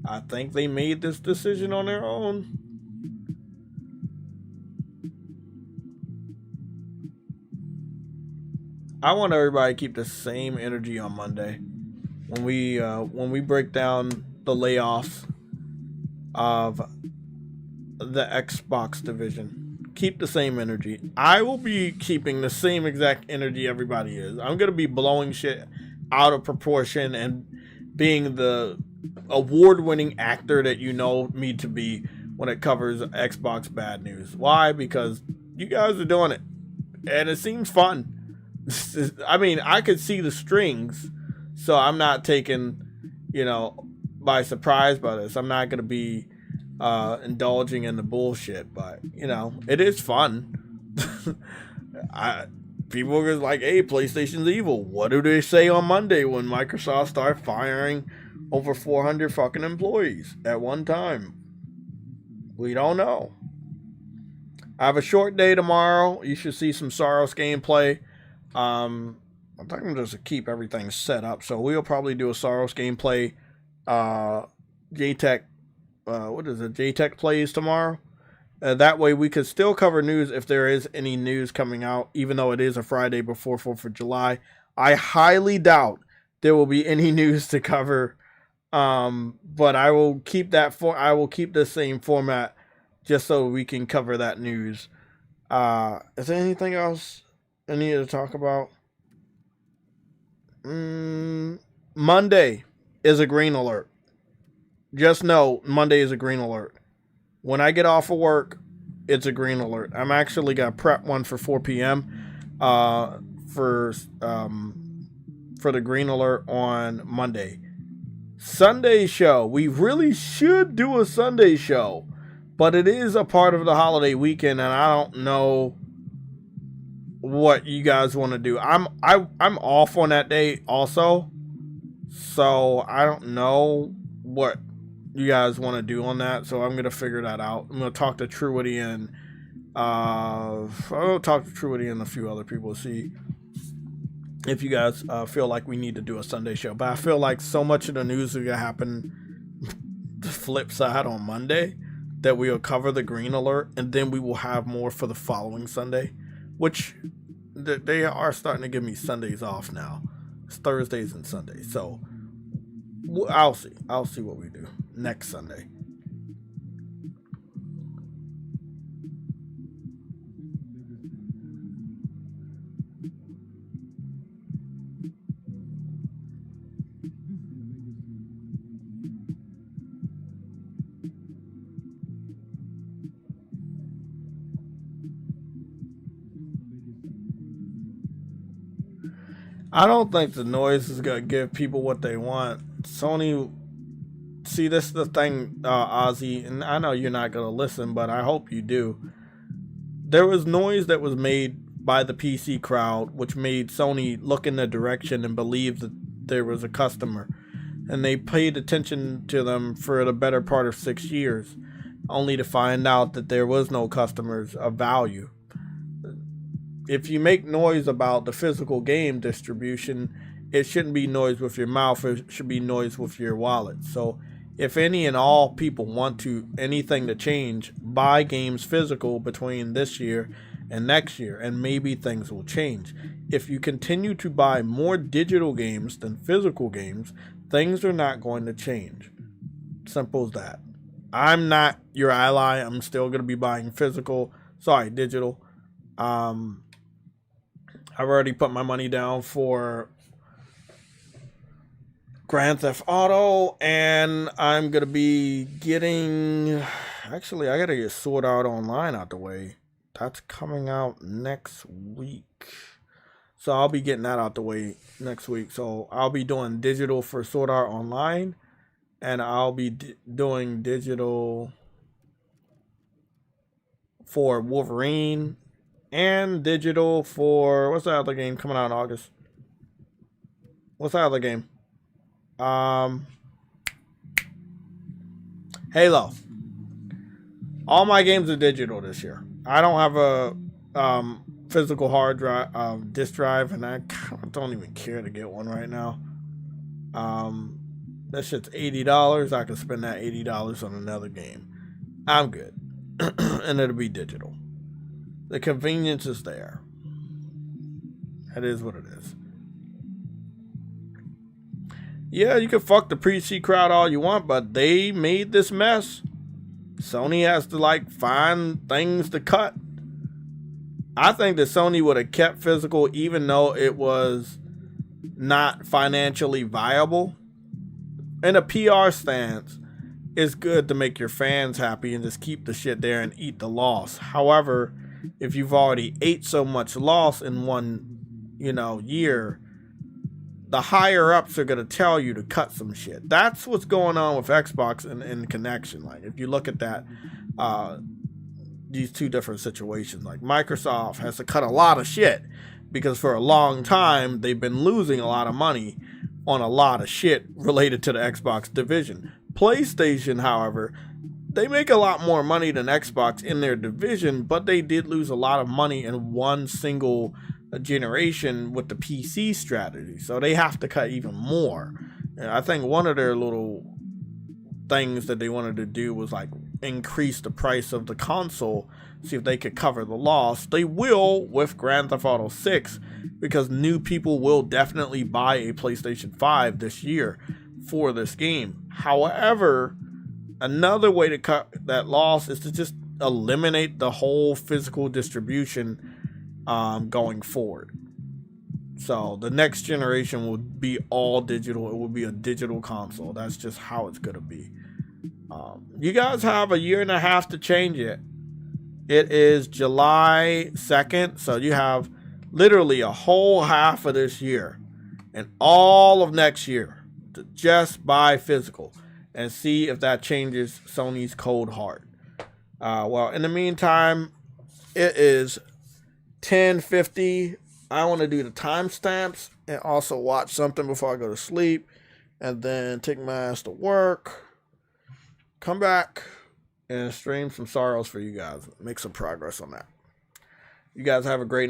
I think they made this decision on their own. I want everybody to keep the same energy on Monday when we break down the layoffs of the Xbox division. Keep the same energy. I will be keeping the same exact energy everybody is. I'm gonna be blowing shit out of proportion and being the award-winning actor that you know me to be when it covers Xbox bad news. Why? Because you guys are doing it, and it seems fun. I mean, I could see the strings, so I'm not taken, by surprise by this. I'm not gonna be indulging in the bullshit, but it is fun. People are like, hey, PlayStation's evil. What do they say on Monday when Microsoft starts firing over 400 fucking employees at one time? We don't know. I have a short day tomorrow. You should see some Soros gameplay. I think I'm just to keep everything set up, so we'll probably do a Soros gameplay. JTech JTech plays tomorrow. That way we could still cover news if there is any news coming out, even though it is a Friday before 4th of July. I highly doubt there will be any news to cover. But I will keep the same format just so we can cover that news. Is there anything else I need to talk about? Monday is a green alert. Just know Monday is a green alert. When I get off of work, it's a green alert. I'm actually gonna prep one for 4 p.m. For the green alert on Monday. Sunday show. We really should do a Sunday show, but it is a part of the holiday weekend, and I don't know what you guys want to do. I'm off on that day also, so I don't know what you guys want to do on that, so I'm gonna figure that out. I'm gonna talk to Truity and a few other people to see if you guys feel like we need to do a Sunday show. But I feel like so much of the news is gonna happen the flip side on Monday that we'll cover the green alert, and then we will have more for the following Sunday, which they are starting to give me Sundays off now. It's Thursdays and Sundays, so I'll see what we do next Sunday. I don't think the noise is gonna give people what they want. Sony see, this is the thing, Ozzy, and I know you're not going to listen, but I hope you do. There was noise that was made by the PC crowd, which made Sony look in the direction and believe that there was a customer. And they paid attention to them for the better part of 6 years, only to find out that there was no customers of value. If you make noise about the physical game distribution, it shouldn't be noise with your mouth, it should be noise with your wallet. So if any and all people want anything to change, buy games physical between this year and next year, and maybe things will change. If you continue to buy more digital games than physical games, things are not going to change. Simple as that. I'm not your ally. I'm still going to be buying digital. I've already put my money down for Grand Theft Auto, and I'm going to be getting... Actually, I got to get Sword Art Online out the way. That's coming out next week. So I'll be getting that out the way next week. So I'll be doing digital for Sword Art Online, and I'll be doing digital for Wolverine, and digital for... What's the other game coming out in August? What's the other game? Halo. All my games are digital this year. I don't have a physical hard drive, disk drive, and I don't even care to get one right now. That shit's $80. I can spend that $80 on another game. I'm good. And it'll be digital. The convenience is there. That is what it is. Yeah, you can fuck the PC crowd all you want, but they made this mess. Sony has to find things to cut. I think that Sony would have kept physical even though it was not financially viable. In a PR stance, it's good to make your fans happy and just keep the shit there and eat the loss. However, if you've already ate so much loss in one, year, the higher ups are going to tell you to cut some shit. That's what's going on with Xbox and Connection. If you look at that, these two different situations, Microsoft has to cut a lot of shit because for a long time they've been losing a lot of money on a lot of shit related to the Xbox division. PlayStation, however, they make a lot more money than Xbox in their division, but they did lose a lot of money in one single generation with the PC strategy, so they have to cut even more. And I think one of their little things that they wanted to do was increase the price of the console, see if they could cover the loss. They will with Grand Theft Auto 6 because new people will definitely buy a PlayStation 5 this year for this game. However, another way to cut that loss is to just eliminate the whole physical distribution going forward. So the next generation will be all digital. It will be a digital console. That's just how it's going to be. You guys have a year and a half to change it. It is July 2nd, so you have literally a whole half of this year and all of next year to just buy physical and see if that changes Sony's cold heart. Well, in the meantime, it is 10:50. I want to do the timestamps and also watch something before I go to sleep, and then take my ass to work, come back, and stream some sorrows for you guys. Make some progress on that. You guys have a great night.